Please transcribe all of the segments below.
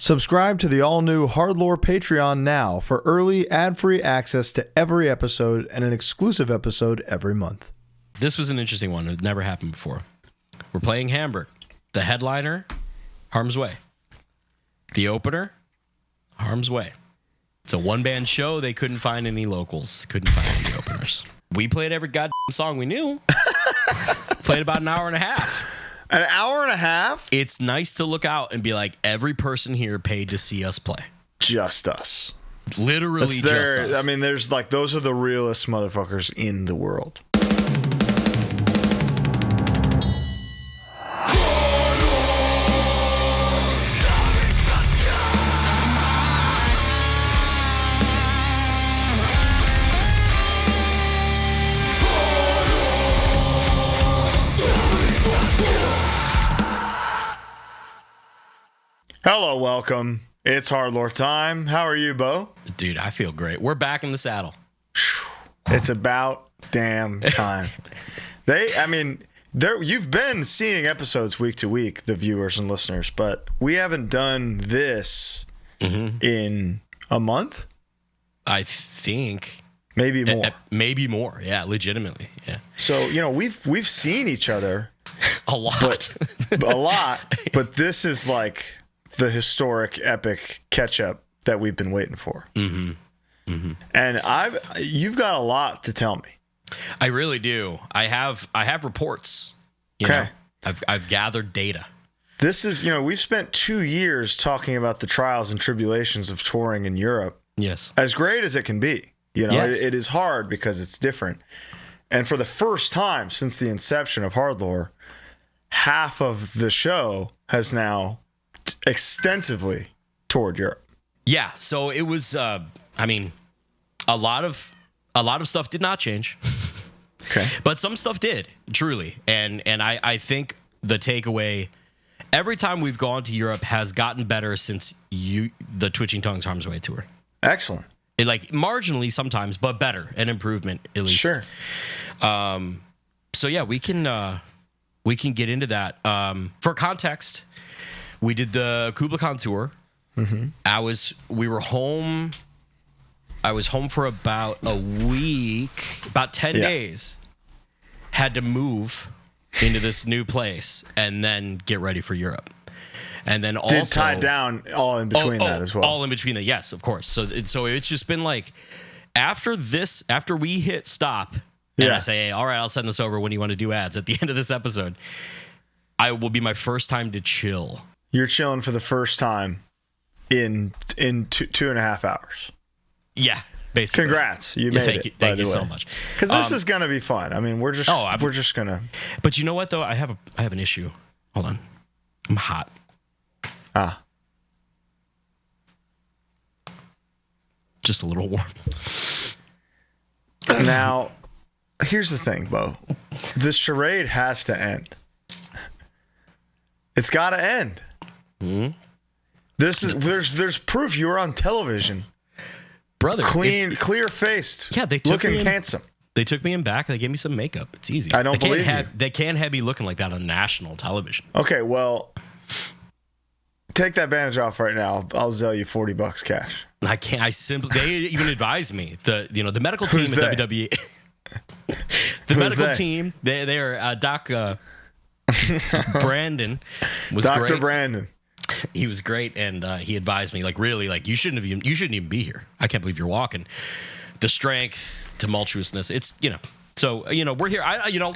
Subscribe to the all-new HardLore Patreon now for early, ad-free access to every episode and an exclusive episode every month. This was an interesting one. It never happened before. We're playing Hamburg. The headliner, Harm's Way. The opener, Harm's Way. It's a one-band show. They couldn't find any locals. Couldn't find any openers. We played every goddamn song we knew. Played about an hour and a half. An hour and a half? It's nice to look out and be like, every person here paid to see us play. Just us. Literally just us. I mean, there's like, those are the realest motherfuckers in the world. Hello, welcome. It's HardLore time. How are you, Bo? Dude, I feel great. We're back in the saddle. It's about damn time. You've been seeing episodes week to week, the viewers and listeners, but we haven't done this in a month? I think. Maybe more. Maybe more. Yeah, legitimately. Yeah. So, we've seen each other. A lot. But this is like the historic, epic catch-up that we've been waiting for. Mm-hmm. Mm-hmm. And you've got a lot to tell me. I really do. I have reports. Okay. I've gathered data. This is, we've spent 2 years talking about the trials and tribulations of touring in Europe. Yes. As great as it can be. Yes. It is hard because it's different. And for the first time since the inception of HardLore, half of the show has now extensively toured Europe. Yeah, so it was a lot of stuff did not change. Okay. But some stuff did, truly. And I think the takeaway every time we've gone to Europe has gotten better since the Twitching Tongues Harm's Way tour. Excellent. It, like, marginally sometimes, but better, an improvement at least. Sure. So yeah, we can get into that. For context, we did the Kubla Khan tour. Mm-hmm. I was home for about a week, about 10 days. Had to move into this new place and then get ready for Europe. And then also... Did tie down all in between that as well. All in between that, yes, of course. So it's just been like, after we hit stop, and I say, hey, all right, I'll send this over when you want to do ads at the end of this episode, I will be my first time to chill. You're chilling for the first time in 2.5 hours. Yeah, basically. Congrats, you made it. Thank you so much. Because this is gonna be fun. I mean, we're just gonna. But you know what though? I have an issue. Hold on, I'm hot. Just a little warm. Now, here's the thing, Bo. This charade has to end. It's got to end. Mm-hmm. There's proof you were on television, brother. Clear faced. Yeah, they took looking handsome. They took me in back. They gave me some makeup. It's easy. I don't believe you. They can't have me looking like that on national television. Okay, well, take that bandage off right now. I'll sell you $40 cash. I can't. They even advised me. The medical team at WWE. The medical team. They are Doc. Brandon was Dr. great. Brandon. He was great, and he advised me, like, really, like, you shouldn't even be here. I can't believe you're walking. The strength, tumultuousness. It's So we're here.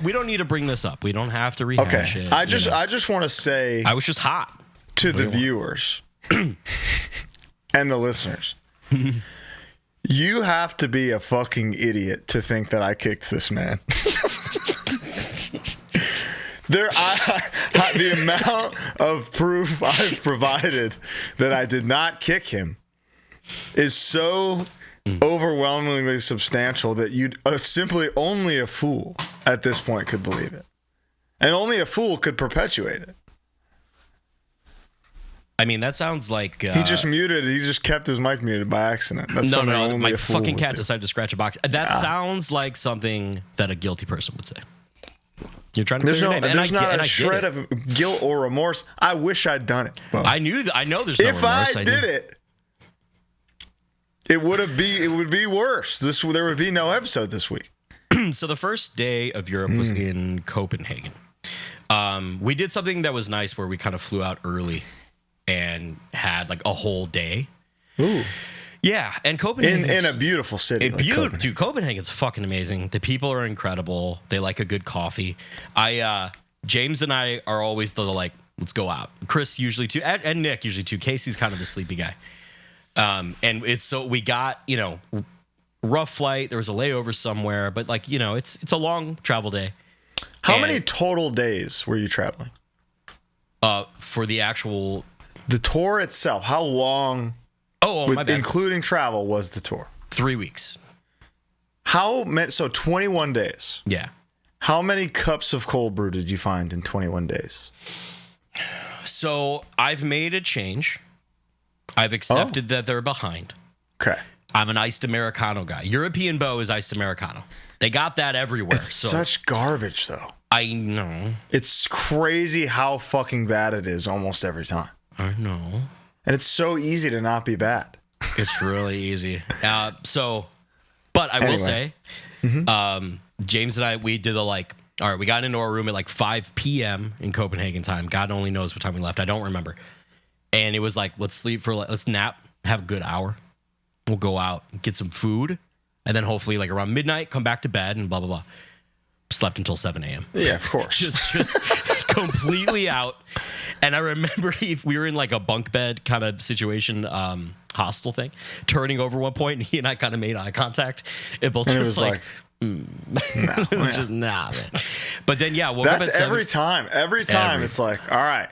We don't need to bring this up. We don't have to rehash it. I just want to say I was just hot to the viewers and the listeners. You have to be a fucking idiot to think that I kicked this man. The amount of proof I've provided that I did not kick him is so overwhelmingly substantial that simply only a fool at this point could believe it. And only a fool could perpetuate it. I mean, that sounds like... he just kept his mic muted by accident. That's no, my fucking cat decided to scratch a box. That sounds like something that a guilty person would say. You're trying to clear your name. There's not a shred of guilt or remorse. I wish I'd done it. Well, I know there's no remorse. If I did it, it would be worse. There would be no episode this week. So the first day of Europe was in Copenhagen. We did something that was nice where we kind of flew out early and had like a whole day. Ooh. Yeah, and Copenhagen in a beautiful city. Dude, Copenhagen's fucking amazing. The people are incredible. They like a good coffee. James and I are always the like, let's go out. Chris usually too, and Nick usually too. Casey's kind of the sleepy guy. And we got, rough flight. There was a layover somewhere, but like, it's a long travel day. How many total days were you traveling? For the tour itself, how long? My bad. Including travel was the tour? 3 weeks. So 21 days. Yeah. How many cups of cold brew did you find in 21 days? So I've made a change. I've accepted that they're behind. Okay. I'm an iced Americano guy. European Bow is iced Americano. They got that everywhere. It's such garbage, though. I know. It's crazy how fucking bad it is almost every time. I know. And it's so easy to not be bad. It's really easy. But I will say, James and I, we did all right, we got into our room at like 5 p.m. in Copenhagen time. God only knows what time we left. I don't remember. And it was like, let's nap, have a good hour. We'll go out, get some food, and then hopefully like around midnight, come back to bed and blah, blah, blah. Slept until 7 a.m. Yeah, of course. just completely out. And I remember we were in like a bunk bed kind of situation, hostel thing, turning over one point, and he and I kind of made eye contact. It both just like just nah, man. But then woke up at 7. Every time it's like, all right,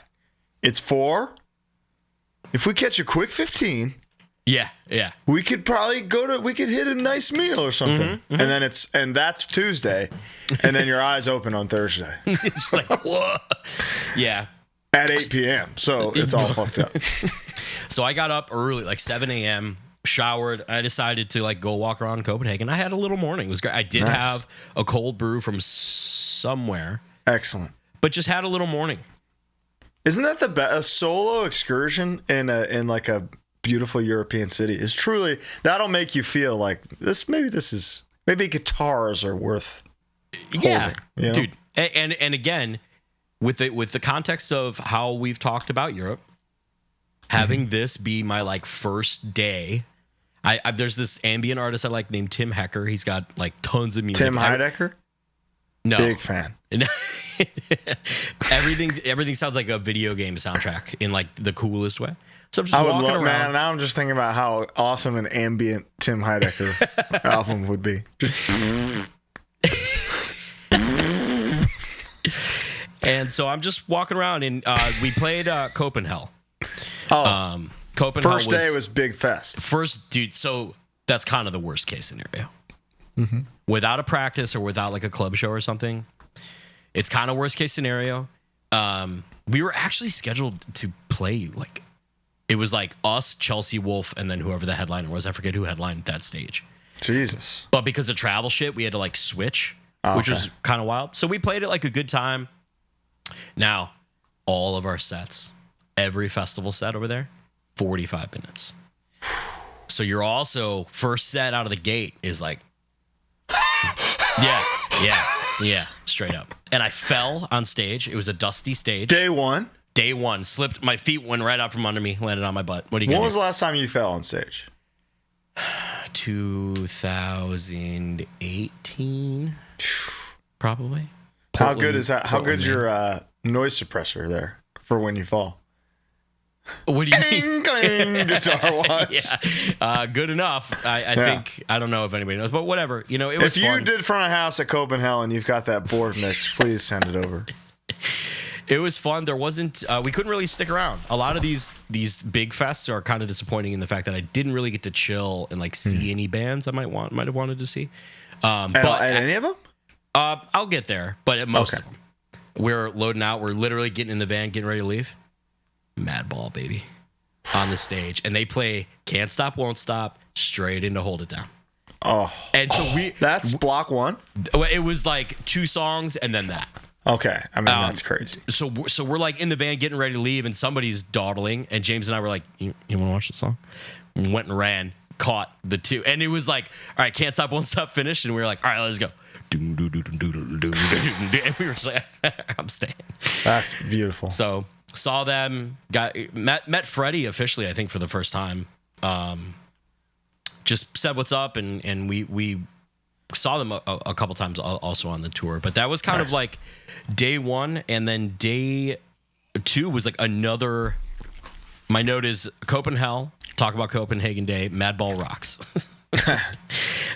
it's 4. If we catch a quick 15, yeah, we could probably we could hit a nice meal or something. And that's Tuesday, and then your eyes open on Thursday. It's like, whoa. Yeah. At 8 p.m. So it's all fucked up. So I got up early, like 7 a.m., showered. I decided to like go walk around Copenhagen. I had a little morning. It was great. I did have a cold brew from somewhere. Excellent. But just had a little morning. Isn't that the best? A solo excursion in like a beautiful European city is truly, that'll make you feel like maybe guitars are worth holding, dude. And again, with the context of how we've talked about Europe, having this be my like first day. There's this ambient artist I like named Tim Hecker. He's got like tons of music. Tim Heidecker? No. Big fan. Everything sounds like a video game soundtrack in like the coolest way. So I'm just walking around. Man, now I'm just thinking about how awesome an ambient Tim Heidecker album would be. And so I'm just walking around, and we played Copenhagen. Copenhagen first day was big fest. First, dude, so that's kind of the worst case scenario. Without a practice or without like a club show or something, it's kind of worst case scenario. We were actually scheduled to play like, it was like us, Chelsea Wolf, and then whoever the headliner was. I forget who headlined that stage. Jesus. But because of travel shit, we had to like switch, which was kind of wild. So we played it like a good time. Now, all of our sets, every festival set over there, 45 minutes. So you're also, first set out of the gate is like, yeah, straight up. And I fell on stage. It was a dusty stage. Day one, slipped. My feet went right out from under me, landed on my butt. What are you going to do? When was the last time you fell on stage? 2018, probably. How good is that? How good is your noise suppressor there for when you fall? What do you mean? Guitar watch. Yeah, good enough. I think, I don't know if anybody knows, but whatever. It was fun. If you did front of house at Copenhagen and you've got that board mix, please send it over. It was fun. There wasn't, we couldn't really stick around. A lot of these big fests are kind of disappointing in the fact that I didn't really get to chill and like see any bands I might have wanted to see. At any of them? I'll get there, but at most of them. We're loading out. We're literally getting in the van, getting ready to leave. Madball, baby, on the stage. And they play Can't Stop, Won't Stop, straight into Hold It Down. Oh. And so that's block one? It was like 2 songs and then that. Okay, I mean that's crazy. So we're like in the van getting ready to leave, and somebody's dawdling, and James and I were like, "You want to watch the song?" We went and ran, caught the two, and it was like, "All right, can't stop, won't stop, finish," and we were like, "All right, let's go." And we were just like, "I'm staying." That's beautiful. So saw them, met Freddie officially, I think, for the first time. Just said what's up, and we saw them a couple times also on the tour, but that was kind of like day one, and then day two was like another. My note is Copenhagen. Talk about Copenhagen Day. Madball rocks.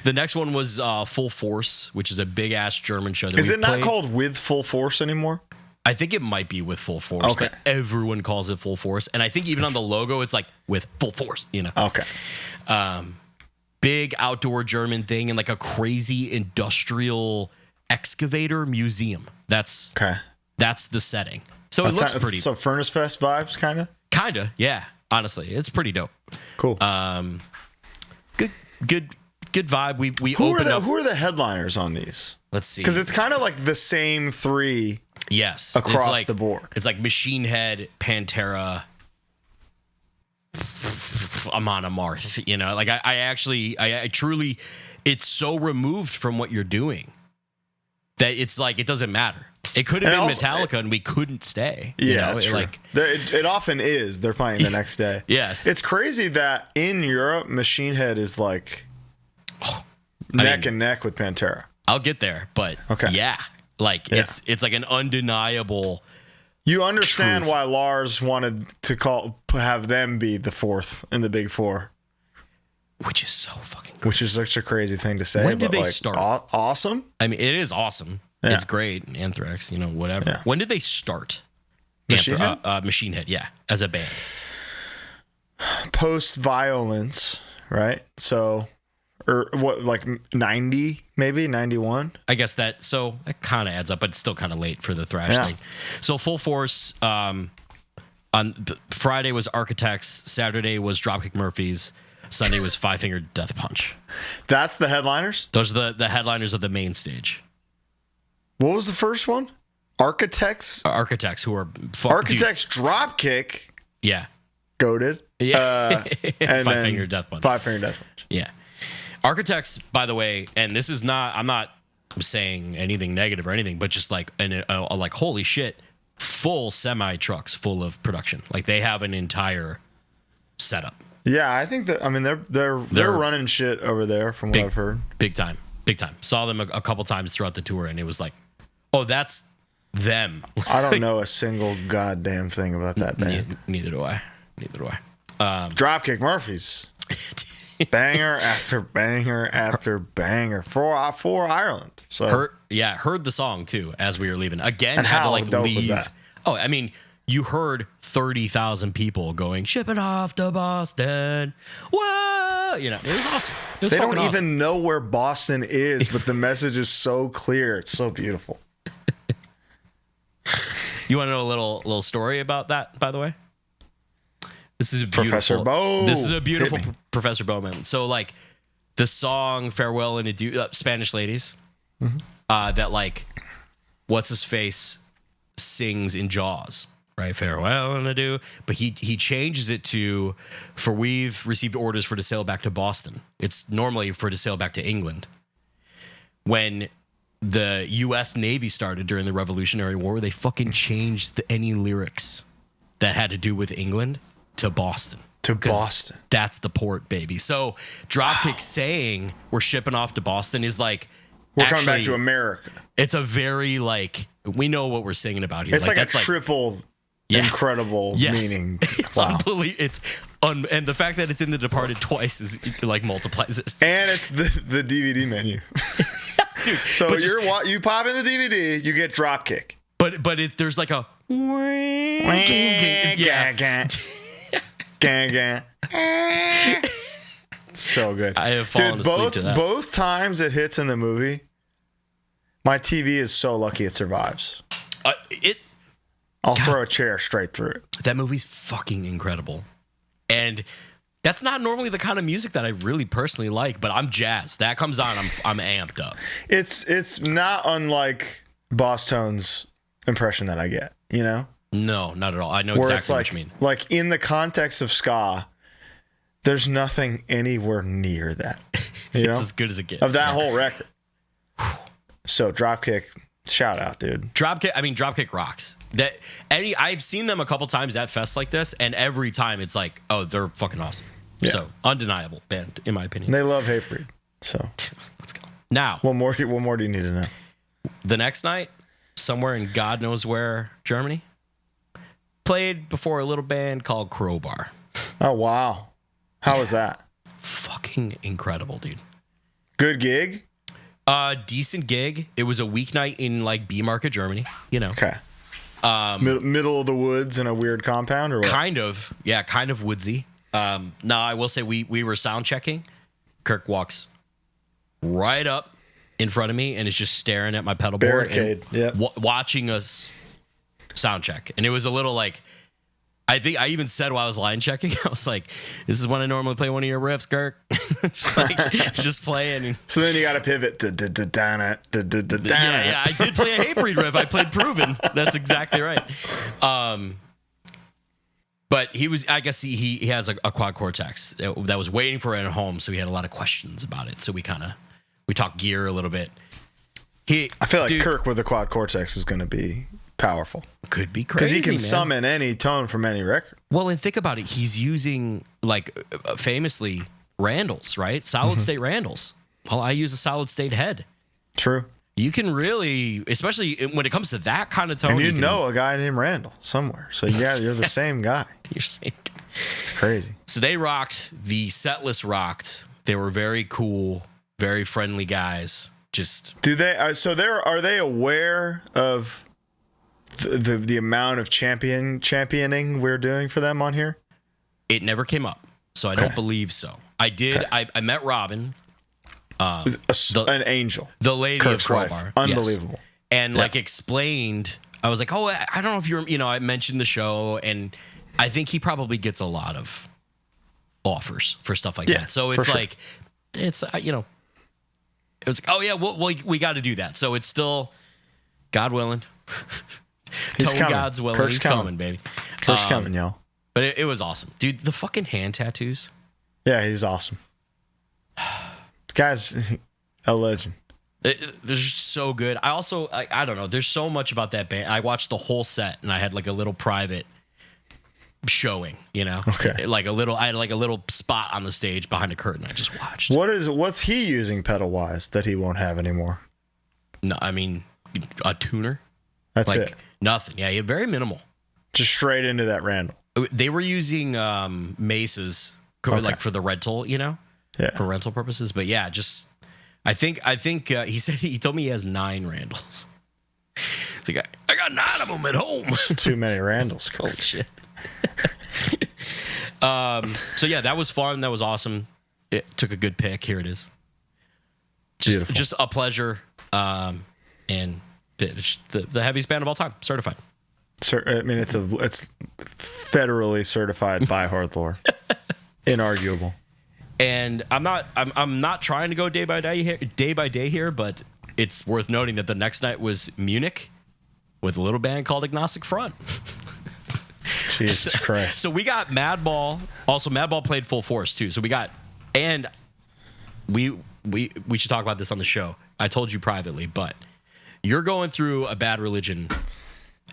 The next one was Full Force, which is a big ass German show. Is it not called With Full Force anymore? I think it might be With Full Force, but everyone calls it Full Force, and I think even on the logo it's like With Full Force. You know. Okay. Big outdoor German thing and like a crazy industrial excavator museum. That's the setting. So it looks pretty. So Furnace Fest vibes, kind of. Kinda, yeah. Honestly, it's pretty dope. Cool. Good vibe. We who opened up. Who are the headliners on these? Let's see. Because it's kind of like the same three. Yes, across the board. It's like Machine Head, Pantera, Amon Amarth, you know, like I truly, it's so removed from what you're doing that it's like it doesn't matter. It could have been also, Metallica and we couldn't stay. Yeah, that's true. Like, it often is. They're playing the next day. Yes. It's crazy that in Europe, Machine Head is like neck and neck with Pantera. I'll get there, but yeah. Like it's like an undeniable. You understand truth. why Lars wanted to have them be the fourth in the big four, which is so fucking crazy. Which is such a crazy thing to say. When did they start? Awesome. I mean, it is awesome. Yeah. It's great. Anthrax, you know, whatever. Yeah. When did they start? Machine Head? Machine Head, yeah, as a band. Post Violence, right? So, or what, like 90, maybe 91? I guess that kind of adds up, but it's still kind of late for the thrash thing. So Full Force, on Friday was Architects, Saturday was Dropkick Murphys, Sunday was Five Finger Death Punch. That's the headliners? Those are the headliners of the main stage. What was the first one? Architects? Architects, who are... Architects Dropkick. Yeah. Goated. Yeah. And Five Finger Death Punch. Five Finger Death Punch. Yeah. Architects, by the way, and this is not... I'm not saying anything negative or anything, but just like, like holy shit, full semi-trucks full of production. Like, they have an entire setup. Yeah, I think that... I mean, they're running shit over there from what I've heard. Big time. Big time. Saw them a couple times throughout the tour, and it was like, oh, that's them. I don't know a single goddamn thing about that band. Neither do I. Dropkick Murphys. Banger after banger after banger for Ireland. So heard the song too as we were leaving. Again, and had how to like dope leave. Was that? Oh, I mean, you heard 30,000 people going shipping off to Boston. Whoa! You know, it was awesome. It was they don't even know where Boston is, but the message is so clear. It's so beautiful. You want to know a little story about that, by the way? This is a beautiful Professor Bo. This is a beautiful Professor Bo moment. So like the song "Farewell and Adieu," Spanish Ladies, that like what's his face sings in Jaws. Right, farewell and adieu. But he changes it to, for we've received orders for to sail back to Boston. It's normally for to sail back to England. When the U.S. Navy started during the Revolutionary War, they fucking changed any lyrics that had to do with England to Boston. To Boston. That's the port, baby. So Dropkick saying we're shipping off to Boston is like, we're coming back to America. It's a very like, we know what we're singing about here. It's like a triple... incredible meaning. It's unbelievable. And the fact that it's in The Departed twice is like multiplies it. And it's the DVD menu. Dude, so you pop in the DVD, you get Dropkick. But there's like a so good. I have fallen asleep to that. Both times it hits in the movie, my TV is so lucky it survives. I'll throw a chair straight through it. That movie's fucking incredible. And that's not normally the kind of music that I really personally like, but I'm jazzed. That comes on, I'm amped up. It's not unlike Boss Tones impression that I get, you know? No, not at all. I know Where exactly it's like, what you mean. like in the context of ska, there's nothing anywhere near that. You know? It's as good as it gets. Of that whole record. So Dropkick, shout out, dude. Dropkick rocks. I've seen them a couple times at fests like this, and every time it's like, oh, they're fucking awesome. Yeah. So undeniable band, in my opinion. They love Hatebreed. So let's go. Now, what more do you need to know? the next night, somewhere in God knows where, Germany, played before a little band called Crowbar. Oh, wow. How was that? Fucking incredible, dude. Good gig? Decent gig. It was a weeknight in like B Market, Germany, you know. Okay. Middle of the woods in a weird compound or what? Kind of. Yeah, kind of woodsy. Now, I will say we were sound checking. Kirk walks right up in front of me and is just staring at my pedal board. Barricade. Yep. Watching us sound check. And it was a little like, I think I even said while I was line checking, I was like, this is when I normally play one of your riffs, Kirk. just playing. And, so then you got to pivot to yeah, I did play a Hatebreed riff. I played Proven. That's exactly right. But I guess he has a quad cortex that was waiting for it at home. So he had a lot of questions about it. So we talked gear a little bit. I feel like Kirk with the quad cortex is going to be powerful. Could be crazy because he can summon any tone from any record. Well, and think about it. He's using like famously Randalls, right? Solid state Randalls. Well, I use a solid state head. True. You can really, especially when it comes to that kind of tone. And you know a guy named Randall somewhere. So yeah, you're the same guy. You're same guy. It's crazy. So they rocked. The set list rocked. They were very cool, very friendly guys. Just do they? Are they aware of the amount of championing we're doing for them on here? It never came up, so I don't believe so. I did. Okay. I met Robin, an angel, the lady Kirk's of Crowbar, wife. Unbelievable, yes. And like explained. I was like, oh, I don't know if I mentioned the show, and I think he probably gets a lot of offers for stuff like that. So it's like, it's it was like, oh yeah, we got to do that. So it's still, God willing. He's coming. God's willing. Kirk's He's coming, baby. Kirk's coming, y'all. But it was awesome. Dude, the fucking hand tattoos. Yeah, he's awesome. The guy's a legend. They're just so good. I also, I don't know, there's so much about that band. I watched the whole set and I had like a little private showing, Okay. I had like a little spot on the stage behind a curtain. I just watched. What's he using pedal wise that he won't have anymore? No, I mean, a tuner. That's it. Nothing. Yeah, very minimal. Just straight into that Randall. They were using maces like for the rental, for rental purposes. But yeah, just I think he told me he has 9 Randalls. It's like I got 9 of them at home. Too many Randalls. Holy shit. So yeah, that was fun. That was awesome. It took a good pick. Here it is. Just a pleasure. And the heaviest band of all time, certified. I mean, it's federally certified by HardLore, inarguable. And I'm not trying to go day by day here, but it's worth noting that the next night was Munich with a little band called Agnostic Front. Jesus Christ! So we got Madball. Also, Madball played full force too. So we got, and we should talk about this on the show. I told you privately, but you're going through a Bad Religion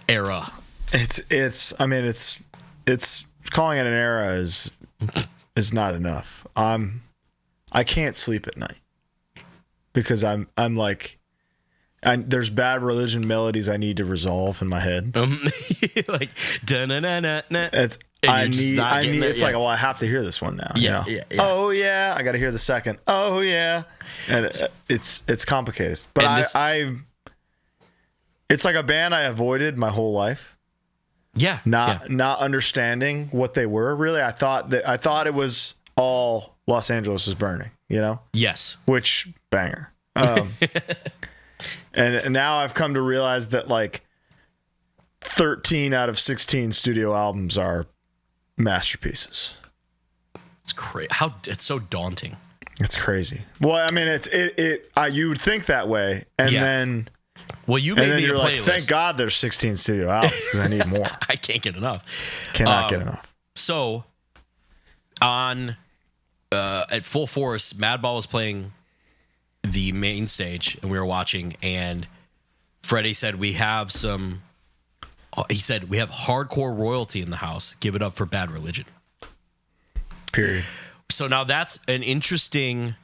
era. It's calling it an era is not enough. I can't sleep at night because I'm like, there's Bad Religion melodies I need to resolve in my head. Like da-na-na-na-na. Like, well, I have to hear this one now. Yeah. Oh yeah, I got to hear the second. Oh yeah, and it's complicated. But it's like a band I avoided my whole life. Yeah. Not understanding what they were really. I thought it was all Los Angeles is burning. Yes. Which banger. And now I've come to realize that like 13 out of 16 studio albums are masterpieces. It's crazy. It's so daunting. It's crazy. Well, I mean, you would think that way, and then Well, you And made then me a you're like, playlist. thank God there's 16 studio albums because I need more. I can't get enough. Cannot get enough. So, on at Full Force, Madball was playing the main stage, and we were watching. And Freddie said, "We have some." He said, "We have hardcore royalty in the house. Give it up for Bad Religion." Period. So now that's an interesting.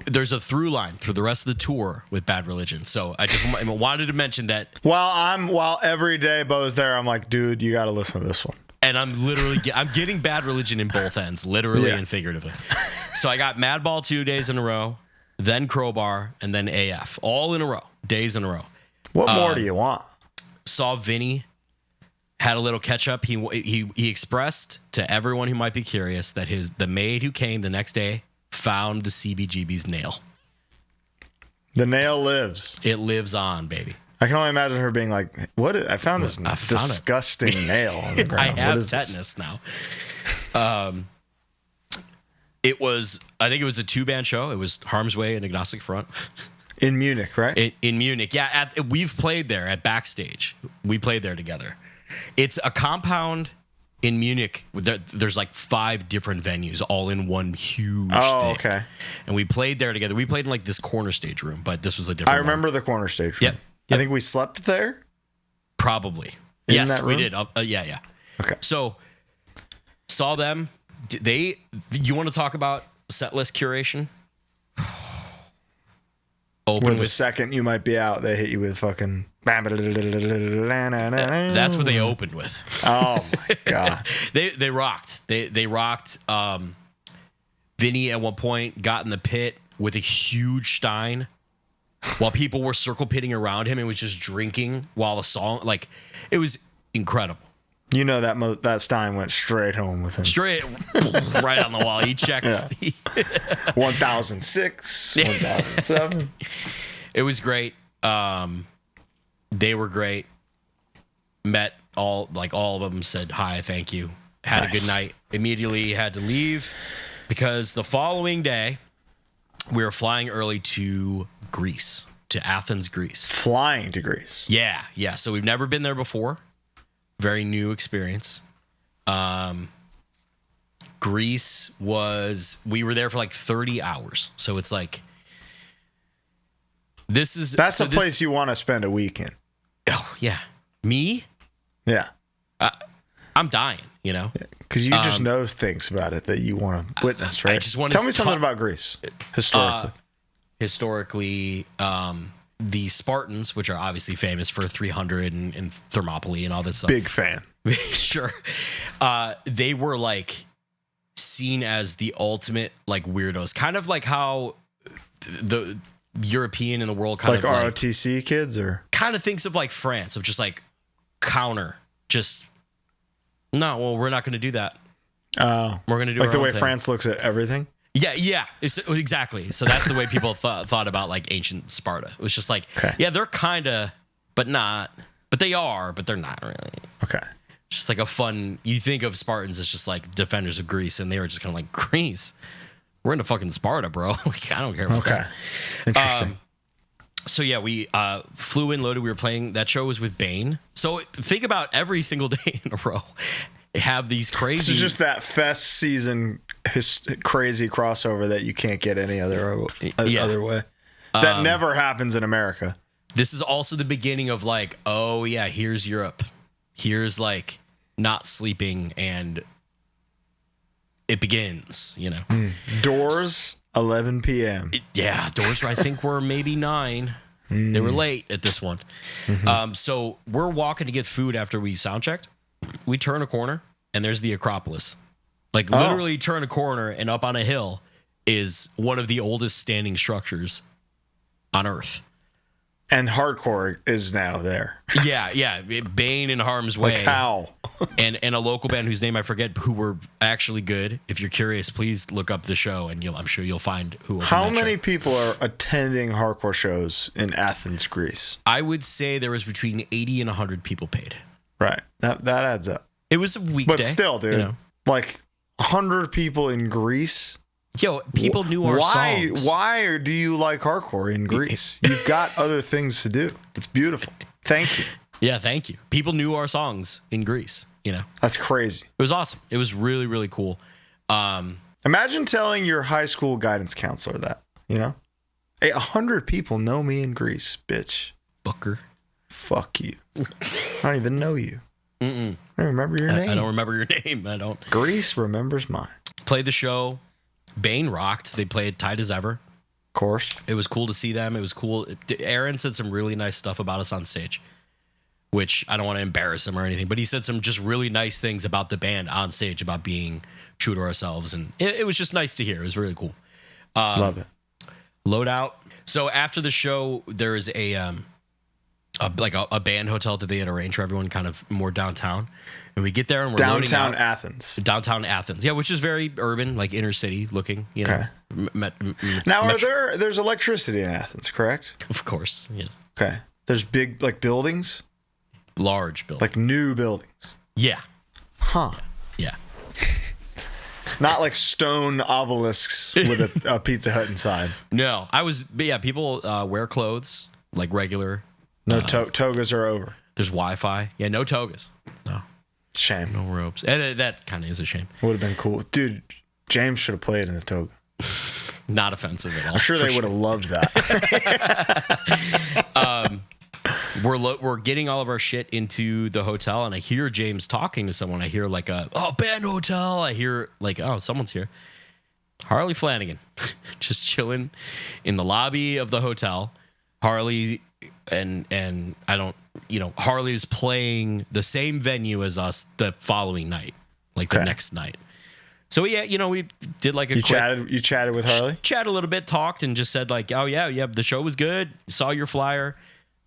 There's a through line through the rest of the tour with Bad Religion. So I just wanted to mention that. While every day Bo's there, I'm like, dude, you got to listen to this one. And I'm getting Bad Religion in both ends, literally and figuratively. So I got Madball 2 days in a row, then Crowbar, and then AF, all in a row, days in a row. What more do you want? Saw Vinny, had a little catch up. He expressed to everyone who might be curious that the maid who came the next day found the CBGB's nail. The nail lives. It lives on, baby. I can only imagine her being like, "What? I found this disgusting nail on the ground. I have what is tetanus now." It was, I think it was a 2-band show. It was Harm's Way and Agnostic Front. In Munich, right? In Munich. Yeah, we've played there at Backstage. We played there together. It's a compound in Munich. There's like 5 different venues all in one huge thing. Okay. And we played there together. We played in like this corner stage room, but this was a different I remember the corner stage room. Yep. I think we slept there. Probably. In Yes, that we room? did. Yeah. Okay. So, saw them. You want to talk about set list curation? Where the second you might be out, they hit you with fucking. That's what they opened with. Oh my god. They rocked. They rocked. Vinny at one point got in the pit with a huge stein while people were circle pitting around him and was just drinking while the song, like, it was incredible. You know that Stein went straight home with him. Straight right on the wall. He checks. Yeah. 1006, 1007. It was great. They were great. Met all of them, said hi, thank you. Had a good night. Immediately had to leave because the following day we were flying early to Greece, to Athens, Greece. Flying to Greece. Yeah. So we've never been there before. Very new experience. Greece we were there for like 30 hours. So it's like, that's a place you want to spend a week in. Oh, yeah. Me? Yeah. I'm dying, you know? Because you just know things about it that you want to witness, right? I just want to Tell me something about Greece, historically. Historically, the Spartans, which are obviously famous for 300 and Thermopylae and all this stuff. Big fan. Sure. They were like seen as the ultimate like weirdos, kind of like how the European in the world kind like of ROTC kids, or kind of thinks of like France, of just like counter, just no. Well, we're not going to do that. We're going to do like our the own way thing. France looks at everything. Yeah, exactly. So that's the way people thought about like ancient Sparta. It was just like, yeah, they're kind of, but not, but they are, but they're not really. Okay. It's just like a fun, you think of Spartans as just like defenders of Greece, and they were just kind of like, Greece? We're into fucking Sparta, bro. Like, I don't care about that. Interesting. So yeah, we flew in loaded. We were playing, that show was with Bane. So think about every single day in a row. Have these crazy. This is just that fest season crazy crossover that you can't get any other way. That never happens in America. This is also the beginning of like, oh yeah, here's Europe. Here's like not sleeping, and it begins, you know. Doors, 11 p.m. Doors I think were maybe 9. They were late at this one. So we're walking to get food after we sound checked. We turn a corner and there's the Acropolis. Like literally turn a corner and up on a hill is one of the oldest standing structures on Earth. And hardcore is now there. Yeah. Bane in Harm's Way. Like how? and a local band whose name I forget, who were actually good. If you're curious, please look up the show and I'm sure you'll find who. How many people are attending hardcore shows in Athens, Greece? I would say there was between 80 and 100 people paid. Right. That adds up. It was a weekday. But still, dude, like 100 people in Greece Yo, people knew our songs. Why do you like hardcore in Greece? You've got other things to do. It's beautiful. Thank you. Yeah, thank you. People knew our songs in Greece, you know. That's crazy. It was awesome. It was really, really cool. Imagine telling your high school guidance counselor that, you know? Hey, 100 people know me in Greece, bitch. Fucker. Fuck you. I don't even know you. I don't remember your name. I don't remember your name. I don't. Greece remembers mine. Played the show. Bane rocked. They played tight as ever. Of course. It was cool to see them. It was cool. Aaron said some really nice stuff about us on stage, which I don't want to embarrass him or anything, but he said some just really nice things about the band on stage, about being true to ourselves. And it was just nice to hear. It was really cool. Love it. Loadout. So after the show, there is a band hotel that they had arranged for everyone, kind of more downtown. And we get there and we're downtown Athens. Downtown Athens. Yeah, which is very urban, like inner city looking, you know. Okay. Now, there's electricity in Athens, correct? Of course, yes. Okay. There's big, like, buildings? Large buildings. Like new buildings? Yeah. Huh. Yeah. Not like stone obelisks with a Pizza Hut inside. No. People wear clothes, like regular. No togas are over. There's Wi-Fi. Yeah, no togas. No. Shame. No ropes. And that kind of is a shame. Would have been cool. Dude, James should have played in a toga. Not offensive at all. I'm sure they would have loved that. We're getting all of our shit into the hotel, and I hear James talking to someone. I hear like band hotel. I hear like, oh, someone's here. Harley Flanagan, just chilling in the lobby of the hotel. Harley and I don't, Harley's playing the same venue as us the following night, like the next night. So yeah, we did like a You chatted with Harley? Chatted a little bit, talked, and just said like, oh yeah, the show was good. Saw your flyer.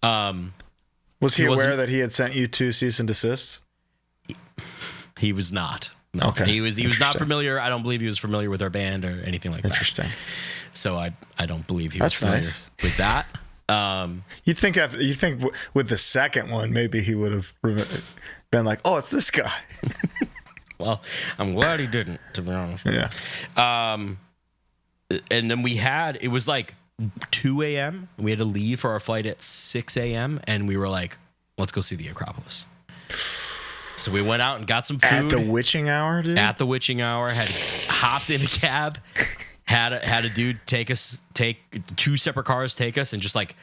Was he aware that he had sent you 2 cease and desists? He was not. No. Okay. He was not familiar. I don't believe he was familiar with our band or anything like that. Interesting. So I don't believe he was familiar with that. You think with the second one, maybe he would have been like, "Oh, it's this guy." Well, I'm glad he didn't, to be honest. Yeah. And then it was like 2 a.m. We had to leave for our flight at 6 a.m. And we were like, let's go see the Acropolis. So we went out and got some food. At the witching hour, dude? At the witching hour. Had hopped in a cab. Had a dude take 2 separate cars, take us, and just like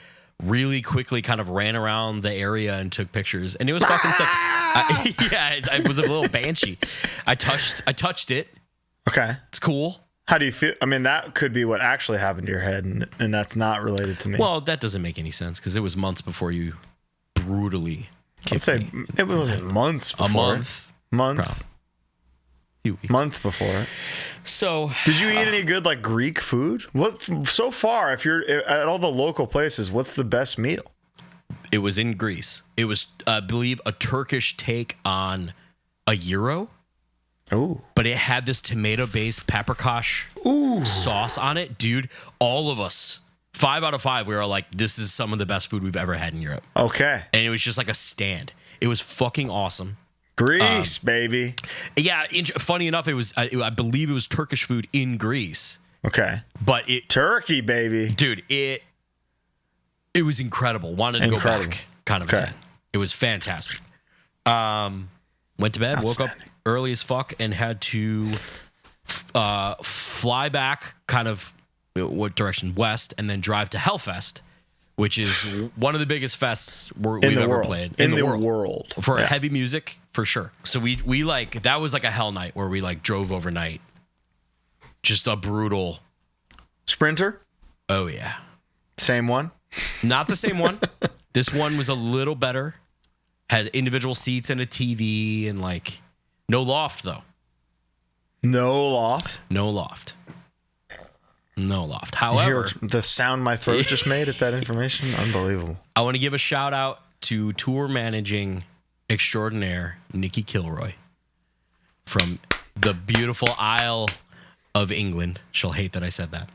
really quickly kind of ran around the area and took pictures. And it was fucking sick. I was a little banshee. I touched it. Okay. It's cool. How do you feel? I mean, that could be what actually happened to your head, and that's not related to me. Well, that doesn't make any sense because it was months before you brutally kicked me. It wasn't months before. A month. Month. Few weeks. Month before. So, did you eat any good like Greek food? What so far? If you're at all the local places, what's the best meal? It was in Greece. It was, I believe, a Turkish take on a gyro. Ooh. But it had this tomato-based paprikash sauce on it, dude. All of us, 5 out of 5, we were like, "This is some of the best food we've ever had in Europe." Okay. And it was just like a stand. It was fucking awesome. Greece, baby. Yeah, funny enough, it was. I believe it was Turkish food in Greece. Okay, but Turkey, baby, dude. It was incredible. Wanted to go back, kind of thing. It was fantastic. Went to bed, woke up early as fuck, and had to fly back, kind of what direction? West, and then drive to Hellfest, which is one of the biggest fests we've ever played in the world for heavy music, for sure. So we like, that was like a hell night where we like drove overnight. Just a brutal Sprinter. Oh yeah, same one. Not the same one. This one was a little better. Had individual seats and a TV and like no loft though. No loft. No loft. No loft. However, the sound my throat just made at that information, unbelievable. I want to give a shout out to tour managing extraordinaire Nikki Kilroy from the beautiful Isle of England. She'll hate that I said that.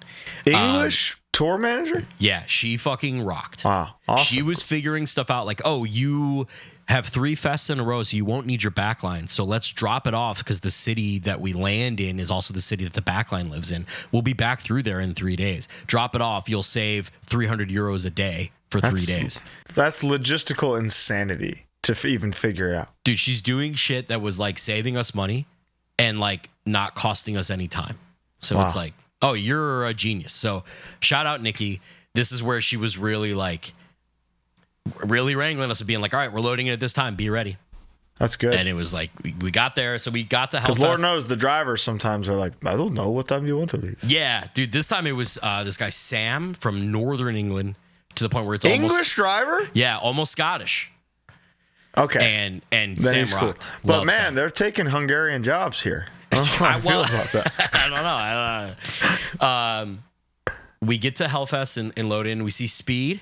English tour manager? Yeah, she fucking rocked. Wow, awesome. She was figuring stuff out like, oh, you have 3 fests in a row, so you won't need your backline. So let's drop it off because the city that we land in is also the city that the backline lives in. We'll be back through there in 3 days. Drop it off. You'll save 300 euros a day for 3 days. That's logistical insanity to even figure it out. Dude, she's doing shit that was like saving us money and like not costing us any time. So it's like, oh, you're a genius. So shout out Nikki. This is where she was really like, really wrangling us and being like, all right, we're loading it at this time. Be ready. That's good. And it was like, we got there. So we got to Hellfest. Because Lord knows the drivers sometimes are like, I don't know what time you want to leave. Yeah, dude. This time it was this guy, Sam, from Northern England, to the point where it's English driver? Yeah, almost Scottish. Okay. And then Sam he's rocked. cool. But Love man, Sam. they're taking Hungarian jobs here. I don't know how I feel about that. I don't know. We get to Hellfest and load in. We see Speed.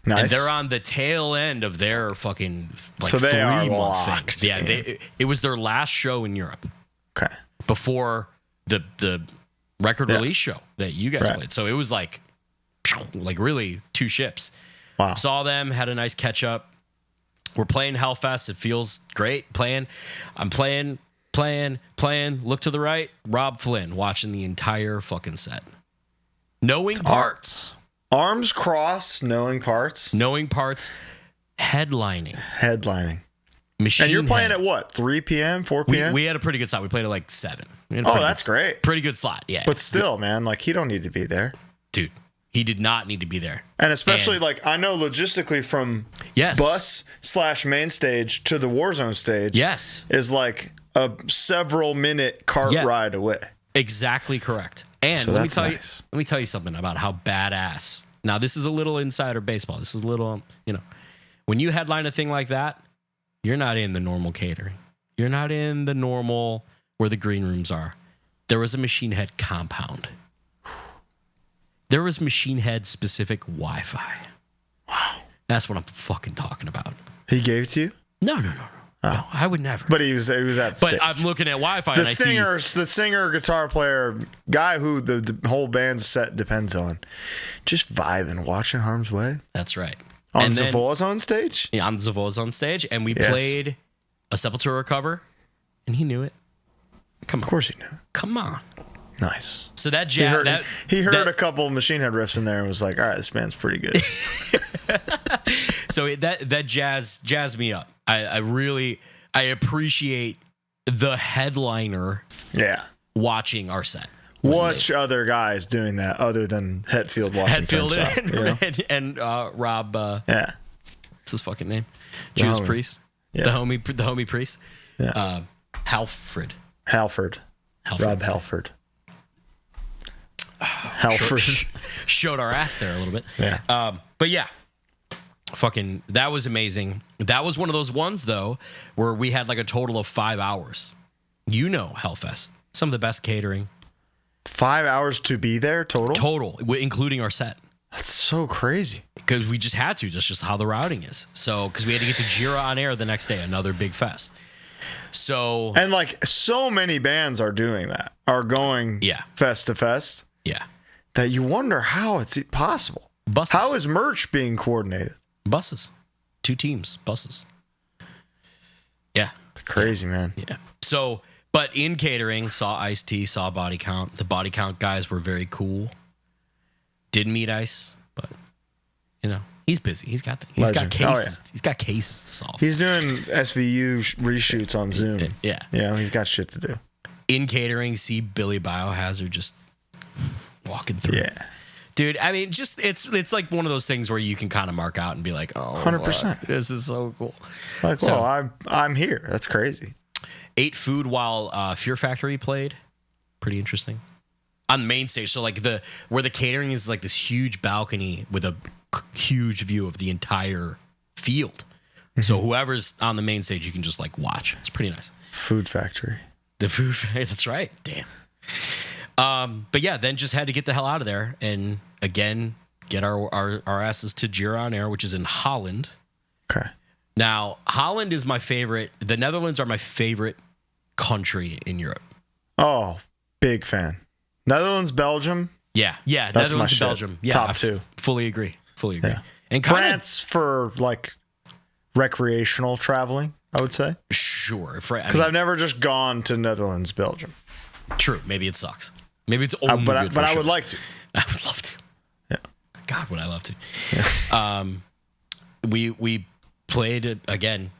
Nice. And they're on the tail end of their fucking like So they are 3-month locked thing. Yeah, in. it was their last show in Europe Okay. before the record release show that you guys Right. played. So it was like really 2 ships. Wow. Saw them, had a nice catch up. We're playing Hellfest. It feels great playing. I'm playing. Look to the right. Rob Flynn watching the entire fucking set. Knowing parts. Arms crossed, knowing parts. Headlining. Machine And you're playing Head. at what? 3 p.m., 4 p.m.? We had a pretty good slot. We played at like 7. We had a Oh, pretty that's good, great. Pretty good slot, yeah. But still, man, like, he don't need to be there. Dude, he did not need to be there. And especially, like, I know logistically from bus/main stage to the Warzone stage Yes. is like a several minute cart ride away. Exactly correct. And So let me that's tell you something about how badass. Now, this is a little insider baseball. This is a little, when you headline a thing like that, you're not in the normal catering. You're not in the normal where the green rooms are. There was a Machine Head compound. There was Machine Head specific Wi-Fi. Wow. That's what I'm fucking talking about. He gave it to you? No. No, I would never. But he was at the But stage. I'm looking at Wi-Fi and The singer, guitar player, guy who the whole band's set depends on, just vibing, watching Harm's Way. That's right. On And then- Zavola's on stage? Yeah, on Zavola's on stage, and we Yes. played a Sepultura cover, and he knew it. Come on. Of course he knew. Come on. Nice. So that He heard, he heard that- a couple Machine Head riffs in there and was like, all right, this band's pretty good. So that jazzed me up. I really appreciate the headliner Yeah. watching our set. Watch other guys doing that other than Hetfield watching Hetfield Turnstile, you know? and Rob. Yeah. What's his fucking name? Judas homie. Priest. Yeah. The homie Priest. Yeah. Halford. Halford. Rob Halford. Halford. Showed our ass there a little bit. Yeah. But yeah, fucking, that was amazing. That was one of those ones, though, where we had like a total of 5 hours. You know, Hellfest. Some of the best catering. 5 hours to be there total? Total, including our set. That's so crazy. Because we just had to. That's just how the routing is. So, because we had to get to Jira on air the next day, another big fest. So, And like so many bands are doing that, are going fest to fest, yeah. that you wonder how it's possible. Buses. How is merch being coordinated? Buses. 2 teams. Buses. Yeah. It's crazy, man. Yeah. So, but in catering, saw Ice-T, saw Body Count. The Body Count guys were very cool. Didn't meet Ice, but he's busy. He's got Legend. cases. Oh, yeah. He's got cases to solve. He's doing SVU reshoots on Zoom. Yeah. He's got shit to do. In catering, see Billy Biohazard just walking through. Yeah. Dude, I mean, just it's like one of those things where you can kind of mark out and be like, oh, 100%. This is so cool. Like, well, I'm here. That's crazy. Ate food while Fear Factory played. Pretty interesting. On the main stage, so like where the catering is like this huge balcony with a huge view of the entire field. So whoever's on the main stage, you can just like watch. It's pretty nice. Food Factory. The food factory. That's right. Damn. But yeah, then just had to get the hell out of there and again get our asses to Jira on Air, which is in Holland. Okay. Now, Holland is my favorite. The Netherlands are my favorite country in Europe. Oh, big fan. Netherlands, Belgium. Yeah, That's Netherlands my and shit. Belgium. Yeah, Top two. Fully agree. Yeah. And kinda, France for like recreational traveling, I would say. sure. Because I've never just gone to Netherlands, Belgium. True. Maybe it sucks. Maybe it's only But good for I would shows. like to. I would love to. Yeah. God, would I love to. Yeah. We played again.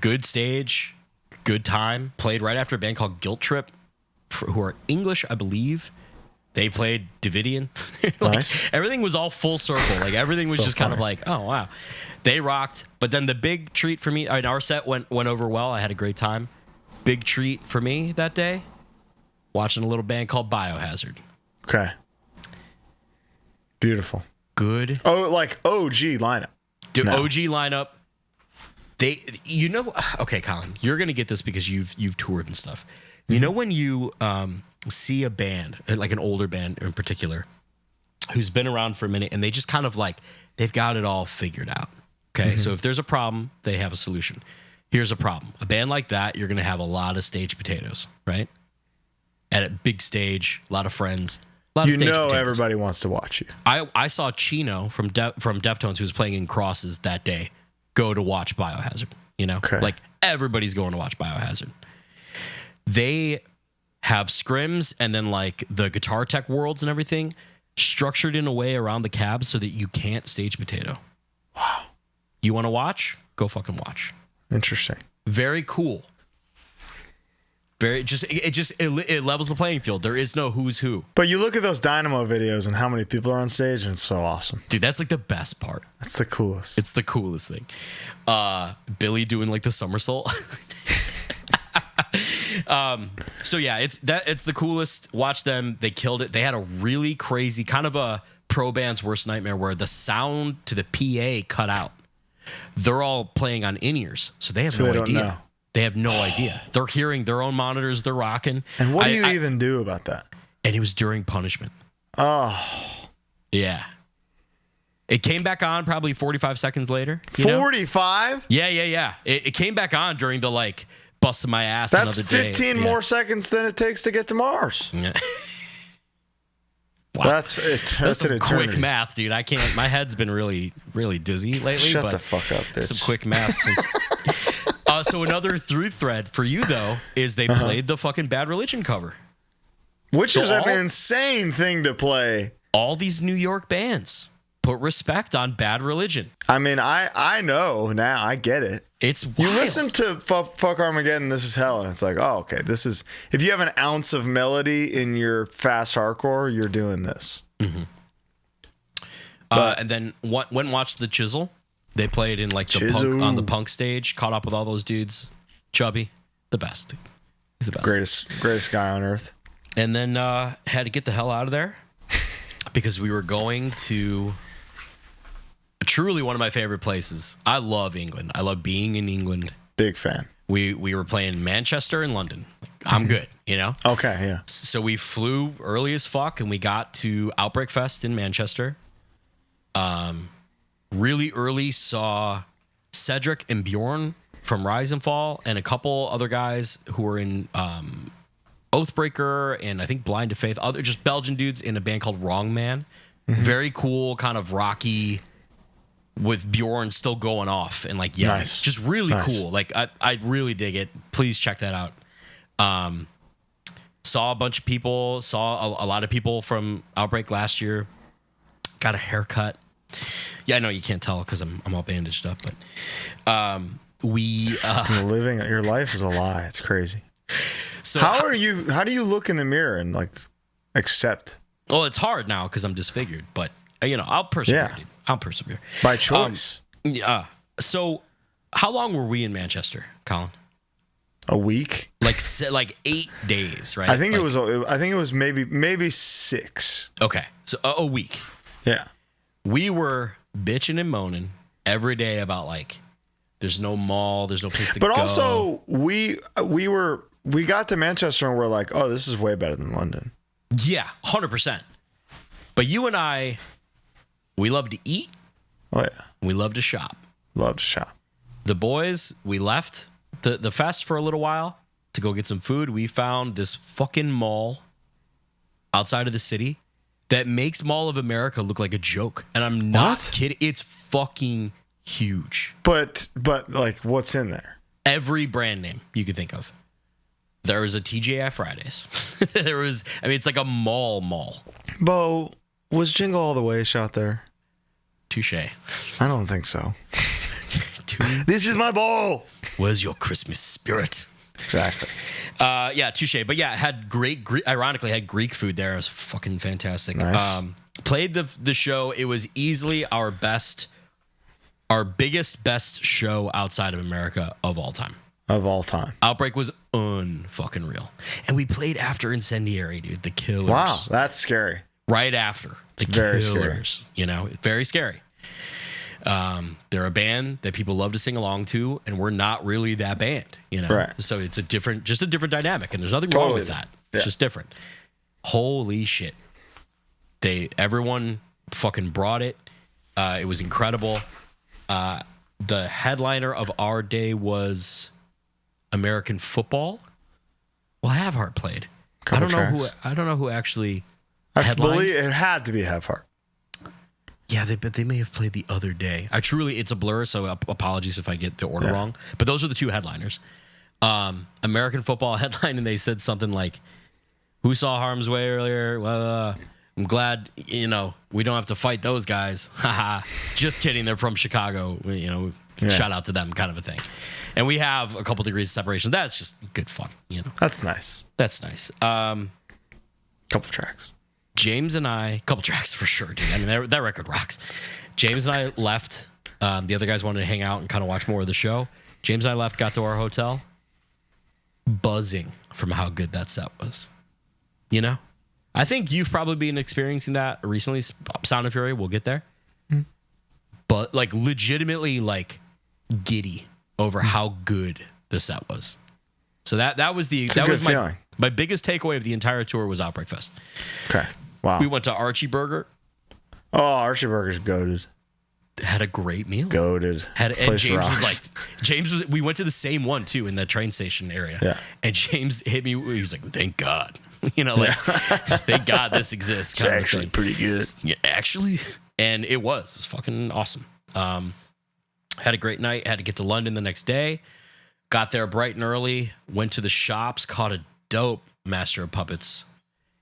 Good stage, good time. Played right after a band called Guilt Trip, who are English, I believe. They played Davidian. Nice. Everything was all full circle. Like everything was So just kind of funny. like, oh wow, they rocked. But then the big treat for me, I mean, our set went over well. I had a great time. Big treat for me that day, watching a little band called Biohazard. Okay. Beautiful. Good. Oh, like OG lineup. Dude, No. OG lineup. They, okay, Colin, you're gonna get this because you've toured and stuff. You know when you see a band, like an older band in particular, who's been around for a minute, and they just kind of like they've got it all figured out. Okay, so if there's a problem, they have a solution. Here's a problem: a band like that, you're gonna have a lot of stage potatoes, right? At a big stage, a lot of friends. A lot of stage potatoes. Everybody wants to watch you. I saw Chino from Deftones, who was playing in Crosses that day, go to watch Biohazard. You know, Okay. like everybody's going to watch Biohazard. They have scrims and then like the guitar tech worlds and everything structured in a way around the cab so that you can't stage potato. Wow. You want to watch? Go fucking watch. Interesting. Very cool. It levels the playing field. There is no who's who. But you look at those Dynamo videos and how many people are on stage, and it's so awesome. Dude, that's like the best part. That's the coolest. It's the coolest thing. Billy doing like the somersault. So yeah, it's the coolest. Watch them. They killed it. They had a really crazy kind of a pro band's worst nightmare where the sound to the PA cut out. They're all playing on in-ears, so they have no don't idea. know. They have no idea. They're hearing their own monitors. They're rocking. And what do you even do about that? And it was during punishment. Oh, Yeah. It came back on probably 45 seconds later. You know? 45? Yeah. It came back on during the like busting my ass That's another day. 15 more seconds than it takes to get to Mars. Yeah. Wow. That's That's an some quick eternity. math, dude. I can't. My head's been really, really dizzy lately. Shut but the fuck up, bitch. Some quick math. Since, so another through thread for you though is they played the fucking Bad Religion cover. Which So is an insane thing to play. All these New York bands put respect on Bad Religion. I mean, I know now. I get it. It's You wild. listen to Fuck Armageddon, This Is Hell, and it's like, oh, okay, this is... If you have an ounce of melody in your fast hardcore, you're doing this. And then went and watched the Chisel. They played in like the punk, on the punk stage. Caught up with all those dudes. Chubby, the best. He's the best. Greatest guy on earth. And then had to get the hell out of there because we were going to truly one of my favorite places. I love England. I love being in England. Big fan. We were playing Manchester and London. I'm good, you know? Okay, yeah. So we flew early as fuck and we got to Outbreak Fest in Manchester. Really early, saw Cedric and Bjorn from Rise and Fall and a couple other guys who were in Oathbreaker and I think Blind to Faith, other just Belgian dudes in a band called Wrong Man. Very cool, kind of rocky, with Bjorn still going off and like yelling. Nice. Just really Nice. cool. Like I really dig it. Please check that out. Saw a bunch of people, saw a lot of people from Outbreak last year. Got a haircut. Yeah, I know you can't tell because I'm all bandaged up, but Your life is a lie. It's crazy. so How do you look in the mirror and like accept well, it's hard now because I'm disfigured, but you know, I'll persevere. Yeah. Dude. I'll persevere. by choice? Yeah. So how long were we in Manchester, Colin? A week? Like 8 days, right? I think Like- it was maybe 6. Okay. So a week. Yeah. We were bitching and moaning every day about like there's no mall, there's no place to go. But also we got to Manchester and we're like, oh, this is way better than London. Yeah, 100%. But you and I, we love to eat. Oh yeah. We love to shop. Love to shop. The boys, we left the fest for a little while to go get some food. We found this fucking mall outside of the city that makes Mall of America look like a joke. And I'm not kidding. It's fucking huge. But like, what's in there? Every brand name you could think of. There was a TGI Fridays. It's like a mall. Bo, was Jingle All the Way shot there? Touche. I don't think so. This is my ball. Where's your Christmas spirit? Exactly. Yeah, touche. But yeah, had ironically had Greek food there. It was fucking fantastic. Nice. Played the show. It was easily our best show outside of America of all time. Outbreak was unfucking real. And we played after Incendiary, dude. The Killers. Wow, that's scary. Right after. The very Killers. scary. You know, very scary. They're a band that people love to sing along to, and we're not really that band, you know? Right. So it's just a different dynamic, and there's nothing wrong with that. It's just different. Holy shit. Everyone fucking brought it. It was incredible. The headliner of our day was American football. Well, Have-Heart played. I don't know who actually headlined. I believe it had to be Have-Heart. Yeah, but they may have played the other day. It's a blur, so apologies if I get the order wrong. But those are the two headliners. American football headline, and they said something like, "Who saw Harm's Way earlier? Well, I'm glad, we don't have to fight those guys." Haha. Just kidding. They're from Chicago. Shout out to them, kind of a thing. And we have a couple degrees of separation. That's just good fun, That's nice. That's nice. Couple tracks. James and I, couple tracks for sure, dude. I mean, that record rocks. James and I left. The other guys wanted to hang out and kind of watch more of the show. James and I left, got to our hotel, buzzing from how good that set was. I think you've probably been experiencing that recently. Sound and Fury, we'll get there. Mm. But like legitimately like giddy over how good the set was. So that was my biggest takeaway of the entire tour was Outbreak Fest. Okay. Wow. We went to Archie Burger. Oh, Archie Burger's goated. Had a great meal. Goated. And we went to the same one too in the train station area. Yeah. And James hit me. He was like, "Thank God." Thank God this exists. It's actually pretty good. Yeah, actually. And it was fucking awesome. Had a great night. Had to get to London the next day. Got there bright and early. Went to the shops. Caught a dope Master of Puppets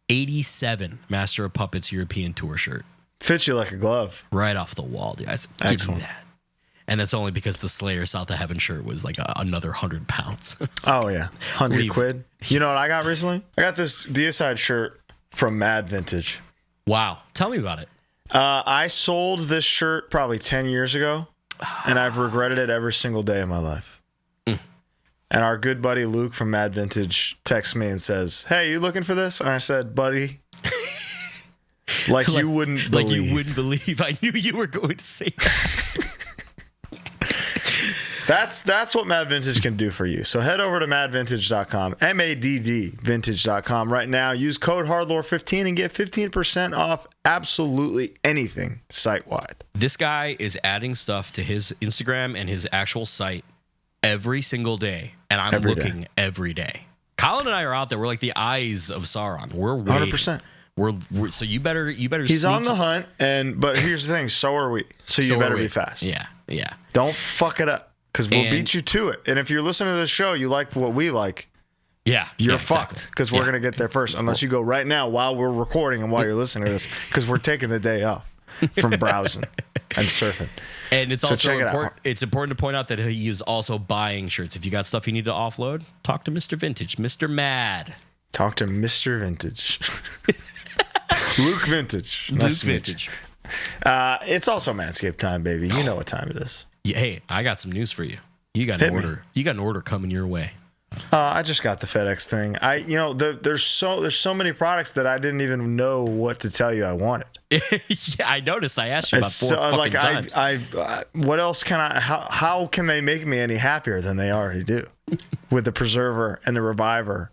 87 Master of Puppets European Tour shirt. Fits you like a glove. Right off the wall, dude. I said, give me that. And that's only because the Slayer South of Heaven shirt was like another 100 pounds. Oh, yeah. 100 quid. You know what I got recently? I got this Deicide shirt from Mad Vintage. Wow. Tell me about it. I sold this shirt probably 10 years ago, and I've regretted it every single day of my life. Mm. And our good buddy Luke from Mad Vintage texts me and says, "Hey, you looking for this?" And I said, "Buddy, you wouldn't believe." Like you wouldn't believe. I knew you were going to say that. That's what Mad Vintage can do for you. So head over to madvintage.com, MADD vintage.com right now. Use code HardLore15 and get 15% off absolutely anything site-wide. This guy is adding stuff to his Instagram and his actual site every single day, and I'm looking every day. Colin and I are out there. We're like the eyes of Sauron. We're waiting. 100%. We're so you better. He's on the hunt, but here's the thing. So are we. So you better be fast. Yeah. Don't fuck it up. Because we'll beat you to it. And if you're listening to this show, you like what we like. Yeah. You're fucked. Because we're going to get there first. Unless you go right now while we're recording and while you're listening to this. Because we're taking the day off from browsing and surfing. And it's also important. It's important to point out that he is also buying shirts. If you got stuff you need to offload, talk to Mr. Vintage. Mr. Mad. Talk to Mr. Vintage. Luke Vintage. Luke Vintage. It's also Manscaped time, baby. You know what time it is. Yeah, hey, I got some news for you. You got an order. You got an order coming your way. I just got the FedEx thing. There's so many products that I didn't even know what to tell you I wanted. Yeah, I noticed. I asked you about four fucking times. What else can I? How can they make me any happier than they already do? With the preserver and the reviver,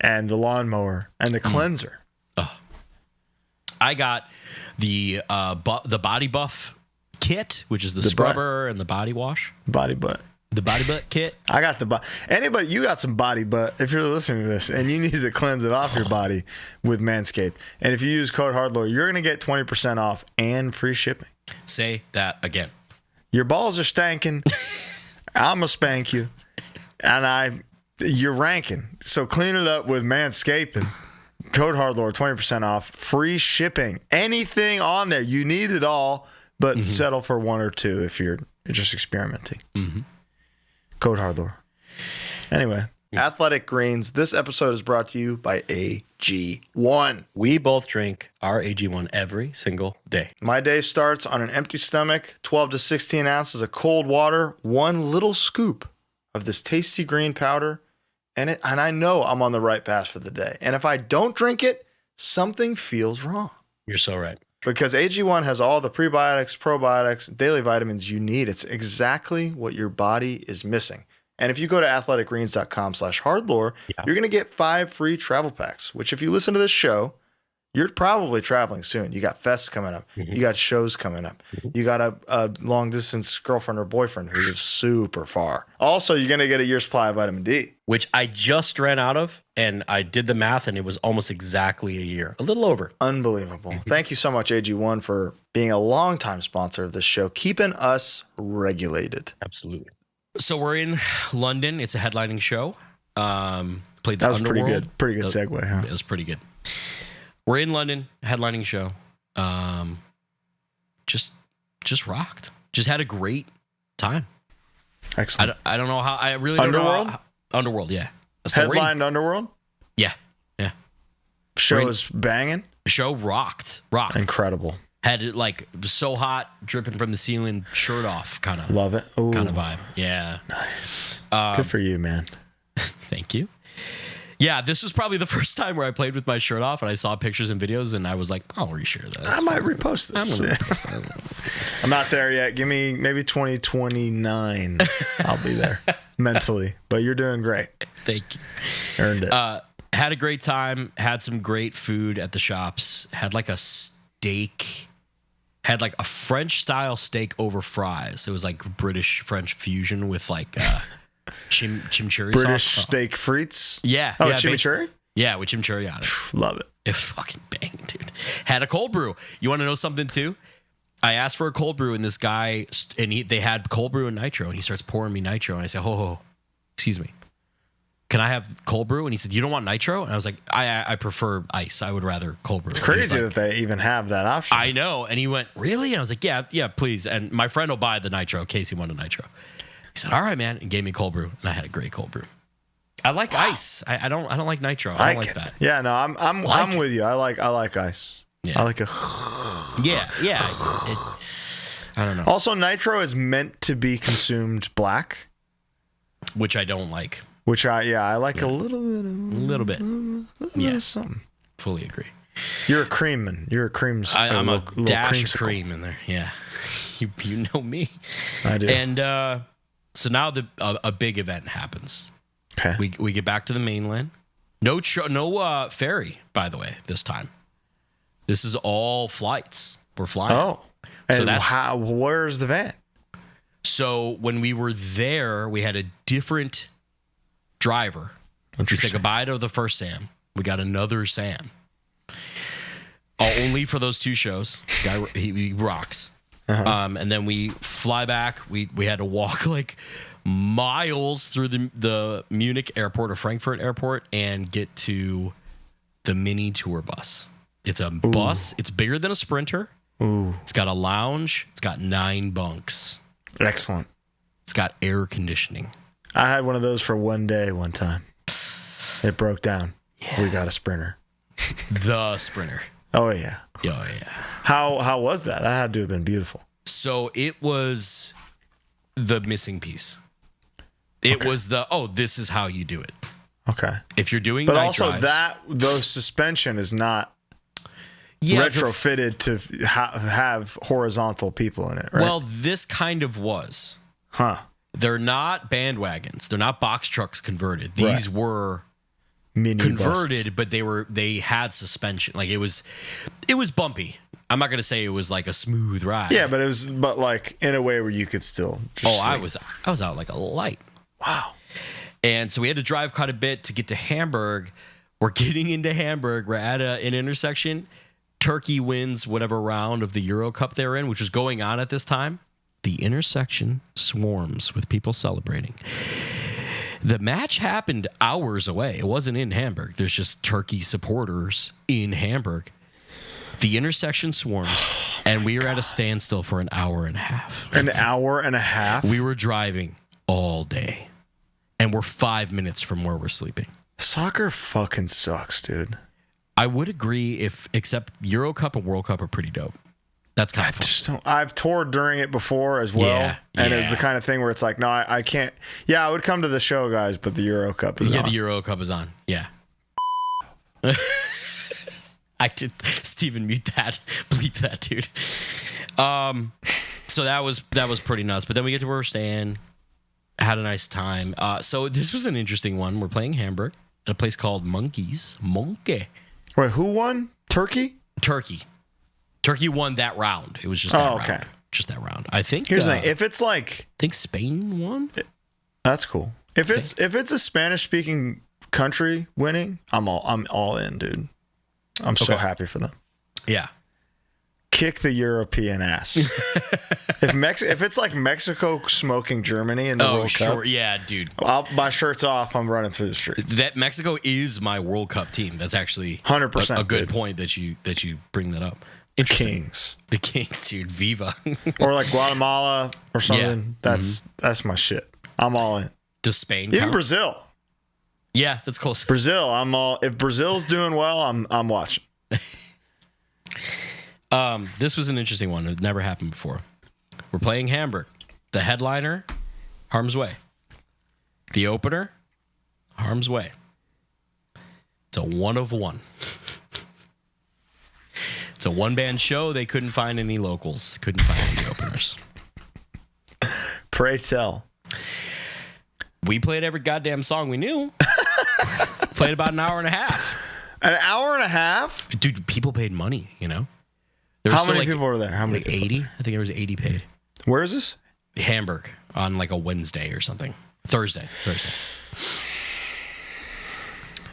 and the lawnmower and the cleanser. Oh. I got the Body Buff kit, which is the scrubber and the body wash. Body butt. The body butt kit. I got the anybody, you got some body butt if you're listening to this and you need to cleanse it off your body with Manscaped. And if you use code HardLore, you're going to get 20% off and free shipping. Say that again. Your balls are stanking. I'm going to spank you. And you're ranking. So clean it up with Manscaped. Code HardLore, 20% off, free shipping. Anything on there. You need it all, but settle for one or two if you're just experimenting. Code HardLore. Anyway, Athletic Greens. This episode is brought to you by AG1. We both drink our AG1 every single day. My day starts on an empty stomach, 12 to 16 ounces of cold water, one little scoop of this tasty green powder, and I know I'm on the right path for the day. And if I don't drink it, something feels wrong. You're so right. Because AG1 has all the prebiotics, probiotics, daily vitamins you need. It's exactly what your body is missing. And if you go to athleticgreens.com/hardlore, you're going to get 5 free travel packs, which if you listen to this show, you're probably traveling soon. You got fests coming up. You got shows coming up. You got a long-distance girlfriend or boyfriend who lives super far. Also, you're going to get a year's supply of vitamin D. Which I just ran out of, and I did the math, and it was almost exactly a year. A little over. Unbelievable. Thank you so much, AG1, for being a longtime sponsor of this show, keeping us regulated. Absolutely. So we're in London. It's a headlining show. Played the That was Underworld. pretty good segue, huh? It was pretty good. We're in London, headlining show. Just rocked. Just had a great time. Excellent. I don't know how. I really don't Underworld? know. Underworld, yeah. So Headlined Underworld? Yeah. Show was banging? The show rocked. Incredible. Had it like so hot, dripping from the ceiling, shirt off, kind of. Love it. Ooh. Kind of vibe. Yeah. Nice. Good for you, man. Thank you. Yeah, this was probably the first time where I played with my shirt off, and I saw pictures and videos, and I was like, I'll reshare that. I might repost this. I'm going to repost that. I'm not there yet. Give me maybe 2029. I'll be there mentally. But you're doing great. Thank you. Earned it. Had a great time. Had some great food at the shops. Had like a steak. Had like a French-style steak over fries. It was like British-French fusion with like... chimichurri British sauce. steak frites. Yeah. Oh, yeah, chimichurri? Yeah, with chimichurri on it. Love it. It fucking banged, dude. Had a cold brew. You want to know something too? I asked for a cold brew, and this guy, and they had cold brew and nitro, and he starts pouring me nitro, and I said, excuse me, can I have cold brew? And he said, you don't want nitro? And I was like, I prefer ice. I would rather cold brew. It's crazy that they even have that option. I know. And he went, really? And I was like, yeah, please. And my friend will buy the nitro in case he wanted nitro. He said, all right, man, and gave me cold brew, and I had a great cold brew. I like ice. I don't like nitro. I don't like that. Yeah, no, I'm with you. I like ice. Yeah. I like a Yeah. I don't know. Also, nitro is meant to be consumed black, Which I don't like. which I like a little bit A little bit. of something. Fully agree. You're a cream. You're a cream's. I'm a little dash creamsicle. of cream in there. Yeah. You know me. I do. And so now a big event happens. Okay. We get back to the mainland. No ferry, by the way, this time. This is all flights. We're flying. Oh. So And where's the van? So when we were there, we had a different driver. We said Interesting. goodbye to the first Sam. We got another Sam. Only for those 2 shows. Guy, he rocks. And then we fly back. We had to walk like miles through the Munich airport or Frankfurt airport and get to the mini tour bus. It's a bus. It's bigger than a Sprinter. Ooh. It's got a lounge. It's got 9 bunks. Excellent. It's got air conditioning. I had one of those for one day one time. It broke down. Yeah. We got a Sprinter. The Sprinter. Oh yeah. Oh yeah. How was that? That had to have been beautiful. So it was the missing piece. It was this is how you do it. Okay. If you're doing But night also drives, the suspension is not retrofitted to have horizontal people in it, right? Well, this kind of was. Huh. They're not bandwagons. They're not box trucks converted. These were Mini converted, but they had suspension. Like it was bumpy. I'm not gonna say it was like a smooth ride. Yeah, but like in a way where you could still. Just I was out like a light. Wow. And so we had to drive quite a bit to get to Hamburg. We're getting into Hamburg. We're at an intersection. Turkey wins whatever round of the Euro Cup they're in, which was going on at this time. The intersection swarms with people celebrating. The match happened hours away. It wasn't in Hamburg. There's just Turkey supporters in Hamburg. The intersection swarms, and we were at a standstill for an hour and a half. An hour and a half? We were driving all day. And we're 5 minutes from where we're sleeping. Soccer fucking sucks, dude. I would agree except Euro Cup and World Cup are pretty dope. That's kind of fun. Just don't. I've toured during it before as well. Yeah, and it was the kind of thing where it's like, no, I can't. Yeah, I would come to the show, guys, but the Euro Cup is on. Yeah, the Euro Cup is on. Yeah. I did. Steven, mute that. Bleep that, dude. So that was pretty nuts. But then we get to where we're staying. Had a nice time. So this was an interesting one. We're playing Hamburg at a place called Monkey. Wait, who won? Turkey? Turkey won that round. It was just that round. Okay. Just that round. I think. Here's the thing. If it's like, I think Spain won. That's cool. If it's a Spanish speaking country winning, I'm all in, dude. I'm so happy for them. Yeah. Kick the European ass. if it's like Mexico smoking Germany in the World Cup, yeah, dude. My shirt's off. I'm running through the streets. That Mexico is my World Cup team. That's actually 100% a good point that you bring that up. The Kings, dude. Viva. Or like Guatemala or something. Yeah. That's my shit. I'm all in. Does Spain even count? Brazil? Yeah, that's close. Brazil. I'm all. If Brazil's doing well, I'm watching. This was an interesting one. It never happened before. We're playing Hamburg. The headliner, Harm's Way. The opener, Harm's Way. It's a one of one. It's a one-band show. They couldn't find any locals. Couldn't find any openers. Pray tell. We played every goddamn song we knew. Played about an hour and a half. An hour and a half? Dude, people paid money, you know? How many people were there? How many? Like 80? I think there was 80 paid. Where is this? Hamburg on like a Wednesday or something. Thursday.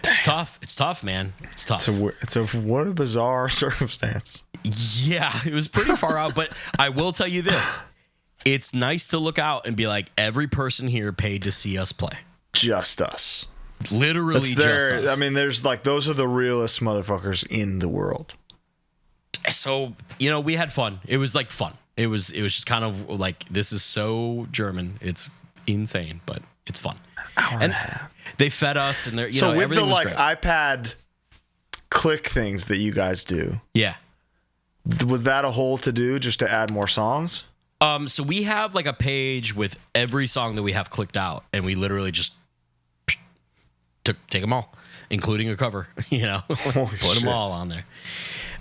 It's tough. It's tough, man. It's tough. What a bizarre circumstance. Yeah, it was pretty far out, but I will tell you this. It's nice to look out and be like, every person here paid to see us play. Just us. Literally just us. I mean, there's like, those are the realest motherfuckers in the world. So, we had fun. It was like fun. It was just kind of like, this is so German. It's insane, but it's fun. Hour and a half. They fed us and they're, so with everything the was like great. iPad click things that you guys do. Yeah. Was that a whole to do just to add more songs? So we have like a page with every song that we have clicked out, and we literally just take them all, including a cover, put them all on there.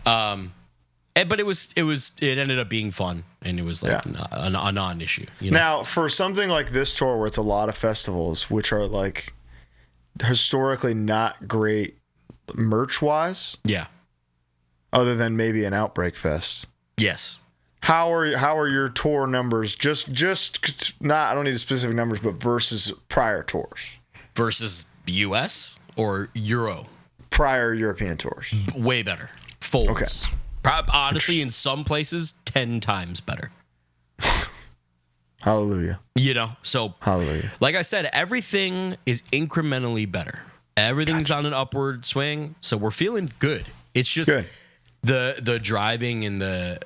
But it ended up being fun, and it was like a non-issue. Now, for something like this tour where it's a lot of festivals, which are like historically not great merch-wise. Yeah. Other than maybe an Outbreak Fest. Yes. How are your tour numbers? Just not. I don't need specific numbers, but versus prior tours. Versus US or Euro. Prior European tours. Way better. Folds. Okay. Honestly, in some places, 10 times better. Hallelujah. So hallelujah. Like I said, everything is incrementally better. Everything's on an upward swing, so we're feeling good. It's just good. The driving and the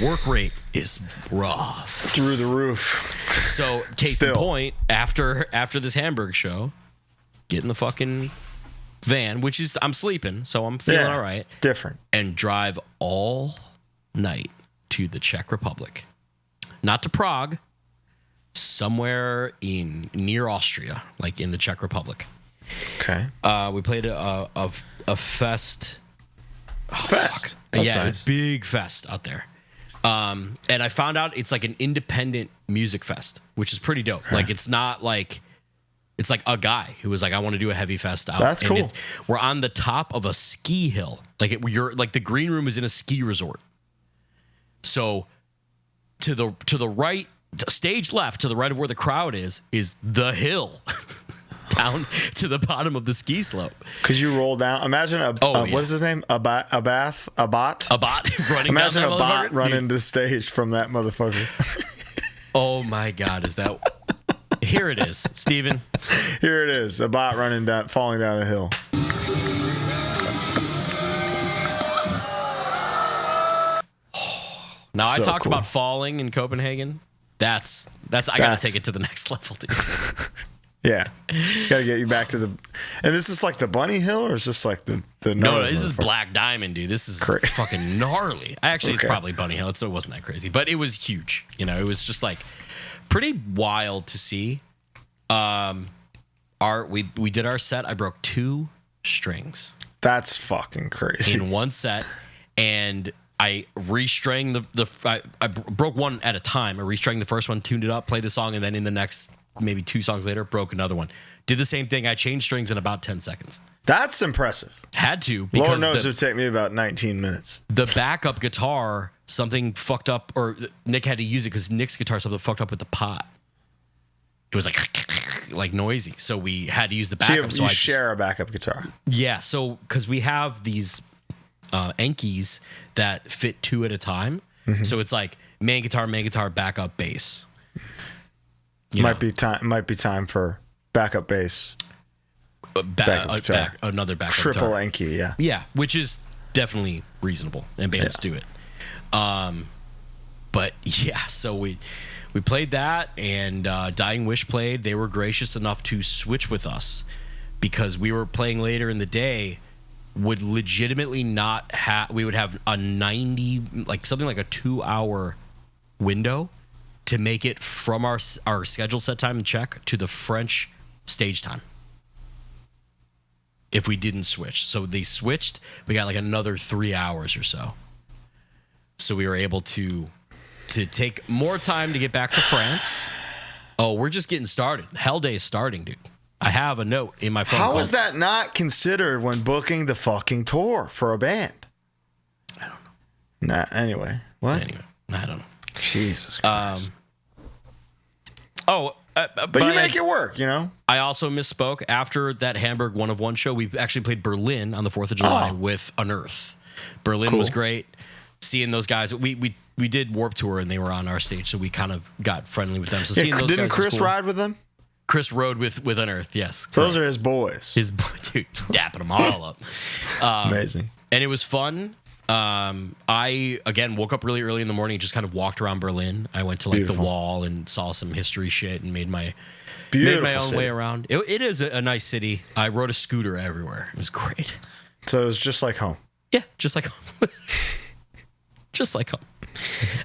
work rate is rough through the roof. So case in point, after this Hamburg show, get in the fucking van, which is I'm sleeping, so I'm feeling all right. Different. And drive all night to the Czech Republic, not to Prague, somewhere near Austria, like in the Czech Republic. Okay. We played a fest. Fest. That's nice. A big fest out there. And I found out it's like an independent music fest, which is pretty dope. Okay. Like it's not like it's like a guy who was like, I want to do a heavy fest out. That's cool. We're on the top of a ski hill. Like you're like the green room is in a ski resort. So to the right, stage left, to the right of where the crowd is the hill down to the bottom of the ski slope. Because you roll down. Imagine what's his name? A bot running. Imagine down a bot running the stage from that motherfucker. Oh my God, is that? Here it is, Steven. Here it is, a bot falling down a hill. Now, So I talked cool. about falling in Copenhagen. That's I gotta take it to the next level, dude. Yeah, gotta get you back to the. And this is like the bunny hill, or is this like the No, this is Black Diamond, dude. This is Crazy. fucking gnarly. Actually, Okay. It's probably Bunny Hill, so it wasn't that crazy, but it was huge. You know, it was just like pretty wild to see. We did our set. I broke 2 strings. That's fucking crazy. In one set, and I restring I broke one at a time. I restring the first one, tuned it up, played the song, and then in the next maybe 2 songs later, broke another one. Did the same thing. I changed strings in about 10 seconds. That's impressive. Had to, Lord because knows it would take me about 19 minutes. the backup guitar, something fucked up, or Nick had to use it because Nick's guitar, something fucked up with the pot. It was like noisy, so we had to use the backup. So you share a backup guitar. Yeah, so because we have these Enkis that fit 2 at a time, so it's like main guitar, backup, bass. Might be time for backup bass. Another backup Triple guitar. Enki, yeah. Yeah, which is definitely reasonable, and bands do it. But yeah, so we played that, and Dying Wish played. They were gracious enough to switch with us because we were playing later in the day. Would legitimately not have. We would have a 90, like something like a 2-hour window to make it from our scheduled set time and check to the French stage time. If we didn't switch. So they switched, we got like another 3 hours or so. So we were able to take more time to get back to France. Oh, we're just getting started. Hell Day is starting, dude. I have a note in my phone. How is that not considered when booking the fucking tour for a band? I don't know. Nah, anyway. What? Anyway, I don't know. Jesus Christ. But you make it work, you know? I also misspoke. After that Hamburg 1 of 1 show, we actually played Berlin on the 4th of July with Unearth. Berlin was great. Seeing those guys, we did Warped Tour and they were on our stage, so we kind of got friendly with them. So seeing those didn't guys Chris was cool. ride with them? Chris rode with Unearth, yes. So those are his boys. His boy, dude, dapping them all up. Amazing. And it was fun. I, again, woke up really early in the morning, just kind of walked around Berlin. I went to like the wall and saw some history shit and made my own way around. It is a nice city. I rode a scooter everywhere. It was great. So it was just like home. Yeah, just like home. Just like home.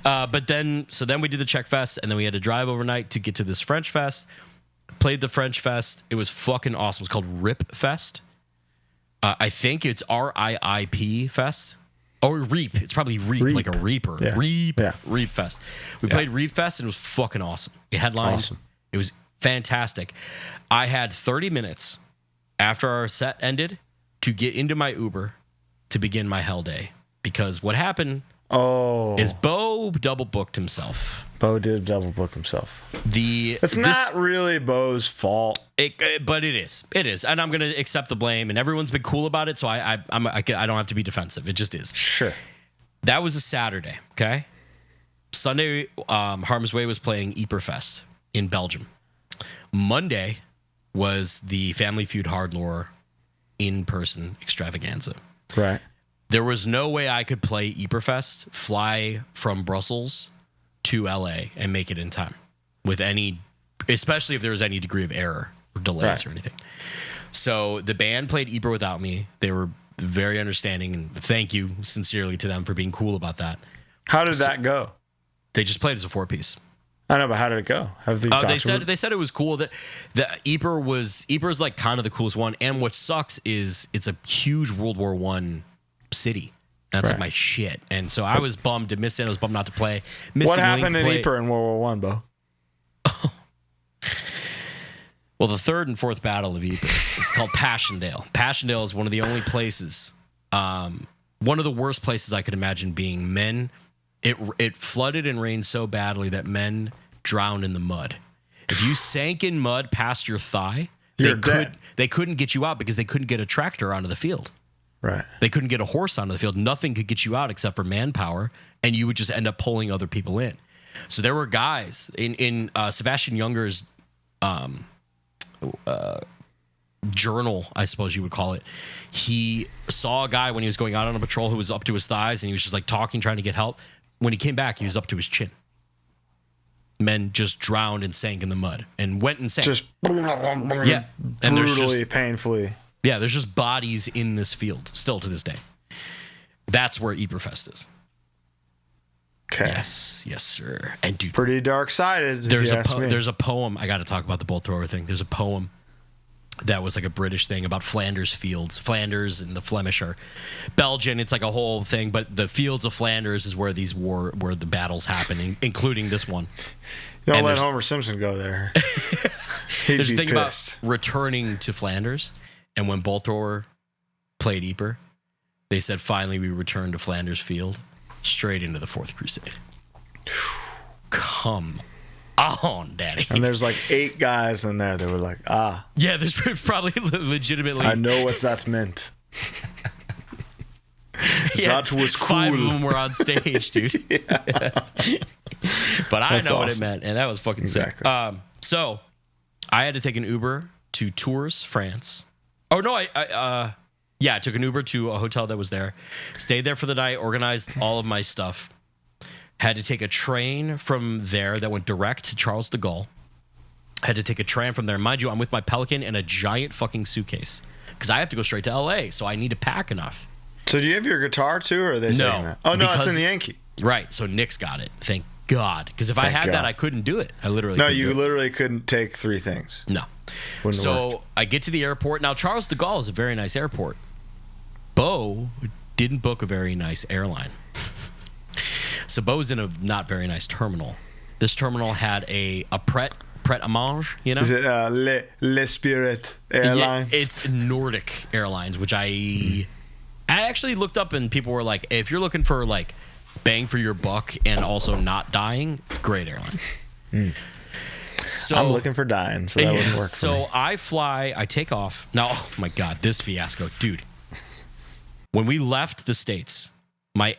But then we did the Czech Fest, and then we had to drive overnight to get to this French Fest. Played the French Fest. It was fucking awesome. It's called Rip Fest. I think it's RIIP Fest. Or Reap. It's probably Reap. Like a Reaper. Yeah. Reap Fest. We played Reap Fest, and it was fucking awesome. It headlined. Awesome. It was fantastic. I had 30 minutes after our set ended to get into my Uber to begin my Hell Day. Because what happened is Bo double booked himself. Bo did double book himself. It's not really Bo's fault. But it is. It is. And I'm going to accept the blame. And everyone's been cool about it. So I don't have to be defensive. It just is. Sure. That was a Saturday. Okay. Sunday, Harm's Way was playing Yperfest in Belgium. Monday was the Family Feud HardLore in-person extravaganza. Right. There was no way I could play Yperfest, fly from Brussels to LA and make it in time with especially if there was any degree of error or delays or anything. So the band played Yper without me. They were very understanding, and thank you sincerely to them for being cool about that. How did that go? They just played as a 4-piece. I know, but how did it go? They said it was cool. That the Yper's like kind of the coolest one. And what sucks is it's a huge World War I city. That's like my shit. And so I was bummed to miss it. I was bummed not to play. What happened in Yper in World War I, Bo? Well, the 3rd and 4th Battle of Yper is called Passchendaele. Passchendaele is one of the only places, one of the worst places I could imagine being. Men It flooded and rained so badly that men drowned in the mud. If you sank in mud past your thigh, they couldn't get you out because they couldn't get a tractor onto the field. Right. They couldn't get a horse onto the field. Nothing could get you out except for manpower, and you would just end up pulling other people in. So there were guys in Sebastian Junger's journal, I suppose you would call it. He saw a guy when he was going out on a patrol who was up to his thighs, and he was just like talking, trying to get help. When he came back, he was up to his chin. Men just drowned and sank in the mud and went and sank. Just yeah, and brutally, painfully. Yeah, there's just bodies in this field still to this day. That's where Eberfest is. Okay. Yes, sir. And dude, pretty dark-sided. There's a poem. I got to talk about the bolt thrower thing. There's a poem that was like a British thing about Flanders fields. Flanders and the Flemish are Belgian. It's like a whole thing, but the fields of Flanders is where where the battles happen, including this one. Don't let Homer Simpson go there. There's a thing about returning to Flanders, and when Bolt Thrower played Ypres, they said, finally we returned to Flanders Field, straight into the Fourth Crusade. Come on, Daddy. And there's like 8 guys in there that were like, Yeah, there's probably legitimately. I know what that meant. That was cool. 5 of them were on stage, dude. But I know what it meant, and that was fucking sick. So I had to take an Uber to Tours, France. Oh, no, I took an Uber to a hotel that was there. Stayed there for the night, organized all of my stuff. Had to take a train from there that went direct to Charles de Gaulle. Had to take a tram from there. Mind you, I'm with my Pelican and a giant fucking suitcase because I have to go straight to L.A., so I need to pack enough. So do you have your guitar too, or are they taking that? Oh, no, it's in the Yankee. Right, so Nick's got it. Thank God. Because if I had that, I couldn't do it. I literally couldn't. No, you literally couldn't take 3 things. No. So I get to the airport. Now, Charles de Gaulle is a very nice airport. Bo didn't book a very nice airline. So Bo's in a not very nice terminal. This terminal had a Pret-a-Manger, you know? Is it Le Spirit Airlines? Yeah, it's Nordic Airlines, which I actually looked up, and people were like, if you're looking for like bang for your buck and also not dying, it's a great airline. So I'm looking for dying, so that wouldn't work for me. So I fly, I take off. Now, oh my God, this fiasco. Dude, when we left the States, my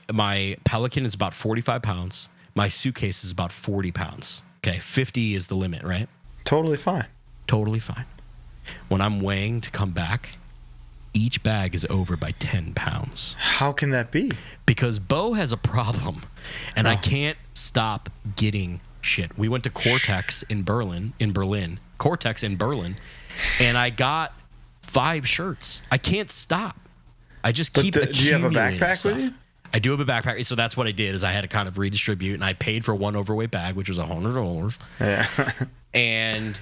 Pelican is about 45 pounds. My suitcase is about 40 pounds. Okay, 50 is the limit, right? Totally fine. Totally fine. When I'm weighing to come back, each bag is over by 10 pounds. How can that be? Because Bo has a problem, and I can't stop getting shit. We went to Cortex in Berlin, Cortex in Berlin, and I got 5 shirts. I can't stop. I just keep accumulating. Do you have a backpack with you? I do have a backpack, so that's what I did. Is I had to kind of redistribute, and I paid for one overweight bag, which was $100. Yeah.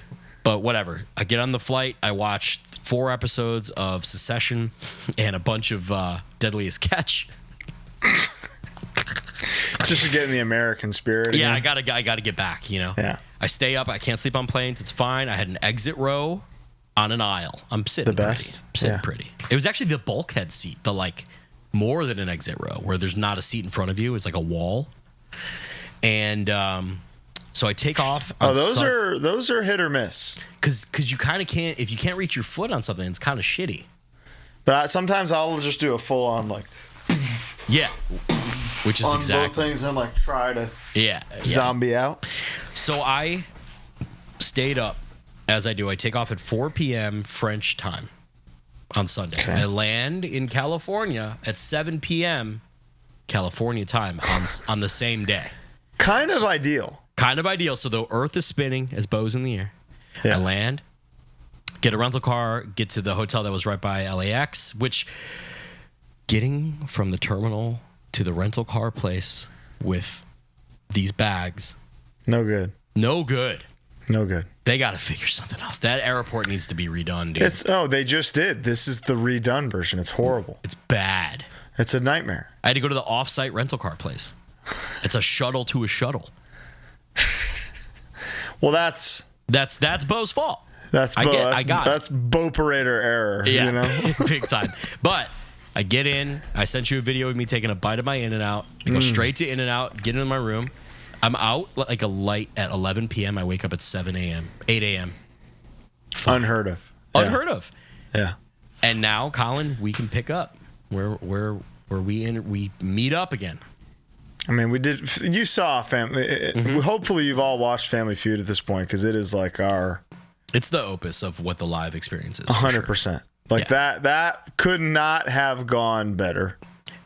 But whatever. I get on the flight. I watched 4 episodes of Succession and a bunch of Deadliest Catch. Just to get in the American spirit. Yeah, again. I gotta get back. You know. Yeah. I stay up. I can't sleep on planes. It's fine. I had an exit row on an aisle. I'm sitting the best. pretty. I'm sitting pretty. It was actually the bulkhead seat, the like more than an exit row, where there's not a seat in front of you. It's like a wall. And so I take off. Those are hit or miss. Because you kind of can't, if you can't reach your foot on something, it's kind of shitty. But sometimes I'll just do a full on like. Yeah. Which is on exactly. both things and like try to zombie out. So I stayed up as I do. I take off at 4 p.m. French time on Sunday. Okay. I land in California at 7 p.m. California time on the same day. Kind of ideal. Kind of ideal. So the earth is spinning as Bo's in the air. Yeah. I land, get a rental car, get to the hotel that was right by LAX, which getting from the terminal to the rental car place with these bags. No good. No good. No good. They got to figure something else. That airport needs to be redone, dude. They just did. This is the redone version. It's horrible. It's bad. It's a nightmare. I had to go to the off-site rental car place. It's a shuttle to a shuttle. Well, that's Bo's fault. That's Bo. That's Bo-parator error. Yeah, you know? big time. But I get in. I sent you a video of me taking a bite of my In-N-Out. I go straight to In-N-Out, get into my room. I'm out like a light at 11 p.m. I wake up at 7 a.m., 8 a.m. Unheard of. Unheard of. Yeah. And now, Colin, we can pick up where we meet up again. I mean, we did. You saw Family. Hopefully, you've all watched Family Feud at this point because it is like our. It's the opus of what the live experience is. 100%. Like that could not have gone better.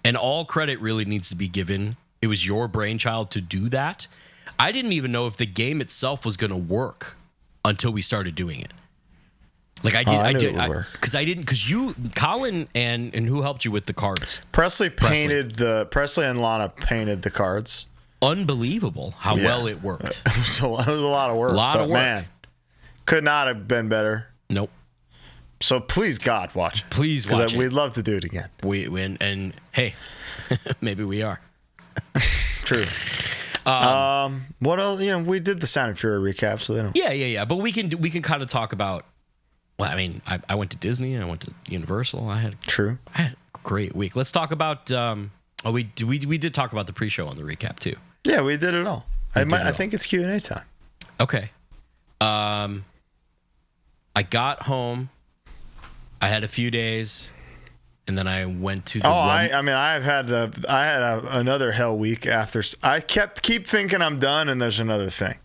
And all credit really needs to be given. It was your brainchild to do that. I didn't even know if the game itself was going to work until we started doing it. Like I did, because you, Colin, and who helped you with the cards? Presley and Lana painted the cards. Unbelievable how well it worked. It was a lot of work. Man, could not have been better. Nope. So please, God, watch it. Please watch it. We'd love to do it again. We win, and hey, maybe we are. True. What else? We did the Sound of Fury recap, so they don't. Yeah. But we can kind of talk about. Well, I mean, I went to Disney. I went to Universal. I had a great week. Let's talk about. We did talk about the pre-show on the recap too. Yeah, we did it all. I think it's Q&A time. Okay. I got home. I had a few days, and then I went to the. I had another hell week after. I keep thinking I'm done, and there's another thing.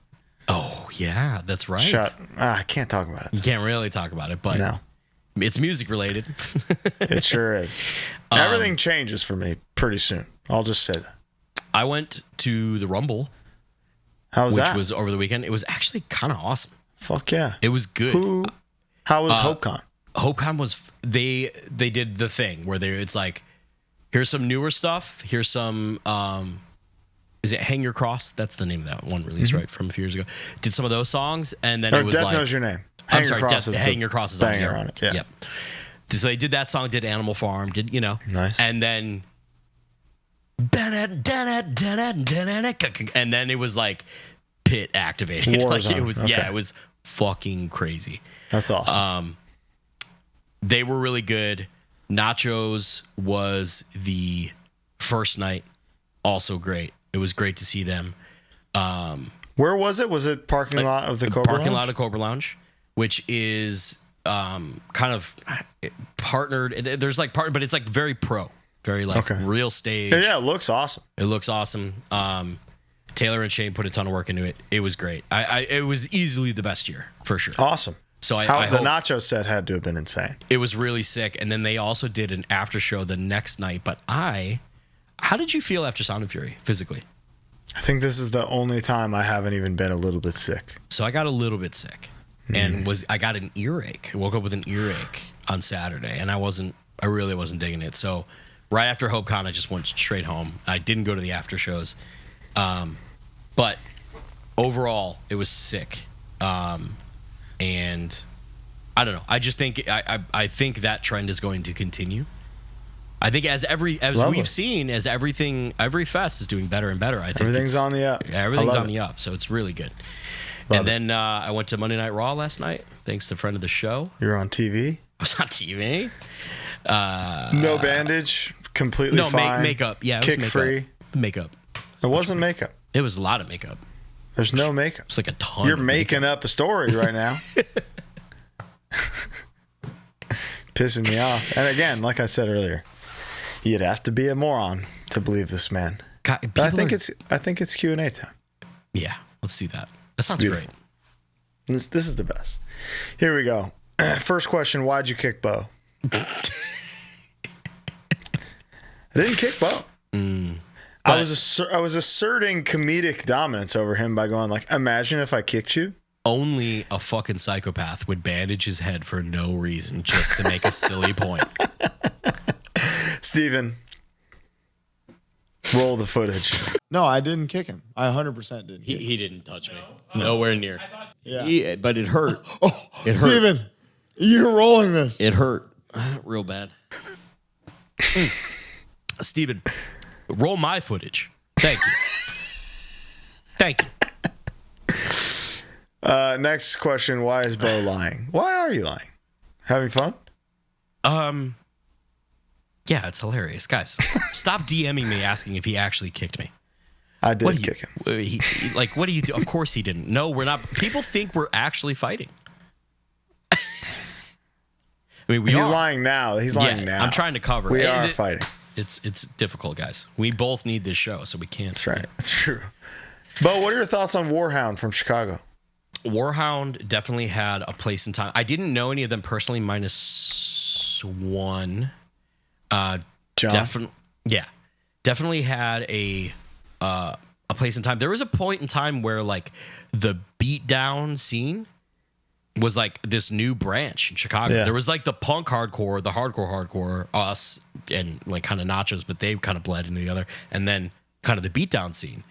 Oh yeah, that's right. I can't talk about it. You can't really talk about it, but no, it's music related. It sure is. Everything changes for me pretty soon. I'll just say that. I went to the Rumble. How was that? Which was over the weekend. It was actually kind of awesome. Fuck yeah. It was good. How was HopeCon? HopeCon was they did the thing where it's like, here's some newer stuff. Here's some is it Hang Your Cross? That's the name of that one release, right, from a few years ago. Did some of those songs, and then it was Death like Knows Your Name. Hang Your Cross is on banger on it. Yeah. Yep. So they did that song, did Animal Farm, nice, and then it was like pit activated. Like it was it was fucking crazy. That's awesome. They were really good. Nachos was the first night, also great. It was great to see them. Where was it? Was it parking lot of the Cobra Lounge? Parking lot of Cobra Lounge, which is kind of partnered. There's like but it's like very pro, very like real stage. Yeah, it looks awesome. It looks awesome. Taylor and Shane put a ton of work into it. It was great. It was easily the best year for sure. Awesome. So the nacho set had to have been insane. It was really sick. And then they also did an after show the next night. But how did you feel after Sound of Fury physically? I think this is the only time I haven't even been a little bit sick. So I got a little bit sick and I got an earache. I woke up with an earache on Saturday, and I really wasn't digging it. So right after HopeCon, I just went straight home. I didn't go to the after shows. But overall, it was sick. And I don't know. I just think I think that trend is going to continue. I think every fest is doing better and better. I think everything's on the up. Everything's on the up, so it's really good. Then I went to Monday Night Raw last night, thanks to a friend of the show. You were on TV? I was on TV. No bandage, completely fine. No, makeup. Yeah, it was makeup. Kick-free. Makeup. It wasn't makeup. It was a lot of makeup. There's no makeup. It's like a ton. You're making makeup. up a story right now. Pissing me off. And again, like I said earlier, you'd have to be a moron to believe this man. God, I think it's Q&A time. Yeah, let's do that. That sounds great. This is the best. Here we go. First question: why'd you kick Bo? I didn't kick Bo. I was asserting comedic dominance over him by going like, imagine if I kicked you. Only a fucking psychopath would bandage his head for no reason just to make a silly point. Steven, roll the footage. No, I didn't kick him. I 100% didn't. He didn't touch me. Nowhere near. Yeah. But it hurt. It hurt. Steven, you're rolling this. It hurt. Real bad. Steven, roll my footage. Thank you. Thank you. Next question. Why is Bo lying? Why are you lying? Having fun? Yeah, it's hilarious. Guys, stop DMing me asking if he actually kicked me. I did kick him. What do you do? Of course he didn't. No, we're not. People think we're actually fighting. I mean, He's lying now. He's lying now. I'm trying to cover. We are fighting. It's difficult, guys. We both need this show, so we can't. That's right. That's true. Bo, what are your thoughts on Warhound from Chicago? Warhound definitely had a place in time. I didn't know any of them personally, minus one. John? Definitely had a place in time. There was a point in time where like the beatdown scene was like this new branch in Chicago. Yeah. There was like the punk hardcore, the hardcore, us, and like kind of Nachos, but they kind of bled into the other, and then kind of the beatdown scene.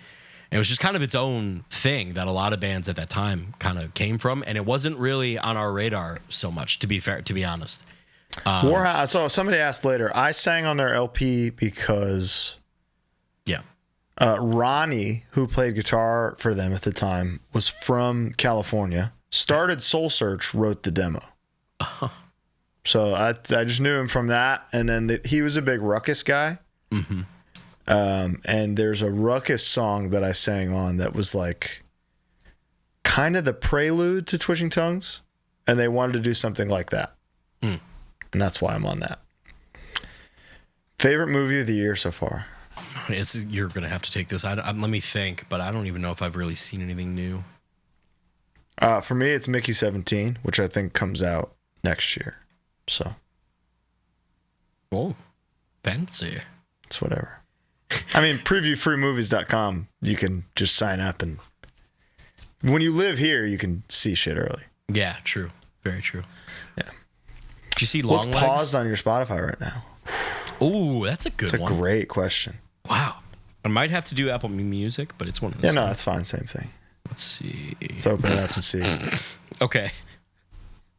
And it was just kind of its own thing that a lot of bands at that time kind of came from, and it wasn't really on our radar so much, to be honest. Warhound. So somebody asked later. I sang on their LP because Ronnie, who played guitar for them at the time, was from California. Started Soul Search, wrote the demo. So I just knew him from that, and then he was a big Ruckus guy. Mm-hmm. And there's a Ruckus song that I sang on that was like kind of the prelude to Twitching Tongues, and they wanted to do something like that. And that's why I'm on that. Favorite movie of the year so far? You're going to have to take this. Let me think, but I don't even know if I've really seen anything new. For me, it's Mickey 17, which I think comes out next year. So. Oh, fancy. It's whatever. I mean, previewfreemovies.com, you can just sign up, and when you live here, you can see shit early. Yeah, true. Very true. Yeah. Did you see Long Legs? What's paused on your Spotify right now? Ooh, that's a good one. It's a great question. Wow. I might have to do Apple Music, but it's one of the Yeah, no, that's fine. Same thing. Let's see. Let's open it up and see. Okay.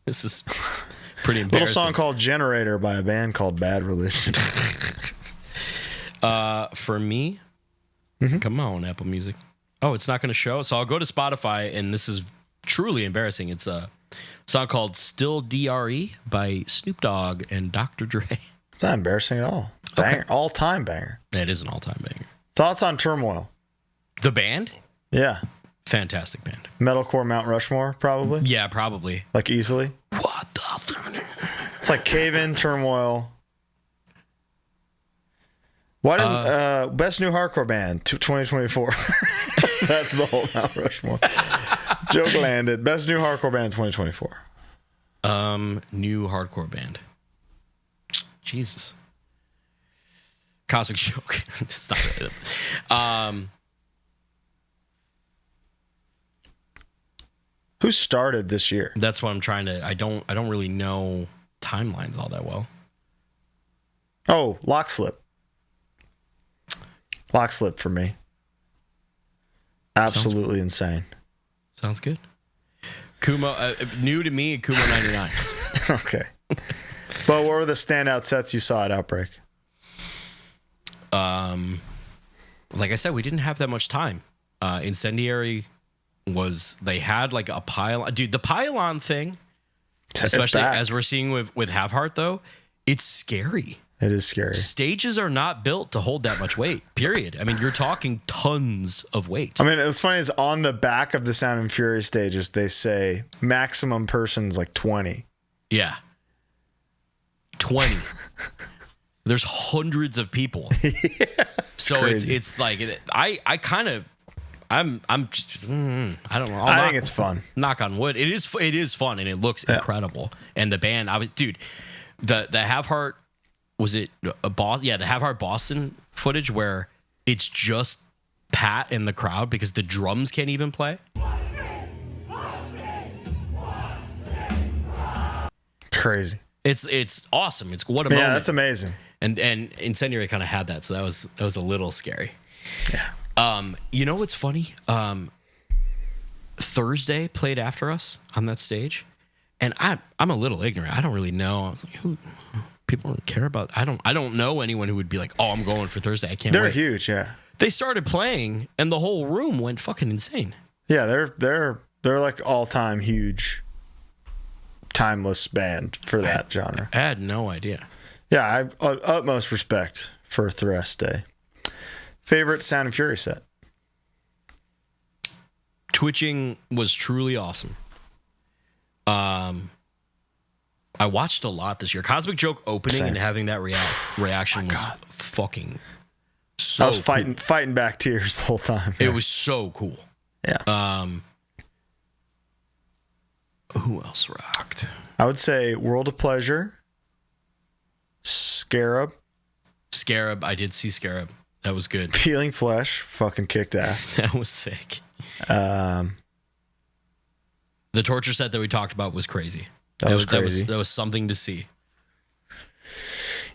This is pretty embarrassing. Little song called Generator by a band called Bad Religion. For me, come on, Apple Music. Oh, it's not going to show. So I'll go to Spotify, and this is truly embarrassing. It's a song called Still DRE by Snoop Dogg and Dr. Dre. It's not embarrassing at all. Banger. Okay. All-time banger. It is an all-time banger. Thoughts on Turmoil? The band? Yeah. Fantastic band. Metalcore Mount Rushmore, probably? Yeah, probably. Like easily? What the? It's like Cave In, Turmoil. Why didn't Best New Hardcore Band 2024? That's the whole Mount Rushmore. Joke landed. Best New Hardcore Band 2024. New hardcore band. Jesus. Cosmic Joke. It's not really. Who started this year? That's what I'm trying to. I don't really know timelines all that well. Oh, Lockslip. Lockslip for me. Absolutely insane. Sounds good. Kumo, new to me, Kumo 99. Okay. But what were the standout sets you saw at Outbreak? Like I said, we didn't have that much time. Incendiary they had like a pile. Dude, the pylon thing, especially as we're seeing with Have Heart, though, it's scary. It is scary. Stages are not built to hold that much weight, period. I mean, you're talking tons of weight. I mean, what's funny is on the back of the Sound and Fury stages, they say maximum person's like 20. Yeah. 20. There's hundreds of people. Yeah, so crazy. it's like, I kind of, I'm just, I don't know. I think it's fun. Knock on wood. It is fun, and it looks incredible. And the band, dude, the Have Heart, was it a boss? Yeah, the Have Heart Boston footage where it's just Pat in the crowd because the drums can't even play. Crazy. It's awesome. It's what a moment. Yeah, that's amazing. And Incendiary kind of had that, so that was a little scary. Yeah. You know what's funny? Thursday played after us on that stage, and I'm a little ignorant. I don't really know who people don't care about. I don't know anyone who would be like, oh, I'm going for Thursday. I can't. They're wait. huge. Yeah. They started playing, and the whole room went fucking insane. Yeah, they're like all-time huge, timeless band for that genre. I had no idea. Yeah, utmost respect for Threste. Favorite Sound and Fury set? Twitching was truly awesome. I watched a lot this year. Cosmic Joke opening Same. and having that reaction was God. fucking so I was cool. fighting back tears the whole time. It was so cool. Yeah. Who else rocked? I would say World of Pleasure, Scarab, I did see Scarab. That was good. Peeling Flesh, fucking kicked ass. That was sick. The torture set that we talked about was crazy. That was crazy. That was something to see.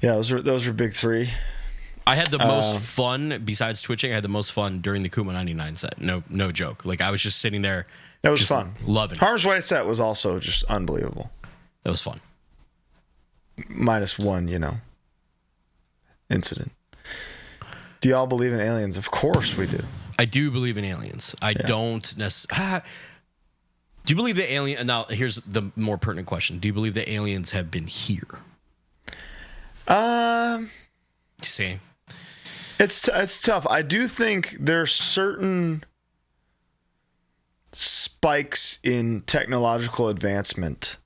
Yeah, those were big three. I had the most fun, besides twitching, I had the most fun during the Kuma 99 set. No joke. Like, I was just sitting there. That was just fun. Loving it. Harm's Way set was also just unbelievable. That was fun. Minus one, incident. Do y'all believe in aliens? Of course we do. I do believe in aliens. I don't necessarily. Do you believe that alien? Now, here's the more pertinent question. Do you believe that aliens have been here? See? It's tough. I do think there's certain spikes in technological advancement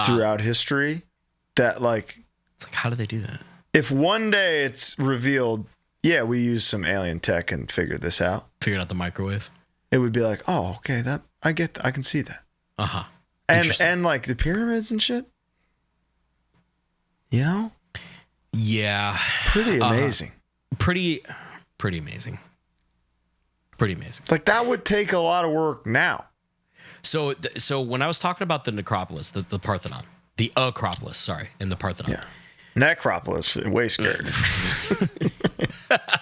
throughout history that, like, it's like, how do they do that? If one day it's revealed, yeah, we used some alien tech and figured this out. Figured out the microwave. It would be like, oh, okay, that I can see that. Uh-huh. And like the pyramids and shit. Yeah. Pretty amazing. Pretty amazing. Pretty amazing. Like, that would take a lot of work now. So when I was talking about the necropolis, the Parthenon, the Acropolis, sorry, and the Parthenon. Yeah. Necropolis, way scared.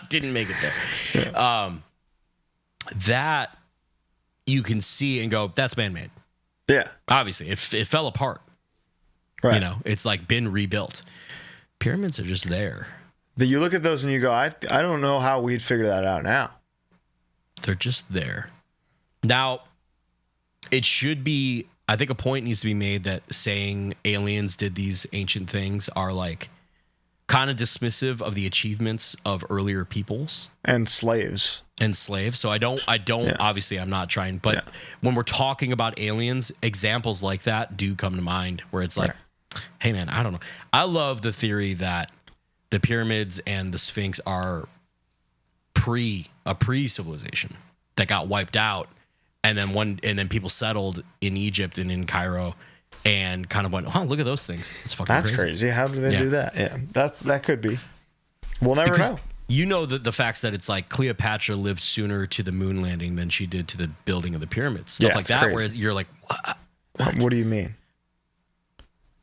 Didn't make it there. Yeah. That you can see and go, that's man-made. Yeah. Obviously, it fell apart. Right. It's like been rebuilt. Pyramids are just there. You look at those and you go, I don't know how we'd figure that out now. They're just there. Now, it should be, I think a point needs to be made that saying aliens did these ancient things are like kind of dismissive of the achievements of earlier peoples. And slaves. So I don't obviously I'm not trying, but when we're talking about aliens, examples like that do come to mind where it's like, hey man, I don't know. I love the theory that the pyramids and the Sphinx are a pre-civilization that got wiped out, and then people settled in Egypt and in Cairo and kind of went, oh, look at those things. That's crazy. How do they do that? Yeah, that could be. We'll never know. You know the facts that it's like Cleopatra lived sooner to the moon landing than she did to the building of the pyramids. Stuff like that, crazy. Where you're like, what do you mean?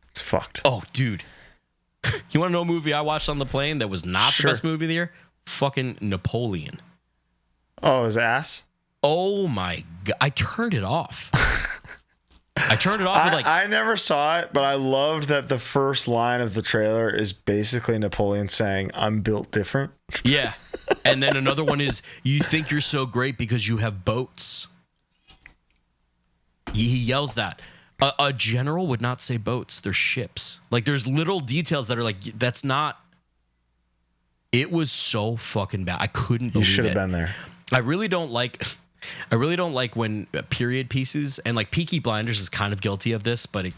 It's fucked. Oh, dude. You want to know a movie I watched on the plane that was not the best movie of the year? Fucking Napoleon. Oh, his ass? Oh my God. I turned it off. I never saw it, but I loved that the first line of the trailer is basically Napoleon saying, I'm built different. Yeah. And then another one is, you think you're so great because you have boats. He yells that. A general would not say boats. They're ships. Like, there's little details that are like, that's not. It was so fucking bad. I couldn't believe it. You should have been there. I really don't like when period pieces, and like Peaky Blinders is kind of guilty of this, but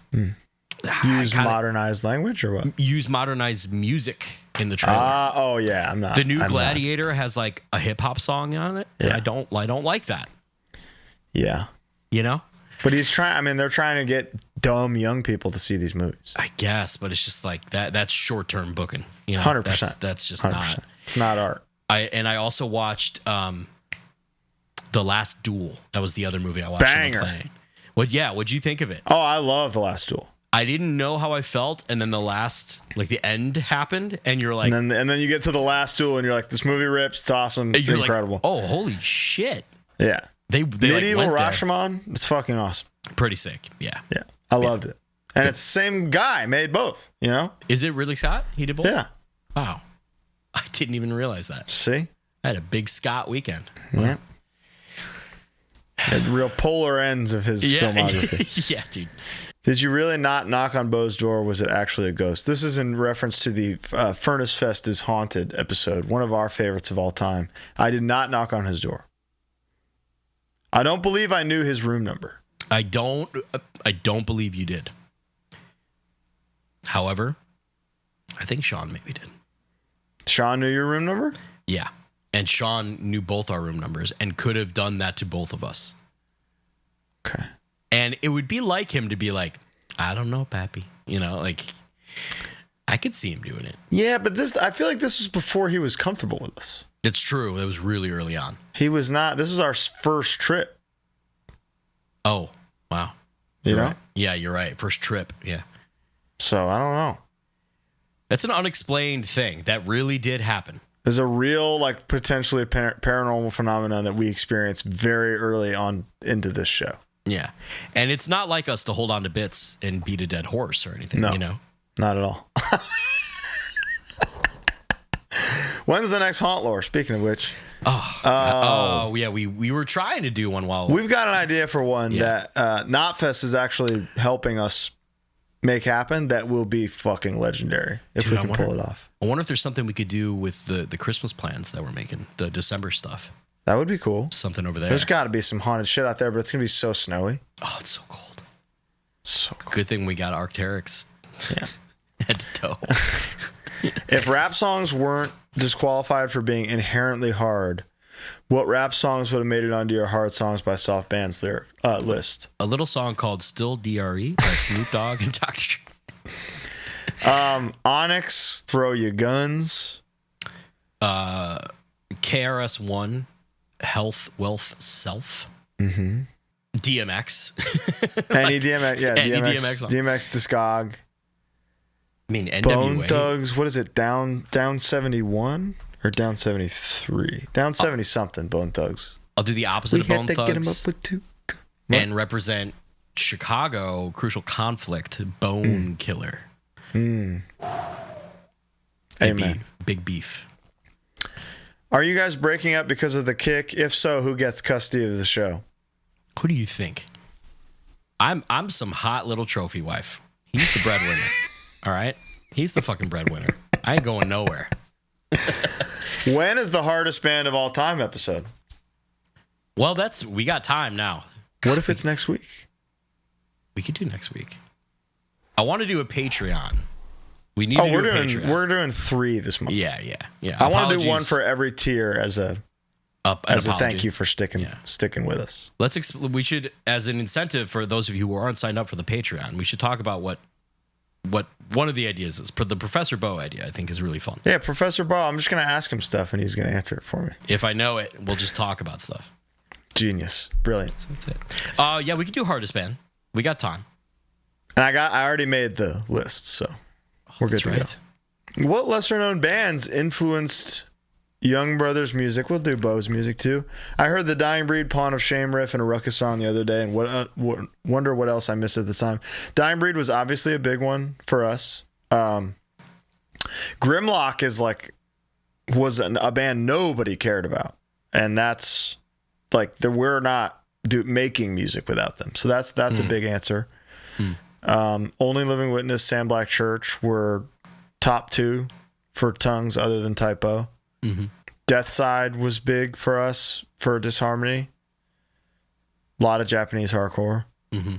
use modernized language or what? Use modernized music in the trailer. Oh yeah, I'm not. The new Gladiator has like a hip hop song on it. Yeah. I don't like that. Yeah. But he's trying. I mean, they're trying to get dumb young people to see these movies. I guess, but it's just like that. That's short-term booking. 100%. That's just 100%. not. It's not art. I also watched The Last Duel. That was the other movie I watched on the plane. What'd you think of it? Oh, I love The Last Duel. I didn't know how I felt, and then the end happened, and you're like, and then you get to The Last Duel, and you're like, this movie rips. It's awesome. It's incredible. Like, oh, holy shit! Yeah. They Medieval like Rashomon, it's fucking awesome. Pretty sick, yeah. Yeah, I loved it. And it's the same guy made both, Is it Ridley Scott? He did both? Yeah. Wow. I didn't even realize that. See? I had a big Scott weekend. Yeah. Had real polar ends of his filmography. Yeah, dude. Did you really not knock on Bo's door? Or was it actually a ghost? This is in reference to the Furnace Fest is Haunted episode, one of our favorites of all time. I did not knock on his door. I don't believe I knew his room number. I don't believe you did. However, I think Sean maybe did. Sean knew your room number? Yeah. And Sean knew both our room numbers and could have done that to both of us. Okay. And it would be like him to be like, I don't know, Pappy. You know, like, I could see him doing it. Yeah, but I feel like this was before he was comfortable with us. It's true. It was really early on. He was not. This was our first trip. Oh, wow. You know? Right. Yeah, you're right. First trip. Yeah. So I don't know. That's an unexplained thing that really did happen. There's a real, like, potentially paranormal phenomenon that we experienced very early on into this show. Yeah. And it's not like us to hold on to bits and beat a dead horse or anything, No, you know? Not at all. When's the next HauntLore? Speaking of which. Oh, yeah. We were trying to do one while... We've got an idea for one that Knotfest is actually helping us make happen that will be fucking legendary if we can pull it off. I wonder if there's something we could do with the Christmas plans that we're making, the December stuff. That would be cool. Something over there. There's got to be some haunted shit out there, but it's going to be so snowy. Oh, it's so cold. So cold. Good thing we got Arc'teryx head to toe. If rap songs weren't disqualified for being inherently hard, what rap songs would have made it onto your hard songs by soft bands list? A little song called Still DRE by Snoop Dogg and Dr. Onyx, Throw Your Guns. KRS-One, Health, Wealth, Self. Mm-hmm. DMX. Any DMX, yeah. Any DMX Discog. I mean, NWA. Bone Thugs, what is it? Down 71 or down 73? Down 70 something. Bone Thugs. I'll do the opposite of Bone Thugs. Get 'em up with two. And represent Chicago, Crucial Conflict, Bone Killer. Amen. Big beef. Are you guys breaking up because of the kick? If so, who gets custody of the show? Who do you think? I'm some hot little trophy wife. He's the breadwinner. All right? He's the fucking breadwinner. I ain't going nowhere. When is the hardest band of all time episode? Well, we got time now. What if it's next week? We could do next week. I want to do a Patreon. We need to do a Patreon. We're doing 3 this month. Yeah. I want to do one for every tier as a thank you for sticking with us. We should, as an incentive for those of you who aren't signed up for the Patreon, we should talk about what one of the ideas is. The Professor Bo idea, I think, is really fun. Yeah, Professor Bo. I'm just going to ask him stuff and he's going to answer it for me. If I know it, we'll just talk about stuff. Genius. Brilliant. That's it. Yeah, we could do hardest band. We got time. And I already made the list, so we're good to go. What lesser known bands influenced Young Brothers' music? We'll do Bo's music too. I heard the Dying Breed Pawn of Shame riff in a Ruckus song the other day, and wonder what else I missed at the time. Dying Breed was obviously a big one for us. Grimlock was a band nobody cared about, and that's we're not making music without them. So that's a big answer. Only Living Witness, Sam Black Church were top 2 for tongues other than Typo. Mm-hmm. Deathside was big for us for Disharmony. A lot of Japanese hardcore. Mm-hmm.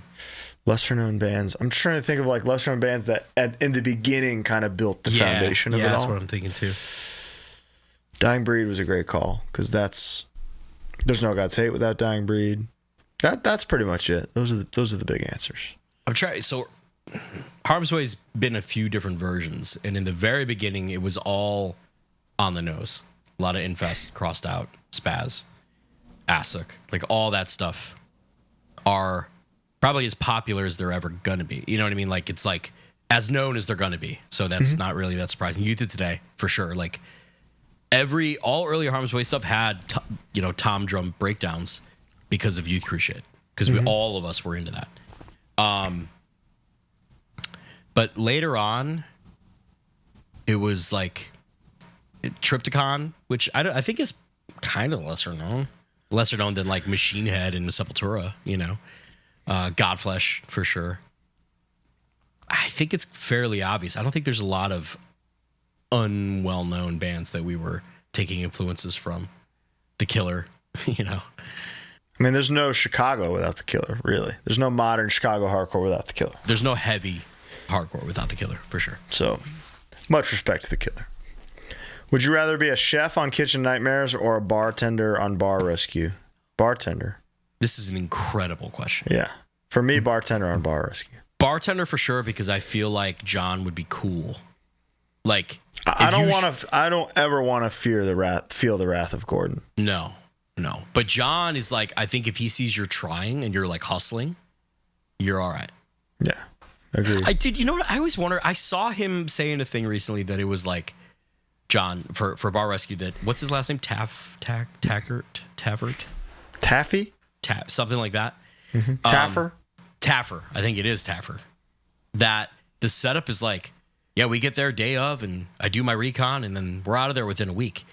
Lesser known bands. I'm just trying to think of lesser known bands that in the beginning kind of built the foundation of it all. Yeah, that's what I'm thinking too. Dying Breed was a great call because there's no God's Hate without Dying Breed. That's pretty much it. Those are the big answers. I'm trying. So Harm's Way's been a few different versions, and in the very beginning, it was all on the nose. A lot of Infest, Crossed Out, Spaz, Asuk, all that stuff are probably as popular as they're ever gonna be. You know what I mean? It's as known as they're gonna be. So that's not really that surprising. You did today for sure. All earlier Harm's Way stuff had tom drum breakdowns because of Youth Crew shit. Because all of us were into that. But later on, it was Triptychon, which I think is kind of lesser known than Machine Head and Sepultura, Godflesh for sure. I think it's fairly obvious. I don't think there's a lot of unwell-known bands that we were taking influences from. The Killer, you know. I mean, there's no Chicago without The Killer, really. There's no modern Chicago hardcore without The Killer. There's no heavy hardcore without The Killer, for sure. So, much respect to The Killer. Would you rather be a chef on Kitchen Nightmares or a bartender on Bar Rescue? Bartender. This is an incredible question. Yeah. For me, bartender on Bar Rescue. Bartender for sure, because I feel like John would be cool. Like, I don't ever want to feel the wrath of Gordon. No. But John is like, I think if he sees you're trying and you're like hustling, you're all right. Yeah. Agreed. You know what? I always wonder, I saw him saying a thing recently that it was like, John, for Bar Rescue, that, what's his last name? Tavert? Taffy? Something like that. Mm-hmm. Taffer. I think it is Taffer. That the setup is like, yeah, we get there day of and I do my recon and then we're out of there within a week.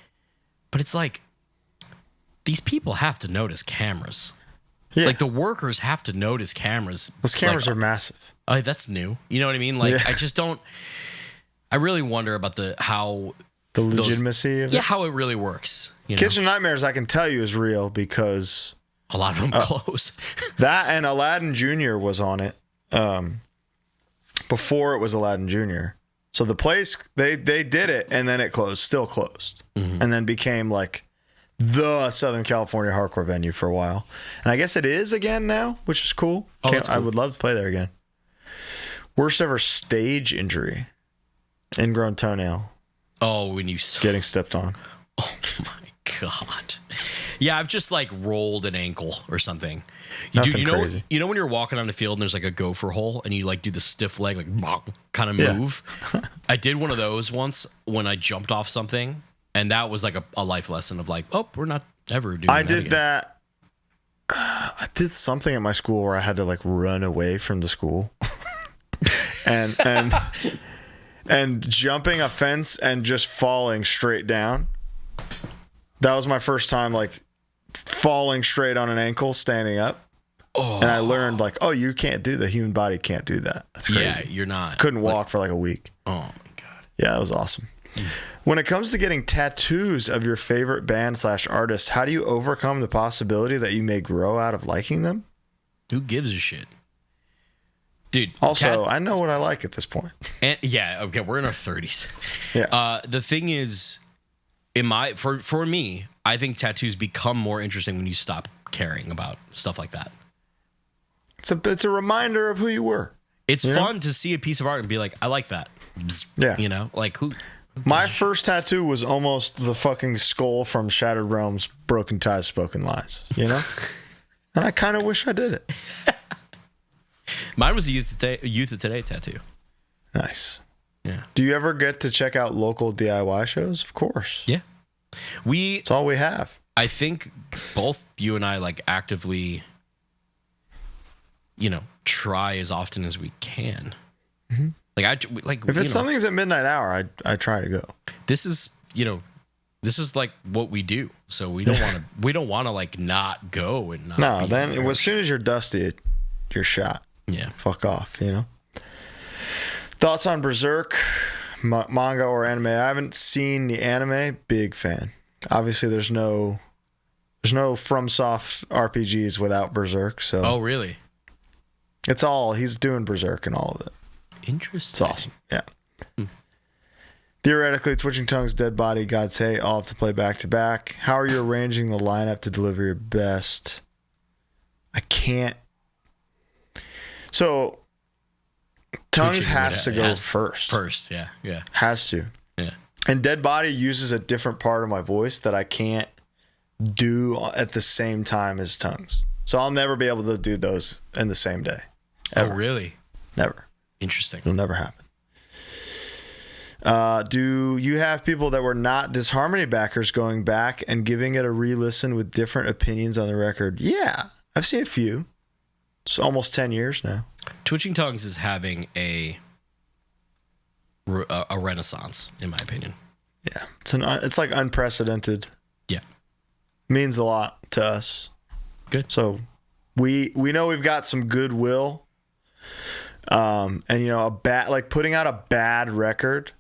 But it's like, these people have to notice cameras. Yeah. Like the workers have to notice cameras. Those cameras are massive. Oh, that's new. You know what I mean? Like, yeah. I really wonder about the legitimacy of it. Yeah, how it really works. You know? Kitchen Nightmares, I can tell you, is real because a lot of them close. That and Aladdin Jr. was on it before it was Aladdin Jr. So the place, they did it and then it closed, still closed. Mm-hmm. And then became like the Southern California hardcore venue for a while. And I guess it is again now, which is cool. Oh, that's cool. I would love to play there again. Worst ever stage injury. Ingrown toenail. Oh, when you getting stepped on. Oh my God. Yeah, I've just like rolled an ankle or something. Crazy. You know when you're walking on the field and there's like a gopher hole and you like do the stiff leg, like kind of move? Yeah. I did one of those once when I jumped off something, and that was like a life lesson of like, oh, we're not ever doing that. I did something at my school where I had to like run away from the school. and jumping a fence and just falling straight down. That was my first time like falling straight on an ankle, standing up. Oh. And I learned like, oh, you can't do that. The human body can't do that. That's crazy. Yeah, you're not. Couldn't walk for like a week. Oh my God. Yeah, that was awesome. When it comes to getting tattoos of your favorite band / artist, how do you overcome the possibility that you may grow out of liking them? Who gives a shit? Dude. Also, I know what I like at this point. And yeah, okay, we're in our 30s. Yeah. The thing is, for me, I think tattoos become more interesting when you stop caring about stuff like that. It's a reminder of who you were. It's fun to see a piece of art and be like, I like that. Yeah. You know, like who my first tattoo was almost the fucking skull from Shattered Realms, Broken Ties, Spoken Lies, you know? And I kind of wish I did it. Mine was a Youth of Today tattoo. Nice. Yeah. Do you ever get to check out local DIY shows? Of course. Yeah. It's all we have. I think both you and I like actively, try as often as we can. Mm-hmm. If it's something's at midnight hour, I try to go. This is like what we do. So we don't want to like not go and not. No, then as soon as you're dusty, you're shot. Yeah. Fuck off, Thoughts on Berserk, manga or anime? I haven't seen the anime. Big fan. Obviously, there's no FromSoft RPGs without Berserk. So. Oh, really? He's doing Berserk and all of it. Interesting. It's awesome. Yeah. Theoretically, Twitching Tongues, Dead Body, God's Hate, all have to play back to back. How are you arranging the lineup to deliver your best? I can't. So, Tongues has to go first. First, yeah. Has to. Yeah. And Dead Body uses a different part of my voice that I can't do at the same time as Tongues. So I'll never be able to do those in the same day. Ever. Oh, really? Never. Interesting. It'll never happen. Do you have people that were not Disharmony backers going back and giving it a re-listen with different opinions on the record? Yeah. I've seen a few. It's almost 10 years now. Twitching Tongues is having a renaissance, in my opinion. Yeah. It's like unprecedented. Yeah. Means a lot to us. Good. So we know we've got some goodwill. And you know, putting out a bad record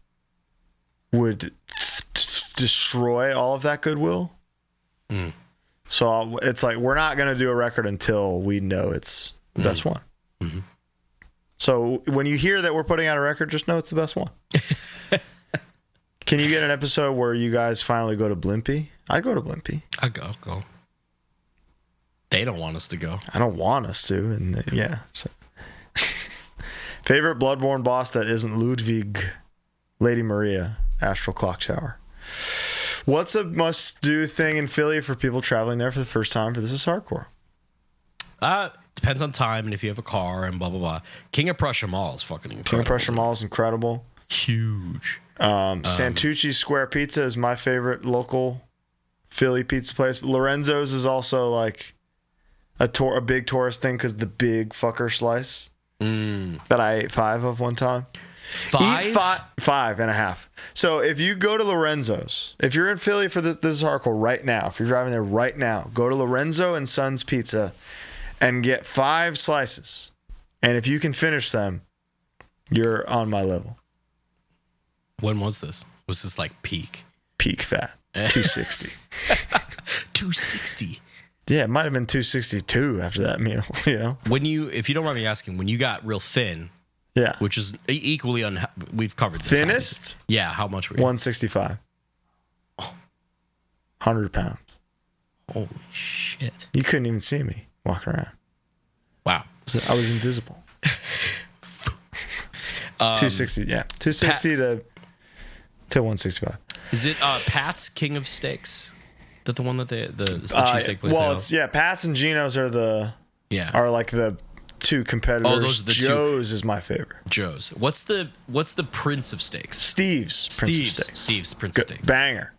would destroy all of that goodwill. So it's like, we're not going to do a record until we know it's the best one. Mm-hmm. So when you hear that we're putting out a record, just know it's the best one. Can you get an episode where you guys finally go to Blimpie? I'd go to Blimpie. I'd go. They don't want us to go. I don't want us to. And yeah. So. Favorite Bloodborne boss that isn't Ludwig, Lady Maria, Astral Clock Tower. What's a must-do thing in Philly for people traveling there for the first time for This Is Hardcore? Depends on time and if you have a car and blah, blah, blah. King of Prussia Mall is fucking incredible. King of Prussia Mall is incredible. Huge. Santucci's Square Pizza is my favorite local Philly pizza place. But Lorenzo's is also like a big tourist thing because the big fucker slice that I ate 5 of one time. 5? Eat 5.5. So if you go to Lorenzo's, if you're in Philly for this is hardcore right now, if you're driving there right now, go to Lorenzo and Sons Pizza and get 5 slices. And if you can finish them, you're on my level. When was this? Was this like peak? Peak fat. 260. 260. Yeah, it might have been 262 after that meal, you know? If you don't mind me asking, when you got real thin, yeah, which is equally we've covered this. Thinnest? Yeah, how much were you? 165. 100 pounds. Holy shit. You couldn't even see me walking around. Wow. I was invisible. 260, yeah. 260 to 165. Is it Pat's King of Steaks? That the one that the cheesesteak place? Well, it's Pat's and Geno's are like the 2 competitors. Oh, those are the Joe's is my favorite. Joe's. What's the Prince of Steaks? Steve's Prince of Steaks. Steve's Prince of Steaks. Banger.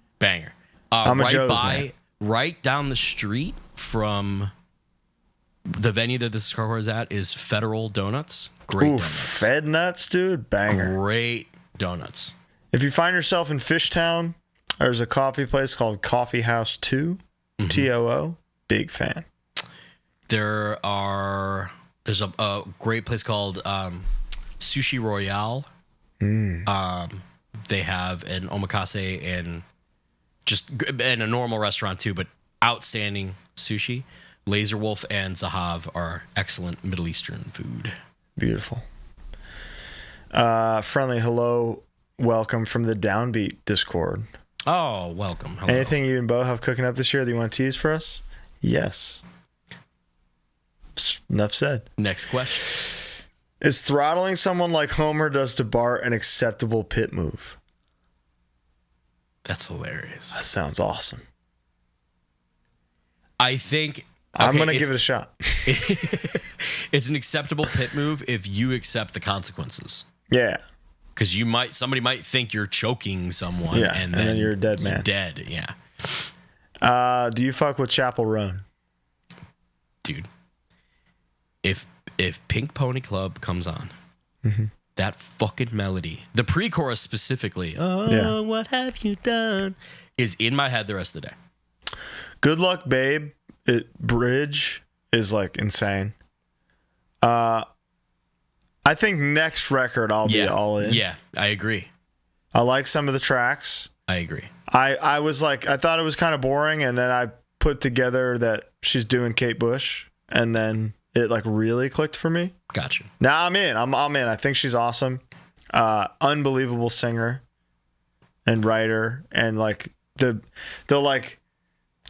I'm a Joe's man. Right down the street from the venue that this hardcore is at is Federal Donuts. Great donuts. Fed Nuts, dude. Banger. Great donuts. If you find yourself in Fishtown, there's a coffee place called Coffee House 2, TOO. Big fan. There's a great place called Sushi Royale. They have an omakase and a normal restaurant too, but outstanding sushi. Laser Wolf and Zahav are excellent Middle Eastern food. Beautiful. Friendly hello, welcome from the Downbeat Discord. Oh, welcome. Hello. Anything you and Bo have cooking up this year that you want to tease for us? Yes. Enough said. Next question. Is throttling someone like Homer does to Bart an acceptable pit move? That's hilarious. That sounds awesome. I think... I'm going to give it a shot. It's an acceptable pit move if you accept the consequences. Yeah. Because somebody might think you're choking someone, and then you're a dead man. Dead, yeah. Do you fuck with Chapel Roan? Dude, if Pink Pony Club comes on, that fucking melody, the pre-chorus specifically, what have you done, is in my head the rest of the day. Good Luck Babe, bridge is like insane. I think next record I'll be all in. Yeah, I agree. I like some of the tracks. I agree. I was like, I thought it was kind of boring, and then I put together that she's doing Kate Bush, and then it like really clicked for me. Gotcha. Now I'm in. I'm in. I think she's awesome. Unbelievable singer and writer, and like the like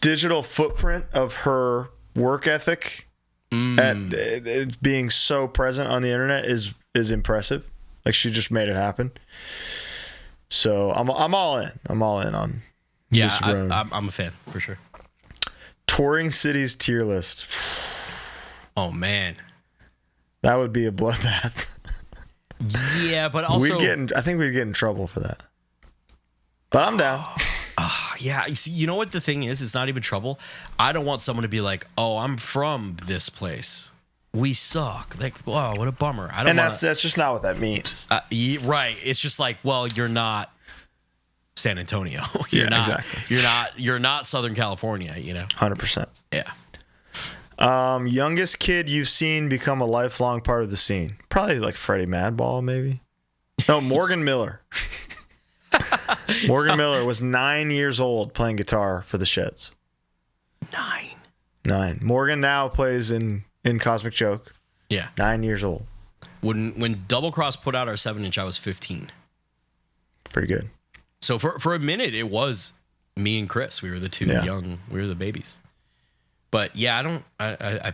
digital footprint of her work ethic at being so present on the internet is impressive. Like she just made it happen. So I'm all in. I'm all in on. Yeah, I'm a fan for sure. Touring cities tier list. Oh man, that would be a bloodbath. Yeah, but also I think we'd get in trouble for that. But I'm down. Yeah, you know what the thing is? It's not even trouble. I don't want someone to be like, "Oh, I'm from this place. We suck." Like, wow, what a bummer. I don't. And that's just not what that means. Right. It's just like, well, you're not San Antonio. You're not. Exactly. You're not Southern California. You know. 100%. Yeah. Youngest kid you've seen become a lifelong part of the scene. Probably like Freddie Madball, maybe. No, Morgan Miller. Morgan Miller was 9 years old playing guitar for the Sheds. 9. Morgan now plays in Cosmic Joke. Yeah. 9 years old. When Double Cross put out our 7-inch, I was 15. Pretty good. So for a minute, it was me and Chris. We were the two young. We were the babies. But yeah, I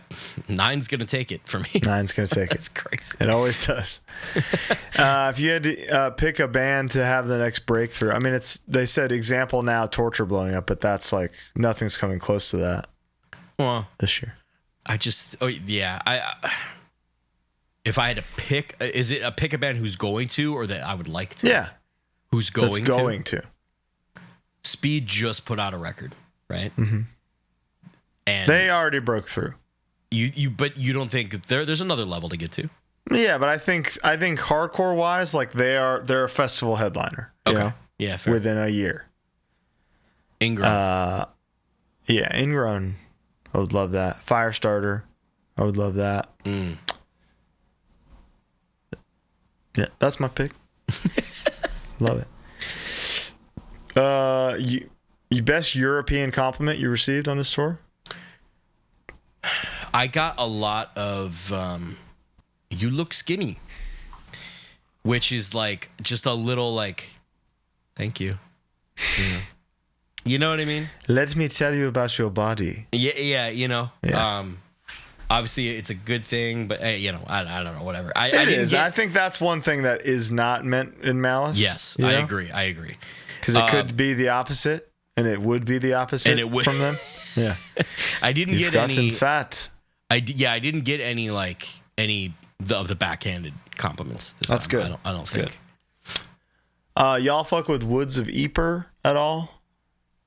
9's gonna take it for me. 9's gonna take it. That's crazy. It always does. If you had to pick a band to have the next breakthrough, I mean, they said example now, Torture blowing up, but that's like nothing's coming close to that. Well, this year, if I had to pick, is it pick a band who's going to, or that I would like to? Yeah, who's going to? Speed just put out a record, right? Mm-hmm. And they already broke through. But you don't think there's another level to get to? Yeah, but I think hardcore wise, like they're a festival headliner. Okay. You know, yeah, fair. Within a year. Ingrown. Ingrown. I would love that. Firestarter. I would love that. Yeah, that's my pick. Love it. You best European compliment you received on this tour? I got a lot of you look skinny, which is like just a little like thank you. You know what I mean? Let me tell you about your body. Yeah, you know. Yeah. Obviously it's a good thing, but I don't know, whatever. I think that's one thing that is not meant in malice. Yes, I agree. Because it could be the opposite, and it would be the opposite from them. Yeah. I didn't You've get got any some fat. I didn't get any of the backhanded compliments this That's time. good. I don't think. Good. Y'all fuck with Woods of Ypres at all?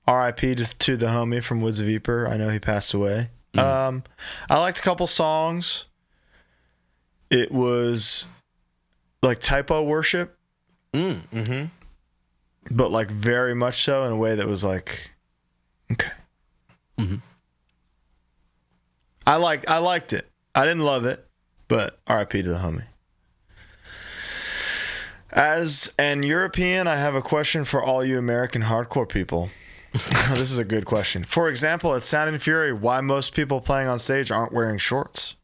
R.I.P. to the homie from Woods of Ypres. I know he passed away. I liked a couple songs. It was like typo worship. Mm-hmm. But like very much so in a way that was like, okay. Mm-hmm. I liked it. I didn't love it, but R.I.P. to the homie. As an European, I have a question for all you American hardcore people. This is a good question. For example, at Sound and Fury, why most people playing on stage aren't wearing shorts?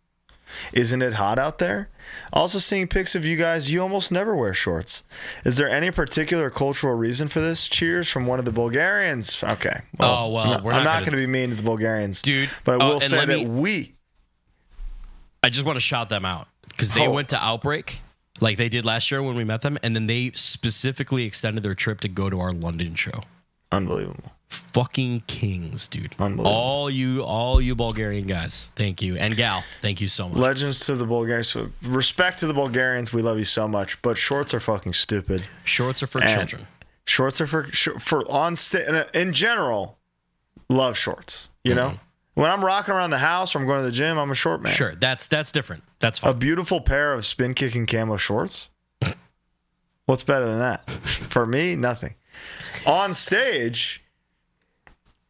Isn't it hot out there? Also seeing pics of you guys, you almost never wear shorts. Is there any particular cultural reason for this? Cheers from one of the Bulgarians. Okay. Well, I'm not going to be mean to the Bulgarians. Dude. But I will say that I just want to shout them out because they went to Outbreak like they did last year when we met them, and then they specifically extended their trip to go to our London show. Unbelievable. Fucking kings, dude. Unbelievable. All you Bulgarian guys, thank you. And gal, thank you so much. Legends to the Bulgarians. So respect to the Bulgarians. We love you so much. But shorts are fucking stupid. Shorts are for children. Shorts are for on stage. In general, love shorts. You know? When I'm rocking around the house or I'm going to the gym, I'm a short man. Sure, that's different. That's fine. A beautiful pair of spin kicking camo shorts. What's better than that? For me, nothing. On stage,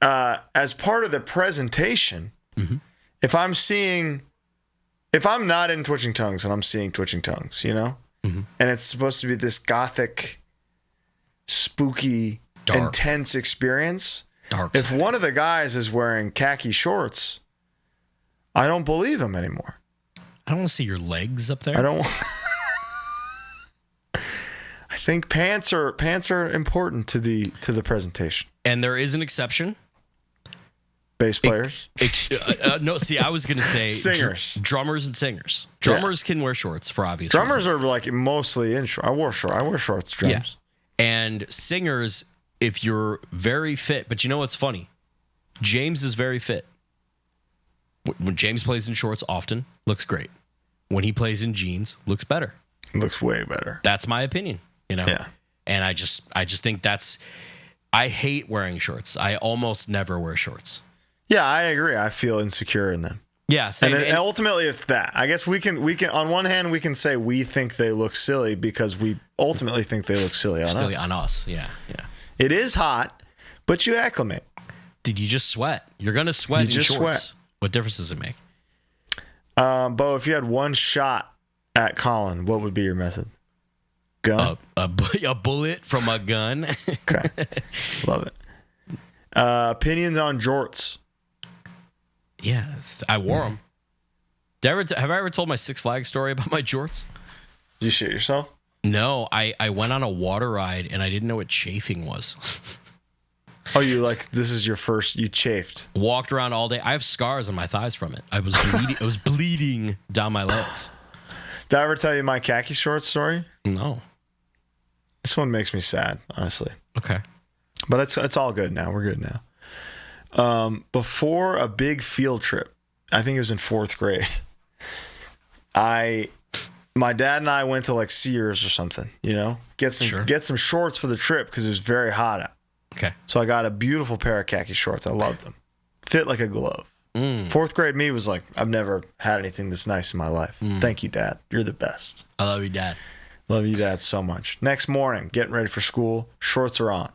as part of the presentation, if I'm not in Twitching Tongues and I'm seeing Twitching Tongues, you know, and it's supposed to be this gothic, spooky, intense experience. If one of the guys is wearing khaki shorts, I don't believe him anymore. I don't want to see your legs up there. I don't. I think pants are important to the presentation. And there is an exception. Bass players. No, see, I was going to say singers, drummers and singers. Drummers can wear shorts for obvious drummers reasons. Are like mostly in shorts. I wear shorts. Drums. Yeah. And singers, if you're very fit, but you know what's funny? James is very fit. When James plays in shorts often, looks great. When he plays in jeans, looks better. Looks way better. That's my opinion, you know? Yeah. And I just think I hate wearing shorts. I almost never wear shorts. Yeah, I agree. I feel insecure in them. Yeah, same. And ultimately it's that. I guess we can on one hand we can say we think they look silly because we ultimately think they look silly on us. Silly on us. Yeah. It is hot, but you acclimate. Did you just sweat? You're going to sweat in shorts. Sweat. What difference does it make? Bo, if you had one shot at Colin, what would be your method? Gun? A bullet from a gun. Okay. Love it. Opinions on jorts? Yeah, I wore them. Have I ever told my Six Flags story about my jorts? Did you shit yourself? No, I went on a water ride and I didn't know what chafing was. Oh, this is your first, you chafed. Walked around all day. I have scars on my thighs from it. I was bleeding down my legs. Did I ever tell you my khaki shorts story? No. This one makes me sad, honestly. Okay. But it's all good now. We're good now. Before a big field trip, I think it was in 4th grade, my dad and I went to like Sears or something, get some shorts for the trip because it was very hot out. Okay. So I got a beautiful pair of khaki shorts. I loved them. Fit like a glove. 4th grade me was like, I've never had anything this nice in my life. Thank you, Dad. You're the best. I love you, Dad. Love you, Dad, so much. Next morning, getting ready for school. Shorts are on.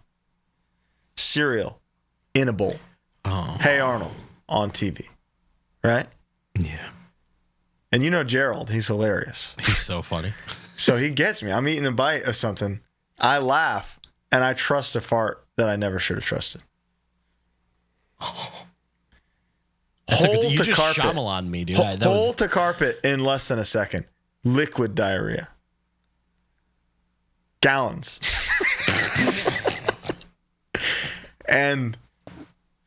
Cereal in a bowl. Oh. Hey Arnold on TV. Right? Yeah. And Gerald, he's hilarious. He's so funny. So he gets me. I'm eating a bite of something. I laugh and I trust a fart that I never should have trusted. You just Shyamalan me, dude. Hole to carpet in less than a second. Liquid diarrhea. Gallons. And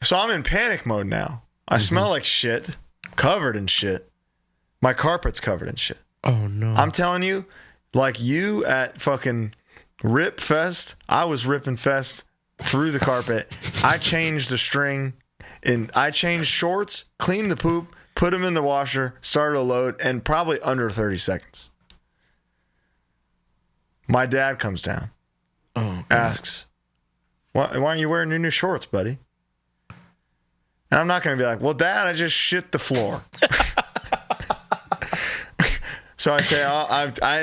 so I'm in panic mode now. I smell like shit, covered in shit. My carpet's covered in shit. Oh, no. I'm telling you, like you at fucking Rip Fest, I was ripping fest through the carpet. I changed the string, and I changed shorts, cleaned the poop, put them in the washer, started a load, and probably under 30 seconds. My dad comes down, asks, why aren't you wearing your new shorts, buddy? And I'm not going to be like, well, Dad, I just shit the floor. So I say,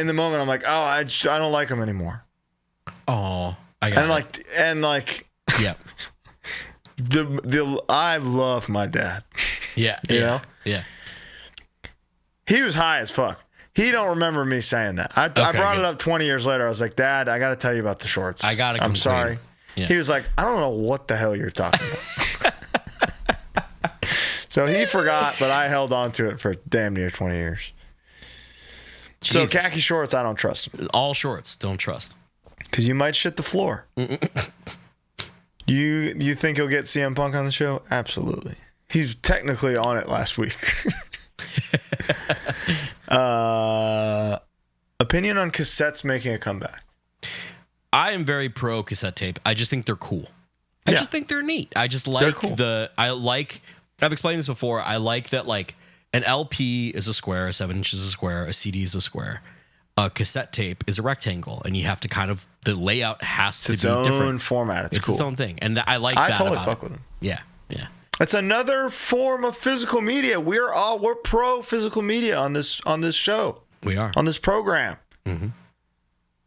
in the moment, I'm like, I don't like them anymore. Oh, I got it. Yep. I love my dad. Yeah. You know? Yeah. He was high as fuck. He don't remember me saying that. I brought it up 20 years later. I was like, Dad, I got to tell you about the shorts. I'm sorry. Yeah. He was like, I don't know what the hell you're talking about. So he forgot, but I held on to it for damn near 20 years. Jesus. So khaki shorts, I don't trust them. All shorts, don't trust. Because you might shit the floor. You think he'll get CM Punk on the show? Absolutely. He's technically on it last week. Opinion on cassettes making a comeback. I am very pro cassette tape. I just think they're cool. I just think they're neat. I just like cool. I've explained this before. I like that like an LP is a square, a 7 inches is a square, a CD is a square. A cassette tape is a rectangle, and you have to the layout has to be different. It's its own format. It's cool. Its own thing. And I like that. I totally fuck with them. Yeah. It's another form of physical media. We're pro physical media on this show. We are. On this program. Mm-hmm.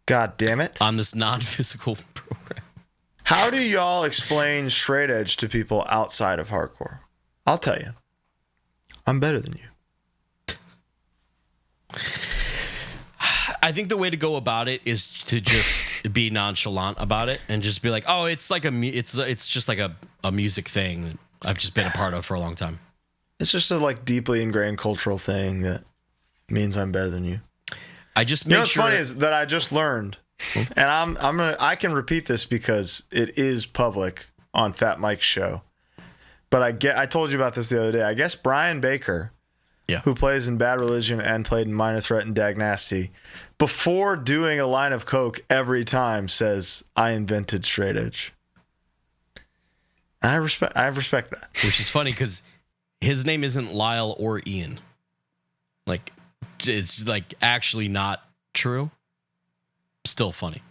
God damn it. On this non-physical program. How do y'all explain straight edge to people outside of hardcore? I'll tell you. I'm better than you. I think the way to go about it is to just be nonchalant about it and just be like, oh, it's like it's just like a music thing that I've just been a part of for a long time. It's just a like deeply ingrained cultural thing that means I'm better than you. I just make what's funny is that I just learned, and I can repeat this because it is public on Fat Mike's show. But I told you about this the other day. I guess Brian Baker, who plays in Bad Religion and played in Minor Threat and Dag Nasty, before doing a line of coke every time says, I invented straight edge. And I respect that. Which is funny because his name isn't Lyle or Ian. Like, it's like actually not true. Still funny.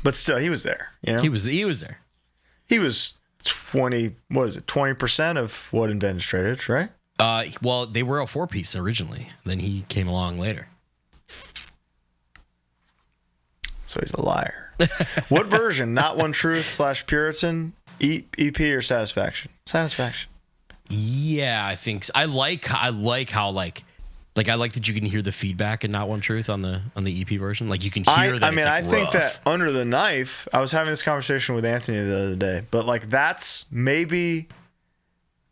But still, he was there. You know? He was there. He was 20% of what invented straight edge, right? Well, they were a 4-piece originally. Then he came along later. So he's a liar. What version? Not One Truth / Puritan, EP, or Satisfaction? Satisfaction. Yeah, I think so. I like how I like that you can hear the feedback in Not One Truth on the EP version. Like you can hear that. I mean, it's like I think rough. that Under the Knife, I was having this conversation with Anthony the other day, but like that's maybe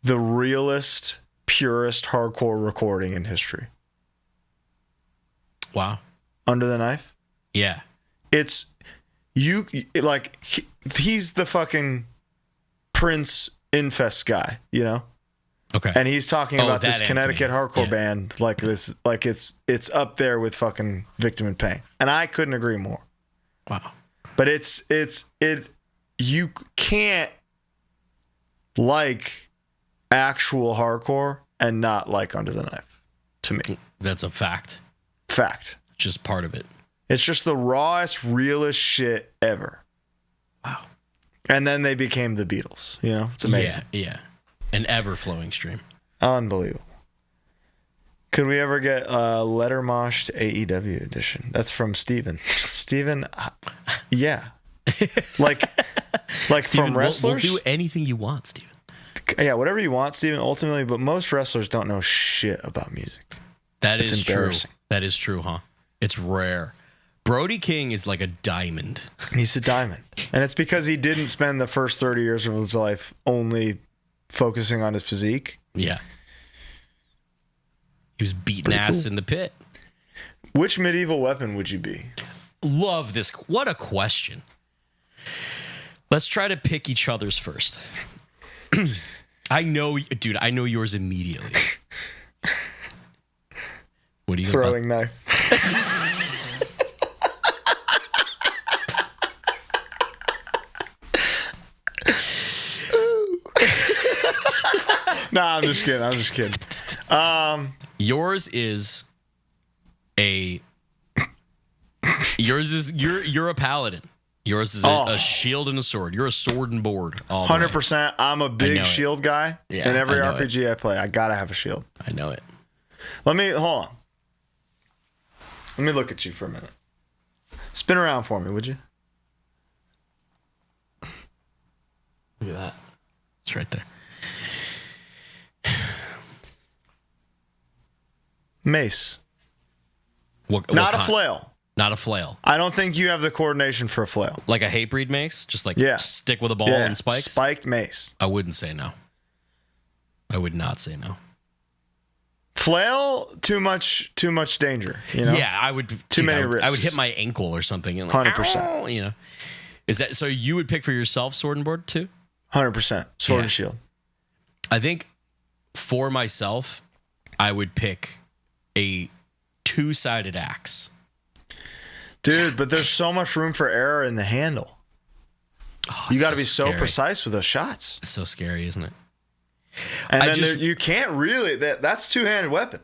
the realest, purest hardcore recording in history. Wow. Under the Knife? Yeah. It's he's the fucking Prince Infest guy, you know? Okay. And he's talking about this Anthony. Connecticut hardcore Yeah. band like this, like it's up there with fucking Victim in Pain. And I couldn't agree more. Wow. But you can't like actual hardcore and not like Under the Knife, to me. That's a fact. Fact. Just part of it. It's just the rawest, realest shit ever. Wow. And then they became the Beatles. You know, it's amazing. Yeah. An ever-flowing stream. Unbelievable. Could we ever get Letter Mosh to AEW edition? That's from Steven. Steven, yeah. Like Steven, from wrestlers? We'll do anything you want, Steven. Yeah, whatever you want, Steven, ultimately. But most wrestlers don't know shit about music. It's is embarrassing. True. That is true, huh? It's rare. Brody King is like a diamond. He's a diamond. And it's because he didn't spend the first 30 years of his life only focusing on his physique. Yeah. He was beating ass in the pit. Which medieval weapon would you be? Love this. What a question. Let's try to pick each other's first. I know yours immediately. What are you throwing knife? Nah, I'm just kidding. Yours is you're a paladin. Yours is a shield and a sword. You're a sword and board. 100%. I'm a big shield guy. Yeah, in every I know RPG I play, I gotta have a shield. I know it. Hold on. Let me look at you for a minute. Spin around for me, would you? Look at that. It's right there. Mace. What Not a kind? flail. Not a flail. I don't think you have the coordination for a flail. Like a Hatebreed mace? Just like stick with a ball Yeah. and spikes? Spiked mace. I wouldn't say no. I would not say no. Flail, too much danger. You know? Yeah, I would. Too many I risks. would hit my ankle or something. And like, 100%. "Ow," you know. Is that so? You would pick for yourself sword and board too? 100%. Sword and shield. I think for myself, I would pick a 2-sided axe. Dude, but there's so much room for error in the handle. Oh, You got to be so scary. precise with those shots. It's so scary, isn't it? And then you can't really. That's two-handed weapon.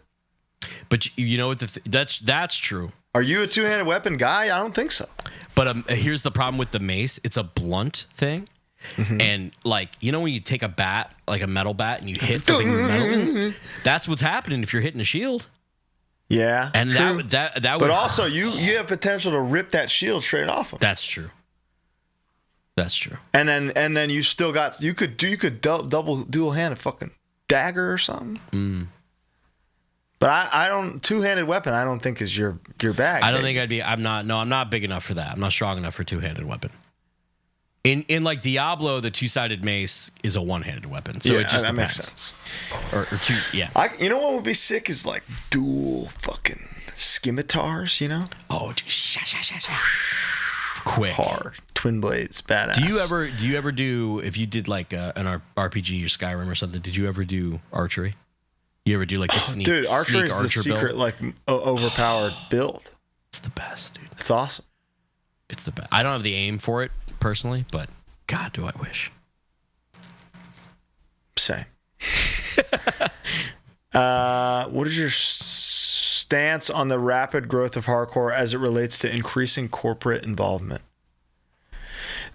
But you know what? That's true. Are you a two-handed weapon guy? I don't think so. But here's the problem with the mace. It's a blunt thing. Mm-hmm. And like, you know, when you take a bat, like a metal bat, and you hit something metal, that's what's happening if you're hitting a shield. Yeah. And true. that would. But also, you have potential to rip that shield straight off him. That's true. That's true. And then you still got you could double dual hand a fucking dagger or something. Mm. But I don't two-handed weapon. I don't think is your bag. I don't think I'd be. I'm not big enough for that. I'm not strong enough for two-handed weapon. In like Diablo, the 2-sided mace is a one-handed weapon, so it just that depends. makes sense. Or two, yeah. You know what would be sick is like dual fucking scimitars. You know, Quick, hard twin blades, badass. Do you ever do if you did like an RPG or Skyrim or something? Did you ever do archery? You ever do like the sneak? Dude, archery is the secret build? like overpowered build. It's the best, dude. It's awesome. It's the best. I don't have the aim for it personally, but God, do I wish. Same. What is your stance on the rapid growth of hardcore as it relates to increasing corporate involvement?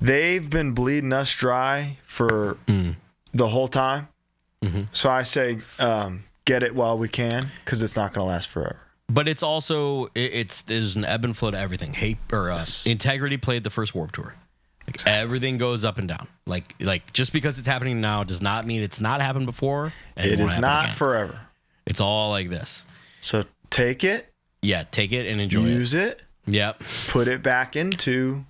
They've been bleeding us dry for the whole time. Mm-hmm. So I say get it while we can, because it's not going to last forever. But it's also there's an ebb and flow to everything. Integrity played the first Warped Tour. Like everything goes up and down. Like just because it's happening now does not mean it's not happened before. And It won't is happen not again. forever. It's all like this. So take it, Yeah, take it and enjoy use it, Yep. put it back into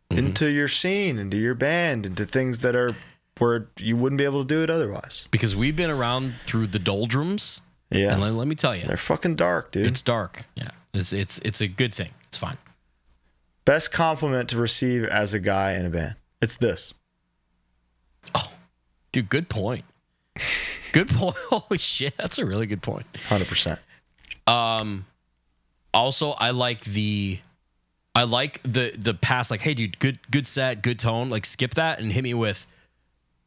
your scene, into your band, into things that are where you wouldn't be able to do it otherwise. Because we've been around through the doldrums. Yeah. And let me tell you, They're fucking dark, dude. it's dark. Yeah. It's a good thing. It's fine. Best compliment to receive as a guy in a band. It's this. Oh, dude, good point. Good point. Holy shit, that's a really good point. 100%. Also, I like the past, like, hey dude, good set, good tone. Like skip that and hit me with,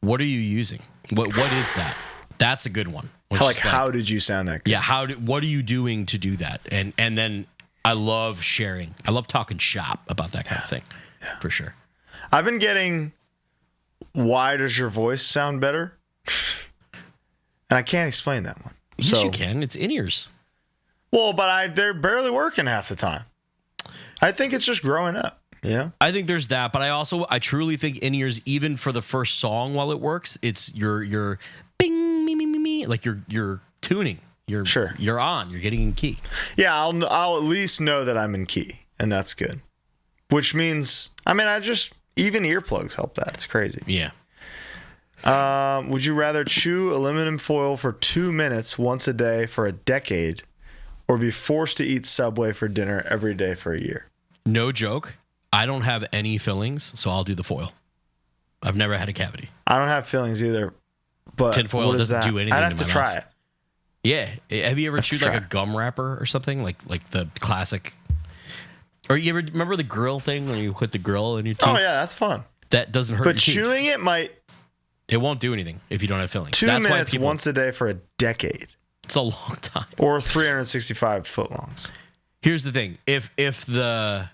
what are you using? What is that? That's a good one. Like, how did you sound that good? Yeah, what are you doing to do that? And then I love sharing. I love talking shop about that kind of thing. Yeah. For sure. I've been getting, why does your voice sound better? And I can't explain that one. Yes, you can. It's in-ears. Well, but they're barely working half the time. I think it's just growing up, you know? I think there's that, but I truly think in-ears, even for the first song while it works, it's your bing, me, like you're tuning. You're on. You're getting in key. Yeah, I'll at least know that I'm in key, and that's good. Which means, even earplugs help that. It's crazy. Yeah. Would you rather chew aluminum foil for 2 minutes once a day for a decade, or be forced to eat Subway for dinner every day for a year? No joke. I don't have any fillings, so I'll do the foil. I've never had a cavity. I don't have fillings either, but tinfoil doesn't do anything. I'd have to try it. Yeah. Have you ever chewed like a gum wrapper or something? Like the classic. Or you ever remember the grill thing when you put the grill in your teeth? Oh yeah, that's fun. That doesn't hurt your teeth. But chewing it might. It won't do anything if you don't have fillings. 2 minutes once a day for a decade. It's a long time. Or 365 footlongs. Here's the thing: if the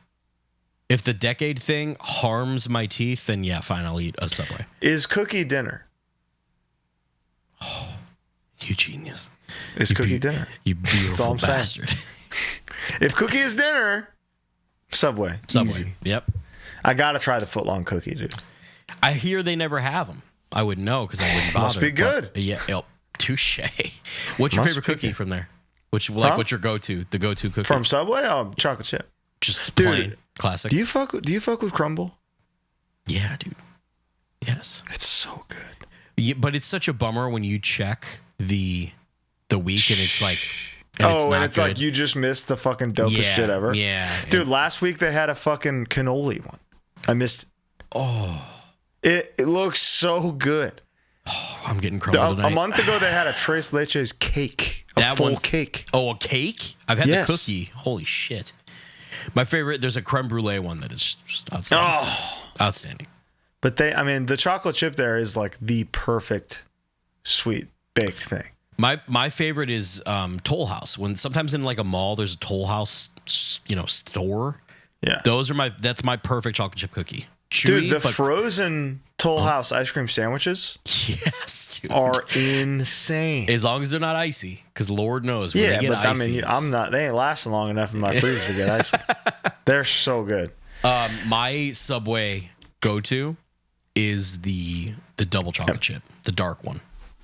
decade thing harms my teeth, then yeah, fine, I'll eat a Subway. Is cookie dinner? Oh, you genius! Is cookie dinner? You beautiful bastard. If cookie is dinner, Subway. Easy. Yep. I gotta try the footlong cookie, dude. I hear they never have them. I wouldn't know because I wouldn't bother. Must be good. Yeah. Touche. What's your favorite cookie from there? What's your go-to? The go-to cookie from Subway? Chocolate chip. Just plain classic. Do you fuck with crumble? Yeah, dude. Yes. It's so good. Yeah, but it's such a bummer when you check the week and it's like, it's like you just missed the fucking dopest shit ever. Yeah, dude. Last week they had a fucking cannoli one. I missed. Oh, it looks so good. Oh, I'm getting crumbled tonight. A month ago they had a Tres Leches cake. A full cake. Oh, a cake? I've had the cookie. Holy shit. My favorite, there's a creme brulee one that is just outstanding. Oh. Outstanding. But the chocolate chip there is like the perfect sweet baked thing. My favorite is Toll House. When sometimes in like a mall there's a Toll House, store. Yeah. That's my perfect chocolate chip cookie. Chewy, dude, the frozen Toll House ice cream sandwiches, yes, dude, are insane. As long as they're not icy, because Lord knows when they get icy. I'm not. They ain't lasting long enough in my freezer to get icy. They're so good. My Subway go-to is the double chocolate chip, the dark one.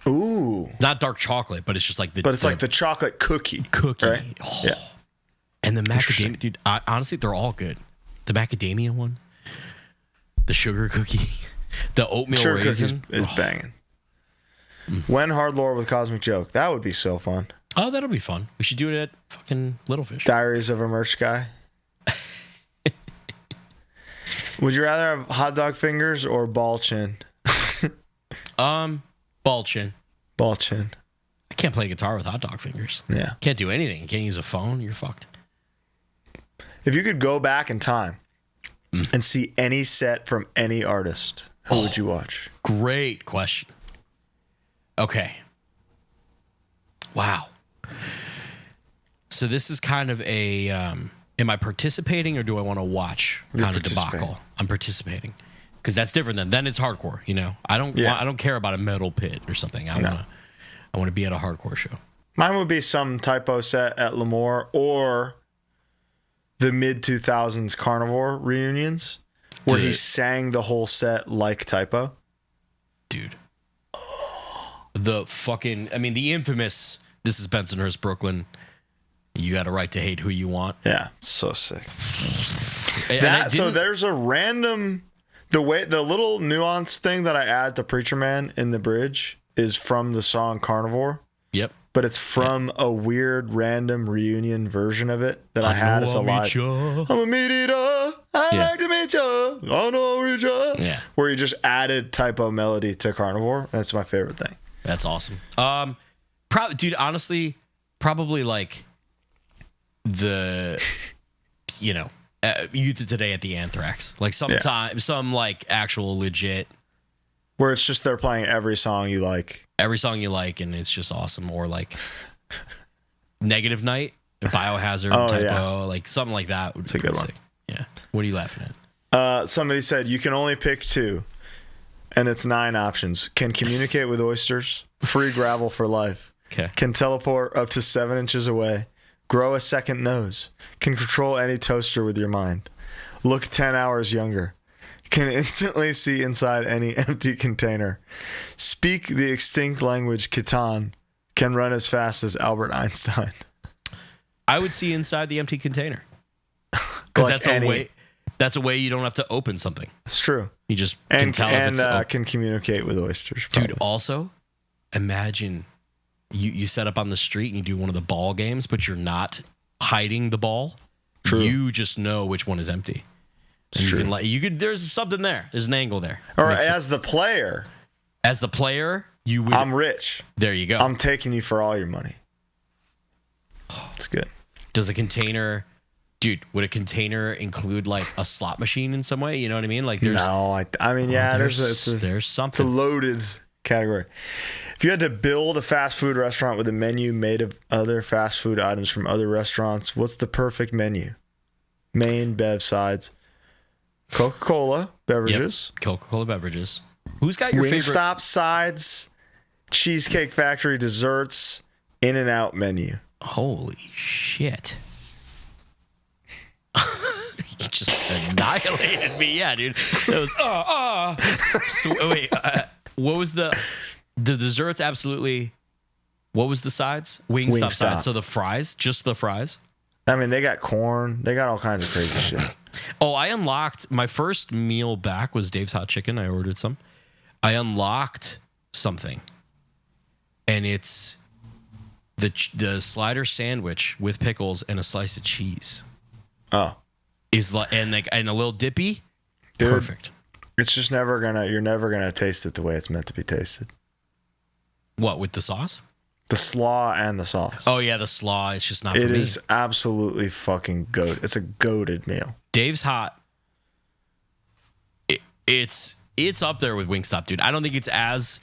Ooh, not dark chocolate, but it's just like like the chocolate cookie. Right? Oh. Yeah, and the macadamia, dude. Honestly, they're all good. The macadamia one. The sugar cookie, the oatmeal sugar raisin is banging. When HardLore with Cosmic Joke, that would be so fun. Oh, that'll be fun. We should do it at fucking Little Fish. Diaries of a Merch Guy. Would you rather have hot dog fingers or ball chin? Ball chin. Ball chin. I can't play guitar with hot dog fingers. Yeah. Can't do anything. You can't use a phone. You're fucked. If you could go back in time and see any set from any artist, who would you watch? Great question. Okay. Wow. So this is kind of a, am I participating or do I want to watch kind of debacle? I'm participating. Because that's different then it's hardcore, I don't care about a metal pit or something. I want to be at a hardcore show. Mine would be some typo set at Lemoore or the mid-2000s Carnivore reunions. where he sang the whole set like Typo. Dude. The fucking, I mean, the infamous, this is Bensonhurst, Brooklyn. You got a right to hate who you want. Yeah, so sick. So there's a random, the little nuance thing that I add to Preacher Man in the bridge is from the song Carnivore. Yep. But it's from a weird random reunion version of it that I had as a live. I'm a meat eater. I like to meet you. I know reach you. Yeah. Where you just added Typo melody to Carnivore. That's my favorite thing. That's awesome. Dude, honestly, probably like the, Youth of Today at the Anthrax. Like some like actual legit. Where it's just they're playing every song you like. Every song you like, and it's just awesome. Or like Negative Night, Biohazard, Typo, like something like that. It's a good one. Sick. Yeah. What are you laughing at? Somebody said you can only pick 2, and it's 9 options. Can communicate with oysters, free gravel for life. Okay. Can teleport up to 7 inches away, grow a second nose, can control any toaster with your mind, look 10 hours younger, can instantly see inside any empty container, speak the extinct language Khitan, can run as fast as Albert Einstein. I would see inside the empty container. Because Like that's a way you don't have to open something. That's true. You just can tell if it's can communicate with oysters. Probably. Dude, also, imagine you set up on the street and you do one of the ball games, but you're not hiding the ball. True. You just know which one is empty. And you could there's something there. There's an angle there. Or as the player, you would. I'm rich. There you go. I'm taking you for all your money. It's good. Does a container, dude? Would a container include like a slot machine in some way? You know what I mean? Like there's no. There's something. It's a loaded category. If you had to build a fast food restaurant with a menu made of other fast food items from other restaurants, what's the perfect menu? Main, bev, sides. Coca-Cola beverages. Yep. Coca-Cola beverages. Who's got your favorite? Wingstop sides, Cheesecake Factory desserts, In-N-Out menu. Holy shit. You just annihilated me. Yeah, dude. That was, So, wait, what was the desserts? Absolutely. What was the sides? Wingstop sides. So the fries, just the fries? I mean, they got corn. They got all kinds of crazy shit. Oh, I unlocked my first meal back was Dave's Hot Chicken. I ordered some. I unlocked something, and it's the slider sandwich with pickles and a slice of cheese. Oh, is like and a little dippy. Dude, perfect. It's just you're never gonna taste it the way it's meant to be tasted. What, with the sauce? The slaw and the sauce. Oh yeah, the slaw. It's just not for me. It is absolutely fucking goat. It's a goated meal. Dave's Hot. It's up there with Wingstop, dude. I don't think it's as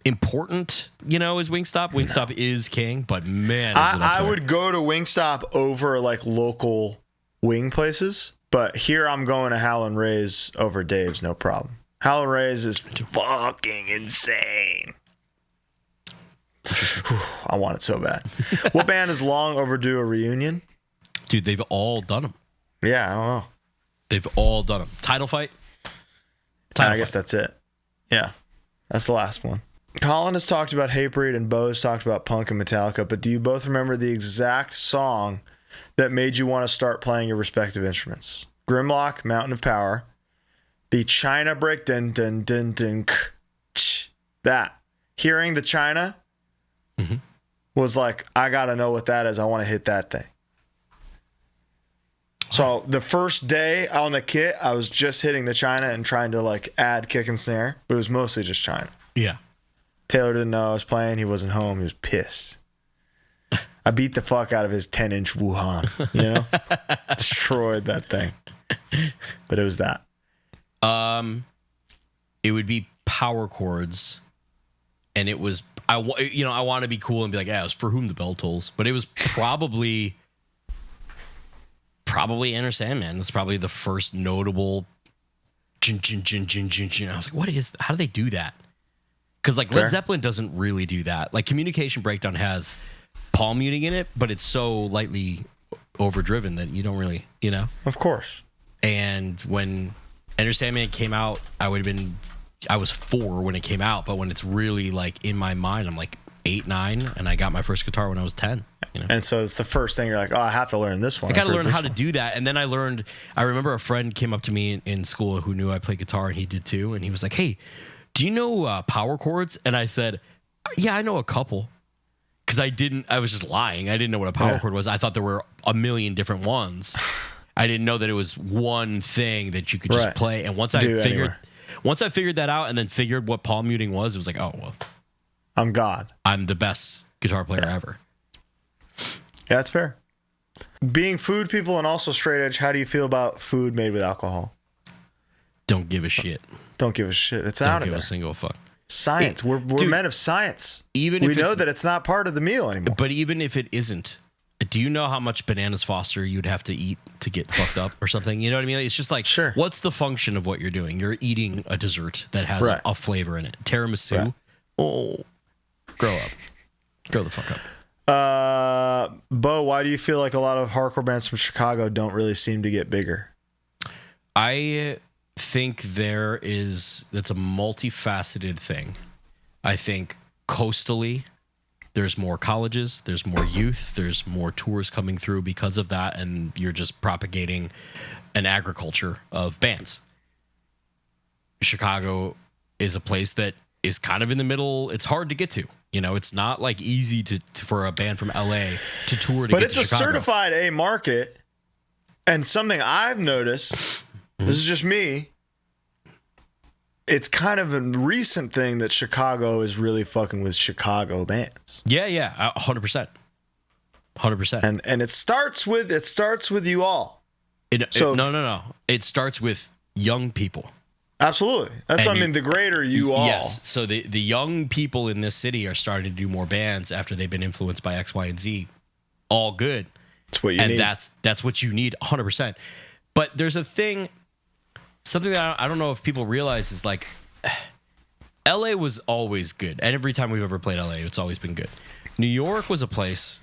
important, as Wingstop. Wingstop is king, but man, is it up I there. would go to Wingstop over like local wing places, but here I'm going to Howlin' Ray's over Dave's, no problem. Howlin' Ray's is fucking insane. I want it so bad. What band is long overdue a reunion? Dude, they've all done them. Yeah, I don't know. They've all done them. Title Fight? I guess that's it. Yeah, that's the last one. Colin has talked about Hatebreed and Bo has talked about punk and Metallica, but do you both remember the exact song that made you want to start playing your respective instruments? Grimlock, Mountain of Power, the China break, dun dun dun dun, that. Hearing the China was like, I gotta know what that is. I want to hit that thing. So the first day on the kit, I was just hitting the China and trying to like add kick and snare, but it was mostly just China. Yeah. Taylor didn't know I was playing. He wasn't home. He was pissed. I beat the fuck out of his 10-inch Wuhan, destroyed that thing. But it was that. It would be power chords, and it was I want to be cool and be like, yeah, it was For Whom the Bell Tolls, but it was probably Enter Sandman. That's probably the first notable. Jin, jin, jin, jin, jin, jin. I was like, what is? How do they do that? Because like Led Zeppelin doesn't really do that. Like Communication Breakdown has palm muting in it, but it's so lightly overdriven that you don't really, Of course. And when Enter Sandman came out, I was 4 when it came out, but when it's really like in my mind, I'm like 8, 9, and I got my first guitar when I was 10. You know? And so it's the first thing you're like, oh, I have to learn this one. I got to learn how to do that. And then I remember a friend came up to me in school who knew I played guitar, and he did too. And he was like, hey, do you know power chords? And I said, yeah, I know a couple. Because I was just lying. I didn't know what a power chord was. I thought there were a million different ones. I didn't know that it was one thing that you could just play. And once I figured that out and then figured what palm muting was, it was like, oh, well. I'm God. I'm the best guitar player ever. Yeah, that's fair. Being food people and also straight edge, how do you feel about food made with alcohol? Don't give a shit. Don't give a shit. It's out of there. Don't give a single fuck. Science. We're men of science. Even we if know that it's not part of the meal anymore. But even if it isn't, do you know how much bananas Foster you'd have to eat to get fucked up or something? You know what I mean? It's just like, what's the function of what you're doing? You're eating a dessert that has a flavor in it. Tiramisu. Right. Oh, grow up. Grow the fuck up. Bo, why do you feel like a lot of hardcore bands from Chicago don't really seem to get bigger? I think that's a multifaceted thing. I think coastally, there's more colleges, there's more youth, there's more tours coming through because of that, and you're just propagating an agriculture of bands. Chicago is a place that is kind of in the middle. It's hard to get to. You know, it's not like easy for a band from LA to tour to get to Chicago. But it's a certified A market, and something I've noticed, this is just me, it's kind of a recent thing that Chicago is really fucking with Chicago bands. Yeah, 100%. 100%. And it starts with you all. No. It starts with young people. Absolutely. That's what I mean, the greater you all. Yes. So the young people in this city are starting to do more bands after they've been influenced by X, Y, and Z. All good. That's what you need. And that's what you need, 100%. But there's something that I don't know if people realize is like, LA was always good. And every time we've ever played LA, it's always been good. New York was a place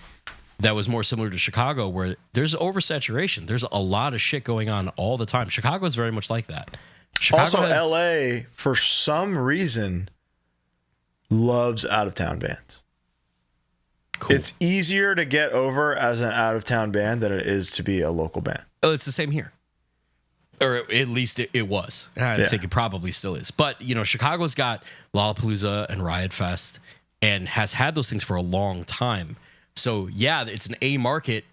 that was more similar to Chicago where there's oversaturation. There's a lot of shit going on all the time. Chicago is very much like that. Also, LA, for some reason, loves out-of-town bands. Cool. It's easier to get over as an out-of-town band than it is to be a local band. Oh, it's the same here. Or at least it was. I think it probably still is. But, you know, Chicago's got Lollapalooza and Riot Fest and has had those things for a long time. So, yeah, it's an A market,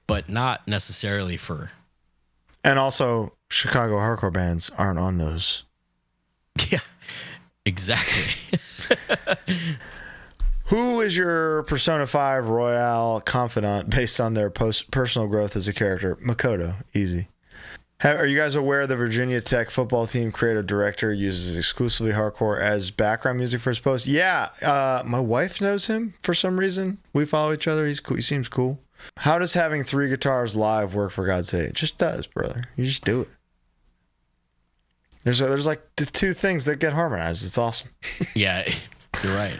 but not necessarily for... And also... Chicago hardcore bands aren't on those. Yeah, exactly. Who is your Persona 5 Royale confidant based on their personal growth as a character? Makoto, easy. Are you guys aware the Virginia Tech football team creative director uses exclusively hardcore as background music for his post? Yeah, my wife knows him for some reason. We follow each other. He's cool. He seems cool. How does having 3 guitars live work, for God's sake? It just does, brother. You just do it. There's like the 2 things that get harmonized. It's awesome. Yeah, you're right.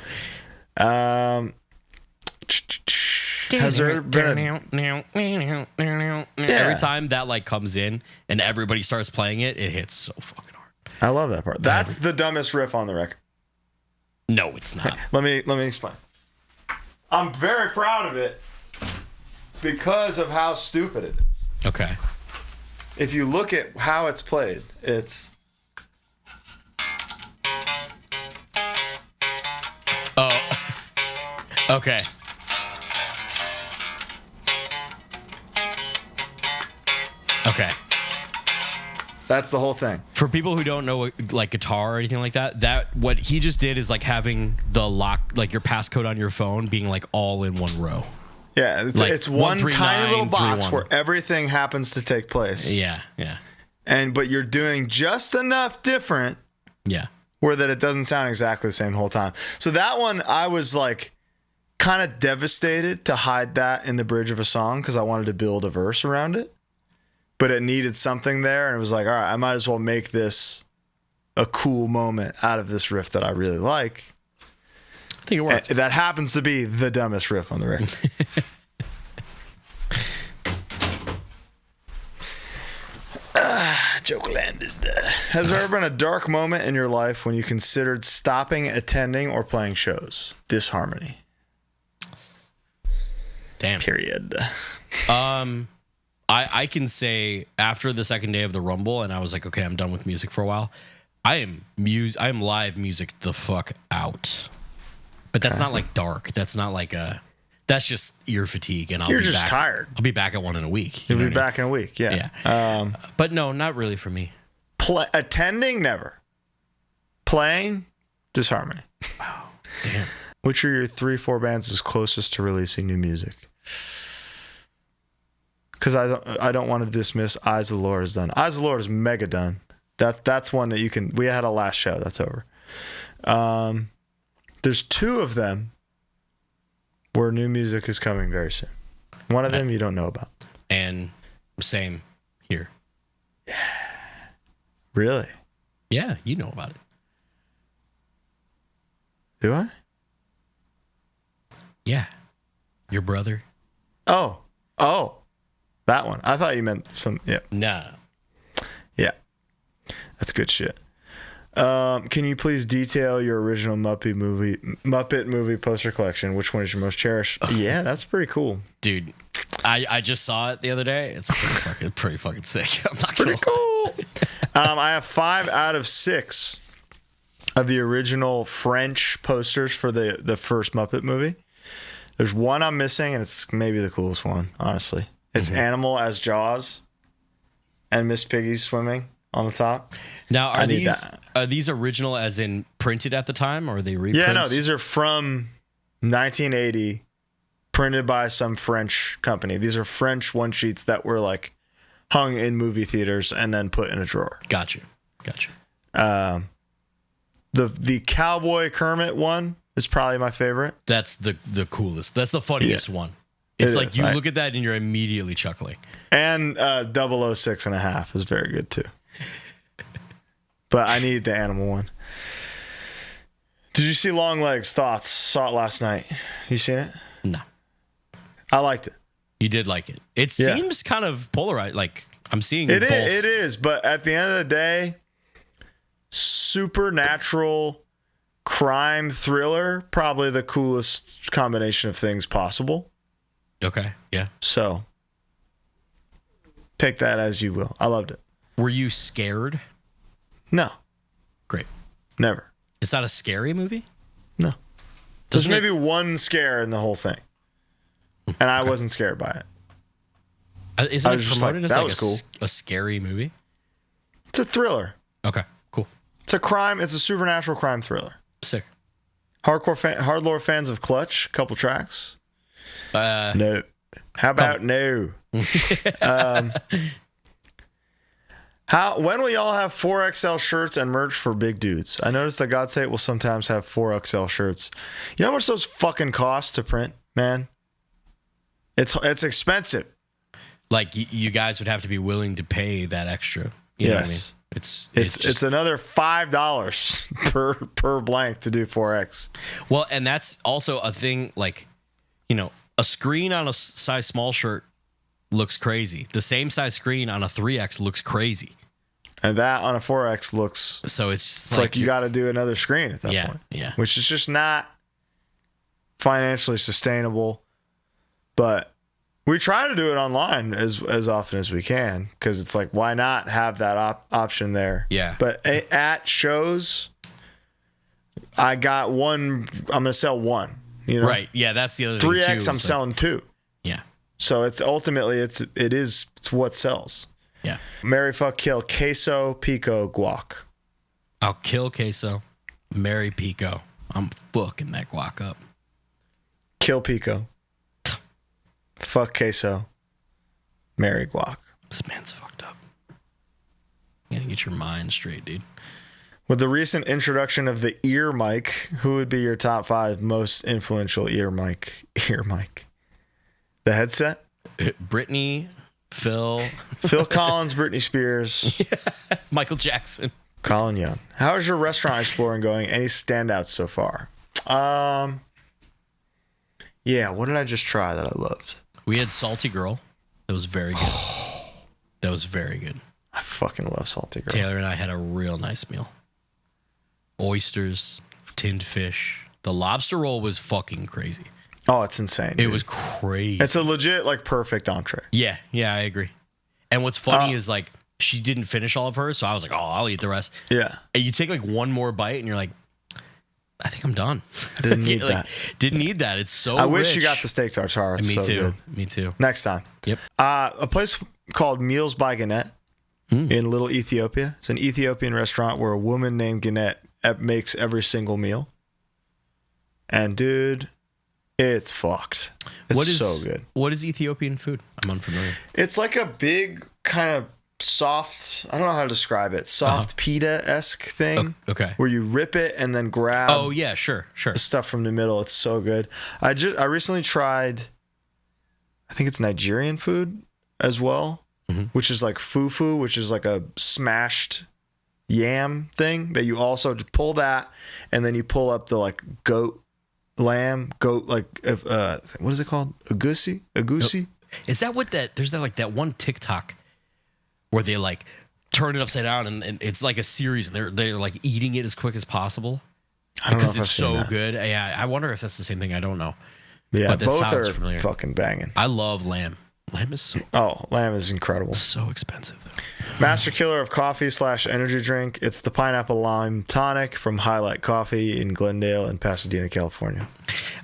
Has there been every time that like comes in and everybody starts playing it, it hits so fucking hard. I love that part. That's the dumbest riff on the record. No, it's not. Let me explain. I'm very proud of it because of how stupid it is. Okay. If you look at how it's played, it's... Oh. Okay. Okay. That's the whole thing. For people who don't know like guitar or anything like that what he just did is like having the lock, like your passcode on your phone being like all in one row. Yeah, it's one tiny little box where everything happens to take place. Yeah. But you're doing just enough different. Yeah. Where that it doesn't sound exactly the same the whole time. So that one, I was like kind of devastated to hide that in the bridge of a song because I wanted to build a verse around it. But it needed something there, and it was like, all right, I might as well make this a cool moment out of this riff that I really like. I think it worked. And that happens to be the dumbest riff on the record. Joke landed. Has there ever been a dark moment in your life when you considered stopping attending or playing shows? Disharmony. Damn. Period. I can say after the second day of the Rumble, and I was like, okay, I'm done with music for a while. I am live music the fuck out. But that's not like dark. That's not like that's just ear fatigue, and You're just tired. I'll be back at one in a week. You'll be back in a week, yeah. But no, not really for me. Attending, never. Playing, disharmony. Wow. Damn. Which are your 3-4 bands is closest to releasing new music? Because I don't want to dismiss Eyes of the Lord is done. Eyes of the Lord is mega done. That's one that you can. We had a last show. That's over. There's 2 of them where new music is coming very soon. One of them you don't know about. And same here. Yeah. Really? Yeah, you know about it. Do I? Yeah. Your brother. Oh. That one. I thought you meant some. Yeah. No. Yeah. That's good shit. Can you please detail your original Muppet movie poster collection? Which one is your most cherished? Yeah, that's pretty cool. Dude, I just saw it the other day. It's pretty fucking sick. I'm not Pretty cool. I have 5 out of 6 of the original French posters for the first Muppet movie. There's one I'm missing, and it's maybe the coolest one, honestly. It's Animal as Jaws and Miss Piggy swimming on the top. Now, are these original as in printed at the time, or are they reprints? Yeah, no, these are from 1980, printed by some French company. These are French one-sheets that were like hung in movie theaters and then put in a drawer. Gotcha. The Cowboy Kermit one is probably my favorite. That's the coolest. That's the funniest one. It's like you look at that and you're immediately chuckling. And 006 and a half is very good too. But I need the animal one. Did you see Long Legs? Thoughts? Saw it last night. You seen it? No. I liked it. You did like it. It seems kind of polarized. Like I'm seeing it. Both. It is, but at the end of the day, supernatural crime thriller, probably the coolest combination of things possible. Okay. Yeah. So take that as you will. I loved it. Were you scared? No. Great. Never. It's not a scary movie? No. There's maybe one scare in the whole thing. And I wasn't scared by it. Isn't it promoted as like cool. a scary movie? It's a thriller. Okay, cool. It's a crime. It's a supernatural crime thriller. Sick. HardLore fans of Clutch, couple tracks. No. How about no? When will y'all have 4XL shirts and merch for big dudes? I noticed that God Say It will sometimes have 4XL shirts. You know how much those fucking cost to print, man? It's expensive. Like you guys would have to be willing to pay that extra. You know what I mean? It's another $5 per blank to do 4X. Well, and that's also a thing. Like, a screen on a size small shirt looks crazy. The same size screen on a 3X looks crazy. And that on a 4X looks... So it's like you got to do another screen at that point. Yeah. Which is just not financially sustainable. But we try to do it online as often as we can, because it's like, why not have that option there? Yeah. But at shows, I got one. I'm going to sell one. Right. Yeah, that's the other thing 3X, too. I'm selling 2. Yeah. So it's ultimately it's what sells. Yeah. Marry, fuck, kill, queso, pico, guac. I'll kill queso, marry pico. I'm fucking that guac up. Kill pico. Fuck queso. Marry guac. This man's fucked up. You gotta get your mind straight, dude. With the recent introduction of the ear mic, who would be your top 5 most influential ear mic? The headset? Britney, Phil Collins, Britney Spears. Michael Jackson. Colin Young. How is your restaurant exploring going? Any standouts so far? Yeah, what did I just try that I loved? We had Salty Girl. That was very good. I fucking love salty grill. Taylor and I had a real nice meal. Oysters, tinned fish. The lobster roll was fucking crazy. Oh, it's insane. It was crazy. It's a legit, like, perfect entree. Yeah, I agree. And what's funny is, like, she didn't finish all of hers, so I was like, oh, I'll eat the rest. Yeah. And you take, like, one more bite, and you're like, I think I'm done. I didn't need like, that. Didn't need that. It's so I wish rich. you got the steak tartare. It's Me so too. good. Me too. Next time. Yep. A place called Meals by Gannett in Little Ethiopia. It's an Ethiopian restaurant where a woman named Gannett makes every single meal. And, dude, it's fucked. It's so good. What is Ethiopian food? I'm unfamiliar. It's like a big kind of soft, I don't know how to describe it, soft pita-esque thing. Okay. Where you rip it and then grab Oh, yeah, sure. the stuff from the middle. It's so good. I recently tried, I think it's Nigerian food as well, which is like fufu, which is like a smashed yam thing that you also pull that, and then you pull up the like goat, like what is it called? Agusi? Is that what there's that one TikTok where they like turn it upside down and it's like a series and they're like eating it as quick as possible because it's so good. Yeah, I wonder if that's the same thing. I don't know. Yeah, but that both sounds are familiar. fucking banging. I love lamb. Lamb is lamb is incredible. So expensive though. Master killer of coffee / energy drink. It's the pineapple lime tonic from Highlight Coffee in Glendale and Pasadena, California.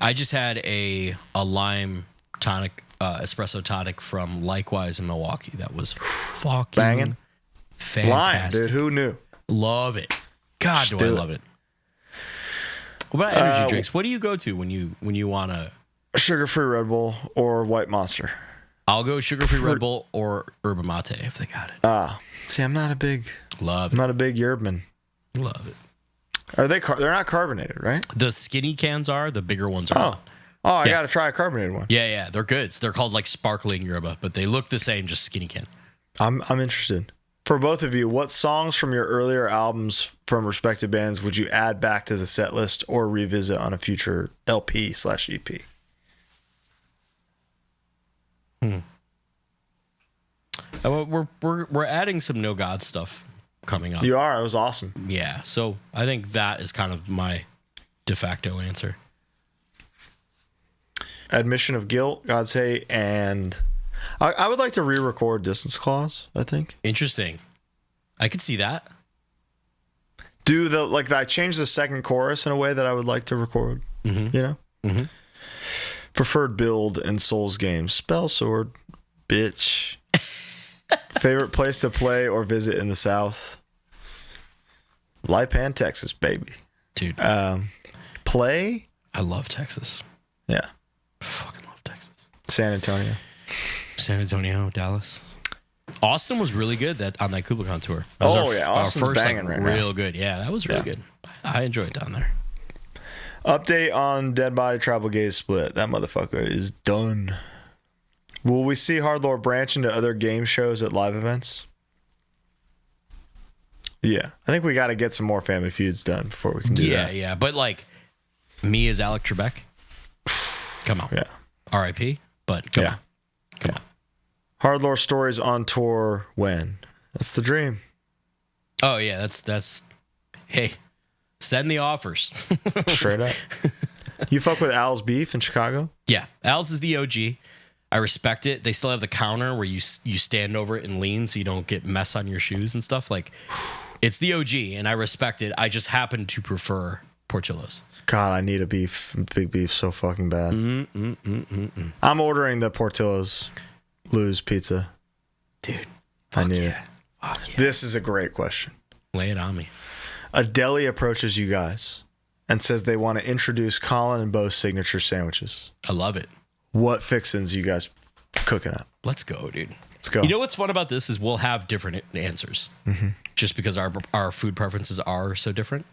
I just had a lime tonic, espresso tonic from Likewise in Milwaukee. That was fucking banging. Fantastic. Lime, dude. Who knew? Love it. God, do I love it. What about energy drinks? What do you go to when you want to? Sugar-free Red Bull or White Monster. I'll go sugar-free Red Bull or yerba mate if they got it. See, I'm not a big yerbman. Love it. Are they? They're not carbonated, right? The skinny cans are. The bigger ones are. Not. I got to try a carbonated one. Yeah, they're good. They're called like sparkling yerba, but they look the same, just skinny can. I'm interested. For both of you, what songs from your earlier albums from respective bands would you add back to the set list or revisit on a future LP/EP? We're adding some No God stuff coming up. You are. It was awesome. Yeah, so I think that is kind of my de facto answer. Admission of Guilt, God's Hate, and I would like to re-record Distance Clause, I think. Interesting. I could see that. I changed the second chorus in a way that I would like to record. You know? Mm-hmm. Preferred build in Souls games. Spell sword, bitch. Favorite place to play or visit in the South? Lipan, Texas, baby. Dude. Play? I love Texas. Yeah. I fucking love Texas. San Antonio, Dallas. Austin was really good on that Kublai tour. Austin's banging right now. Real good. Yeah, that was really good. I enjoyed down there. Update on Dead Body Tribal Gaze split. That motherfucker is done. Will we see HardLore branch into other game shows at live events? Yeah. I think we got to get some more Family Feuds done before we can do that. Yeah. But like, me as Alec Trebek? Come on. Yeah. R.I.P. But come on. Come on. HardLore Stories on tour when? That's the dream. Oh, yeah. That's hey, send the offers. Straight up. You fuck with Al's Beef in Chicago? Yeah. Al's is the OG. I respect it. They still have the counter where you stand over it and lean so you don't get mess on your shoes and stuff. Like, it's the OG, and I respect it. I just happen to prefer Portillo's. God, I need a big beef so fucking bad. I'm ordering the Portillo's Lou's pizza. Dude, I need it. Fuck yeah. This is a great question. Lay it on me. A deli approaches you guys and says they want to introduce Colin and Bo's signature sandwiches. I love it. What fixins you guys cooking up? Let's go, dude. Let's go. You know what's fun about this is we'll have different answers just because our food preferences are so different.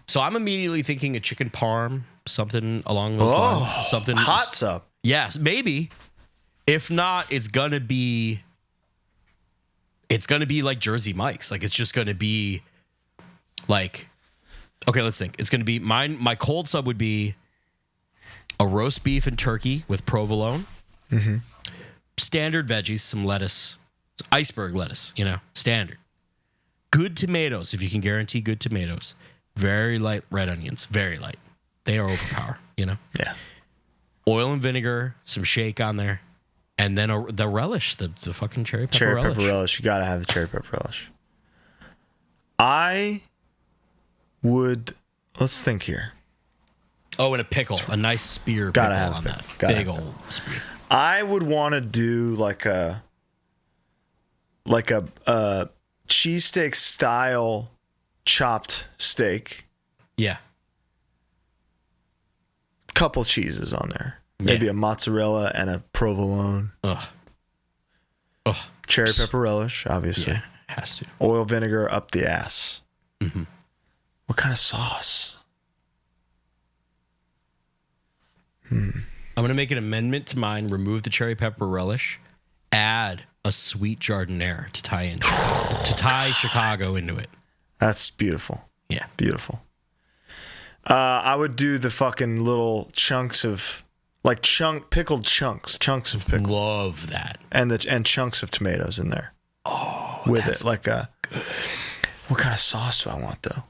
So I'm immediately thinking a chicken parm, something along those lines. Something hot sub. Yes, maybe. If not, it's gonna be like Jersey Mike's. Like, it's just gonna be like, okay, let's think. It's gonna be my cold sub would be a roast beef and turkey with provolone. Standard veggies, some lettuce, Iceberg lettuce, standard. Good tomatoes, if you can guarantee good tomatoes. Very light red onions, very light. They are overpower, Yeah. Oil and vinegar, some shake on there, and then the relish, the fucking cherry pepper relish. Cherry pepper relish. You gotta have the cherry pepper relish. I would. Let's think here. Oh, and a pickle, a nice spear Gotta pickle have on pickle. that. Gotta Big have old spear. I would want to do like a cheesesteak style chopped steak. Yeah. Couple cheeses on there. Maybe a mozzarella and a provolone. Ugh. Cherry pepper relish, obviously. Yeah, has to. Oil vinegar up the ass. Mm-hmm. What kind of sauce? I'm going to make an amendment to mine, remove the cherry pepper relish, add a sweet jardinere to tie Chicago into it. That's beautiful. Yeah. Beautiful. I would do the fucking little chunks of, pickled chunks of pickle. Love that. And chunks of tomatoes in there. Oh, with it. Good. What kind of sauce do I want though?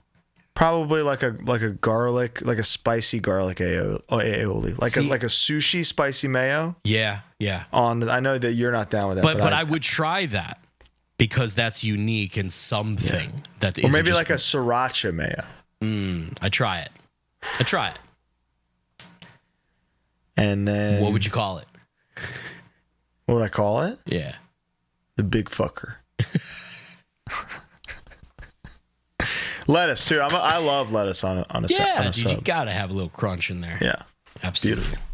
Probably like a garlic, like a spicy garlic aioli, like a sushi spicy mayo. Yeah. I know that you're not down with that, but I would try that because that's unique and something that is. Or maybe like a sriracha mayo. I try it. And then what would you call it? What would I call it? Yeah, the big fucker. Lettuce too. I love lettuce on a sub. You gotta have a little crunch in there. Yeah, absolutely. Beautiful.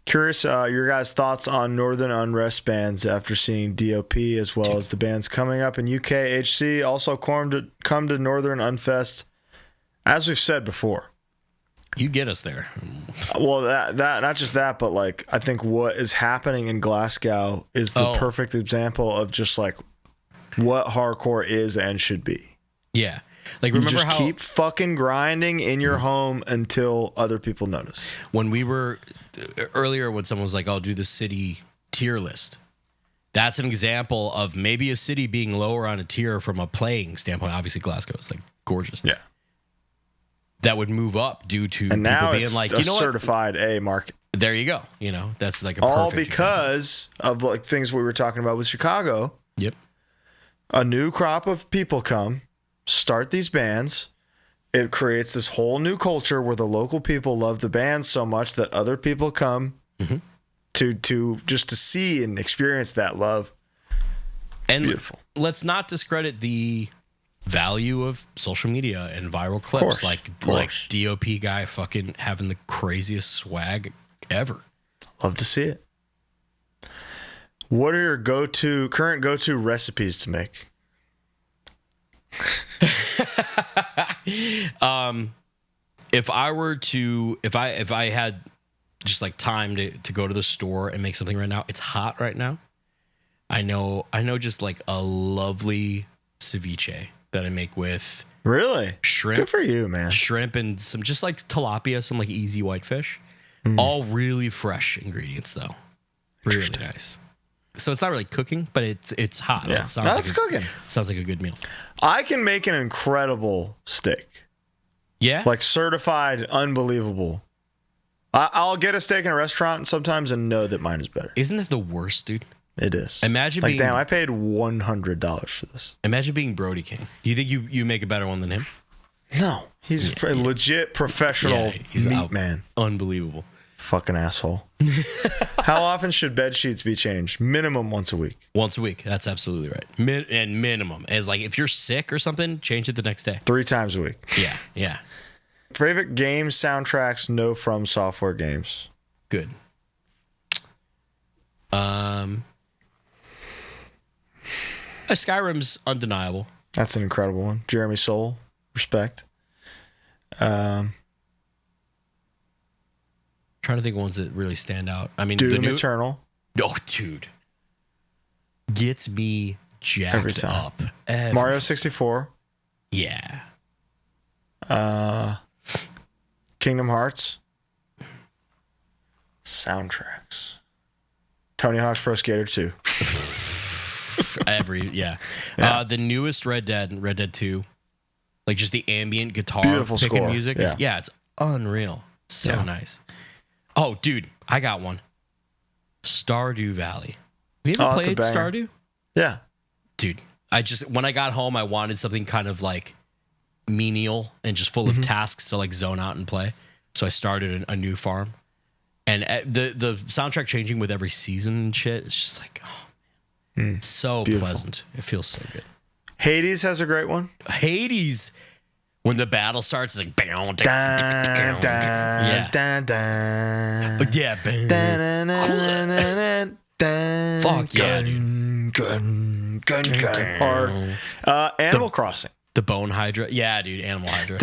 Curious your guys' thoughts on Northern Unrest bands after seeing DOP as well as the bands coming up in UK. HC also come to Northern Unfest. As we've said before, you get us there. Well, that not just that, but I think what is happening in Glasgow is the perfect example of just what hardcore is and should be. Yeah. Remember just how keep fucking grinding in your home until other people notice. When we were earlier, when someone was like, "I'll do the city tier list," that's an example of maybe a city being lower on a tier from a playing standpoint. Obviously, Glasgow is gorgeous. Yeah, that would move up due to and now people being it's a certified A market. There you go. That's a all perfect because example. Of things we were talking about with Chicago. Yep, a new crop of people come. Start these bands. It creates this whole new culture where the local people love the bands so much that other people come to just to see and experience that love. It's beautiful. Let's not discredit the value of social media and viral clips, like DOP guy fucking having the craziest swag ever. Love to see it. What are your current go-to recipes to make? If I had just time to go to the store and make something right now, it's hot right now. I know just a lovely ceviche that I make with really shrimp. Good for you, man. Shrimp and some just tilapia, some easy whitefish. All really fresh ingredients though. Really nice. So it's not really cooking, but it's hot. Yeah, that's cooking. Sounds like a good meal. I can make an incredible steak. Yeah, certified, unbelievable. I'll get a steak in a restaurant sometimes and know that mine is better. Isn't that the worst, dude? It is. Imagine being damn. I paid $100 for this. Imagine being Brody King. Do you think you make a better one than him? No, he's a legit professional meat man. Unbelievable. Fucking asshole. How often should bed sheets be changed? Minimum once a week. Once a week. That's absolutely right. And minimum is if you're sick or something, change it the next day. 3 times a week. Yeah. Favorite game soundtracks? No From Software games. Good. Skyrim's undeniable. That's an incredible one. Jeremy Soule. Respect. Trying to think of ones that really stand out. I mean, Doom Eternal. Oh, dude. Gets me jacked every time. Up. Mario 64. Yeah. Kingdom Hearts. Soundtracks. Tony Hawk's Pro Skater 2. Yeah. The newest Red Dead 2, like just the ambient guitar Beautiful picking score. music. It's unreal. So nice. Oh, dude, I got one. Stardew Valley. Have you ever played Stardew? Yeah. Dude, when I got home, I wanted something kind of like menial and just full of tasks to like zone out and play. So I started a new farm. And the soundtrack changing with every season and shit, it's just like, oh man, it's so beautiful. Pleasant. It feels so good. Hades has a great one. Hades, when the battle starts, it's like, yeah, fuck yeah, dude. Animal Crossing. The Bone Hydra. Yeah, dude. Animal Hydra.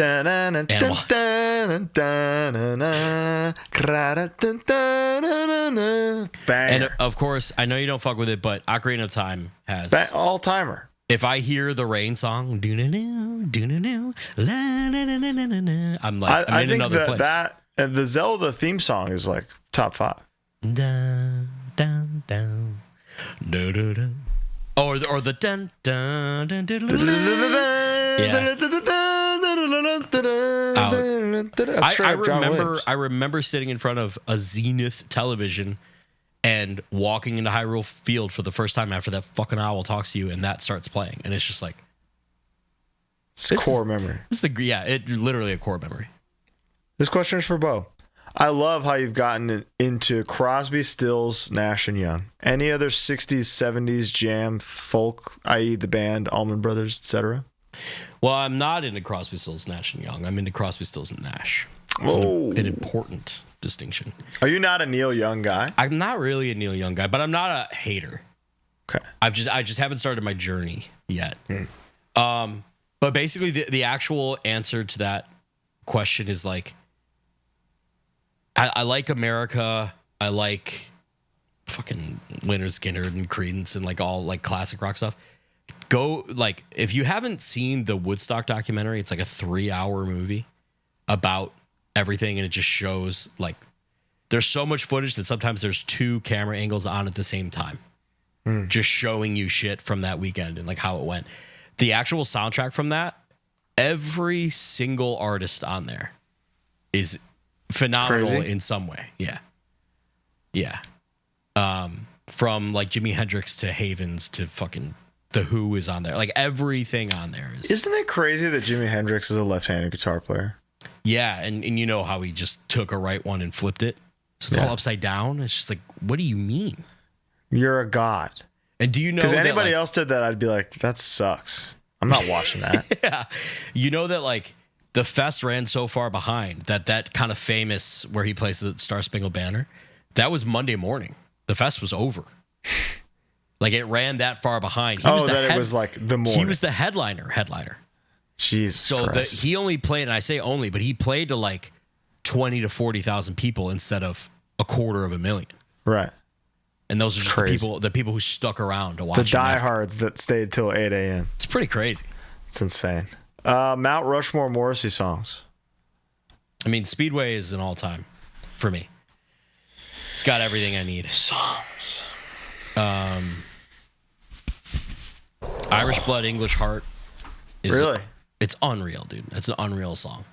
And of course, I know you don't fuck with it, but Ocarina of Time has all timer. If I hear the rain song, I'm like, I'm in another place. That and the Zelda theme song is like top 5. Dun, dun, dun. Dun, dun, dun. Or the dun dun dun dun dun. I remember sitting in front of a Zenith television and walking into Hyrule Field for the first time after that fucking owl talks to you, and that starts playing, and it's just like it's core memory. It's literally a core memory. This question is for Bo. I love how you've gotten into Crosby, Stills, Nash and Young. Any other 60s, 70s jam folk, i.e. the band, Allman Brothers, etc.? Well, I'm not into Crosby, Stills, Nash and Young. I'm into Crosby, Stills and Nash. It's an important distinction. Are you not a Neil Young guy? I'm not really a Neil Young guy, but I'm not a hater. Okay. I just haven't started my journey yet. But basically the actual answer to that question is like, I like America. I like fucking Lynyrd Skynyrd and Creedence and like all like classic rock stuff. Go like if you haven't seen the Woodstock documentary, it's like a 3-hour movie about everything, and it just shows like there's so much footage that sometimes there's 2 camera angles on at the same time, just showing you shit from that weekend and like how it went. The actual soundtrack from that, every single artist on there is phenomenal in some way. Yeah. From like Jimi Hendrix to Havens to fucking The Who is on there. Like everything on there is. Isn't it crazy that Jimi Hendrix is a left-handed guitar player? Yeah, and you know how he just took a right one and flipped it, so it's all upside down. It's just like, what do you mean? You're a god. And do you know? Because anybody else did that, I'd be like, that sucks. I'm not watching that. Yeah, you know that like. The fest ran so far behind that kind of famous where he plays the Star Spangled Banner, that was Monday morning. The fest was over. Like it ran that far behind. It was like the morning. He was the headliner. Jeez. So he only played, and I say only, but he played to like 20 to 40,000 people instead of 250,000. Right. And those are just the people who stuck around to watch. The diehards that stayed till 8 a.m. It's pretty crazy. It's insane. Mount Rushmore Morrissey songs. I mean, Speedway is an all-time for me. It's got everything I need. Songs. Irish Blood, English Heart. Really? It's unreal, dude. It's an unreal song.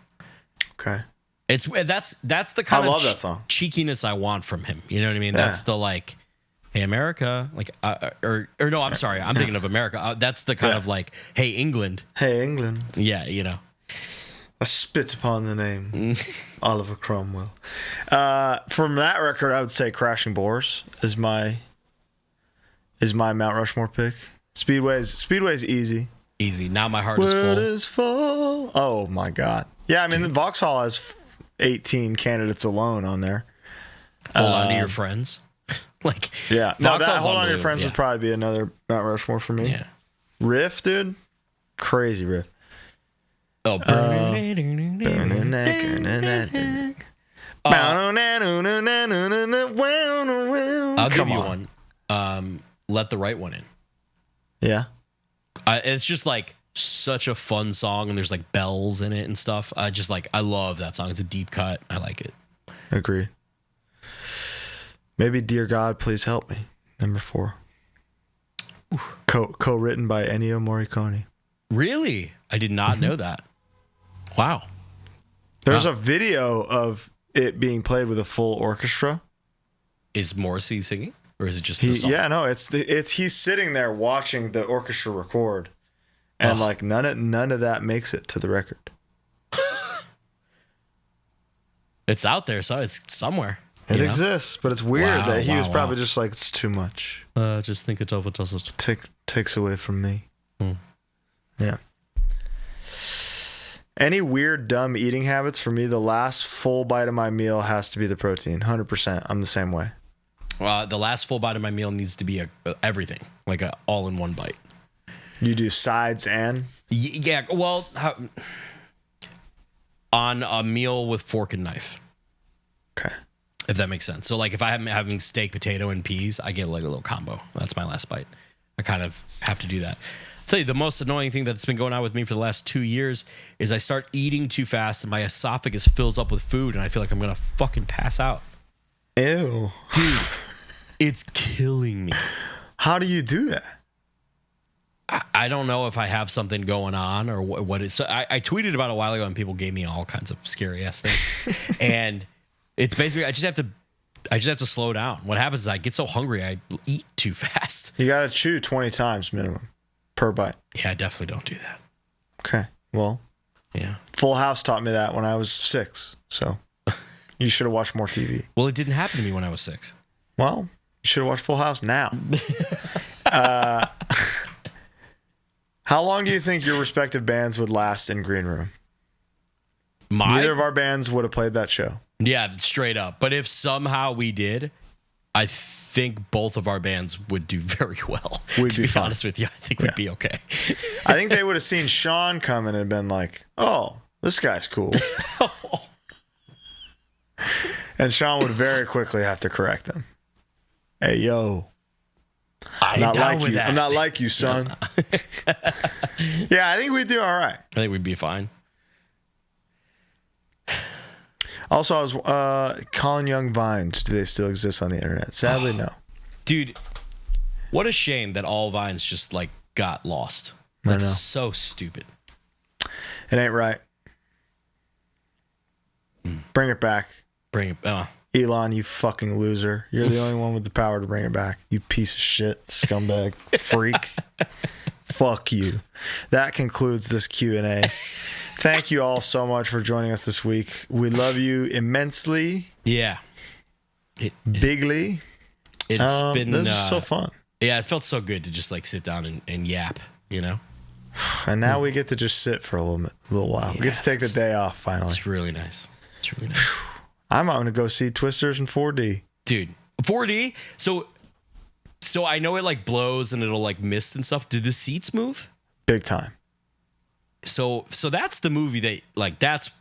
Okay. That's the kind of that song. Cheekiness I want from him. You know what I mean? Yeah. That's the like, hey America, like, or no, I'm sorry, I'm thinking of America. That's the kind of like, hey England. Hey England. Yeah, you know. I spit upon the name Oliver Cromwell. From that record, I would say Crashing Boars is my Mount Rushmore pick. Speedway's easy. Easy. Now my heart is full. Oh my god. Yeah, I mean, the Vauxhall has 18 candidates alone on there. Hold on to your friends. Like, yeah, no, that Hold On to Your Friends would probably be another Mount Rushmore for me. Yeah, riff, dude, crazy riff. Oh, I'll give you one. Let the Right One In. Yeah, it's just like such a fun song, and there's like bells in it and stuff. I love that song. It's a deep cut. I like it. Agreed. Maybe Dear God, Please Help Me, number 4. Co-written by Ennio Morricone. Really? I did not know that. Wow. There's a video of it being played with a full orchestra. Is Morrissey singing, or is it just the song? Yeah, no, it's he's sitting there watching the orchestra record, and like none of that makes it to the record. It's out there, so it's somewhere. It exists, but it's weird that he was probably just like, it's too much. Just think it's over. Takes away from me. Yeah. Any weird, dumb eating habits? For me, the last full bite of my meal has to be the protein. 100%. I'm the same way. Well, the last full bite of my meal needs to be everything, like a all-in-one bite. You do sides and? Yeah. Well, on a meal with fork and knife. Okay. If that makes sense. So, like, if I'm having steak, potato, and peas, I get like a little combo. That's my last bite. I kind of have to do that. I'll tell you, the most annoying thing that's been going on with me for the last 2 years is I start eating too fast and my esophagus fills up with food and I feel like I'm going to fucking pass out. Ew. Dude, it's killing me. How do you do that? I don't know if I have something going on or what it's. So I tweeted about it a while ago and people gave me all kinds of scary ass things. And it's basically, I just have to slow down. What happens is I get so hungry, I eat too fast. You got to chew 20 times minimum per bite. Yeah, I definitely don't do that. Okay. Well, yeah. Full House taught me that when I was 6. So you should have watched more TV. Well, it didn't happen to me when I was 6. Well, you should have watched Full House now. How long do you think your respective bands would last in Green Room? Neither of our bands would have played that show. Yeah, straight up. But if somehow we did, I think both of our bands would do very well. To be honest with you, I think we'd be okay. I think they would have seen Sean coming and been like, "Oh, this guy's cool." And Sean would very quickly have to correct them. Hey, yo. I'm not like you. I'm not like you, son. Yeah, I think we'd do all right. I think we'd be fine. Also, I was Colin Young Vines. Do they still exist on the internet? Sadly, no. Dude, what a shame that all Vines just like got lost. That's so stupid. It ain't right. Bring it back. Elon, you fucking loser. You're the only one with the power to bring it back. You piece of shit, scumbag, freak. Fuck you. That concludes this Q&A. Thank you all so much for joining us this week. We love you immensely. Yeah. Bigly. It's been... This is so fun. Yeah, it felt so good to just like sit down and yap, you know? And now we get to just sit for a little while. We get to take the day off finally. It's really nice. It's really nice. I'm going to go see Twisters in 4D. Dude, 4D? So I know it like blows and it'll like mist and stuff. Did the seats move? Big time. So that's the movie that like that's...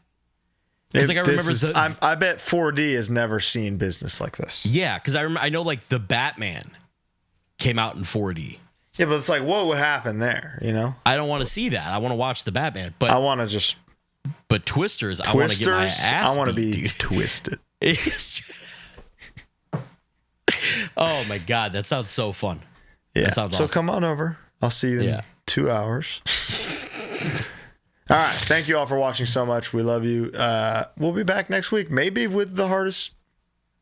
It's like I remember... I bet 4D has never seen business like this. Yeah, because I know like the Batman came out in 4D. Yeah, but it's like, what would happen there, you know? I don't want to see that. I want to watch the Batman. But I want to just... But Twisters, I want to get my ass I want to be dude. twisted. Oh my God, that sounds so fun. Yeah. That sounds awesome. So come on over. I'll see you in 2 hours. All right. Thank you all for watching so much. We love you. We'll be back next week, maybe with the hardest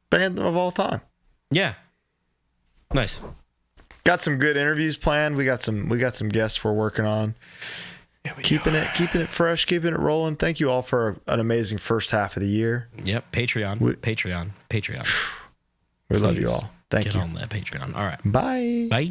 band of all time. Yeah. Nice. Got some good interviews planned. We got some guests we're working on. Keeping it fresh, keeping it rolling. Thank you all for an amazing first half of the year. Yep. Patreon. We love you all. Thank you. Get on that Patreon. All right. Bye. Bye.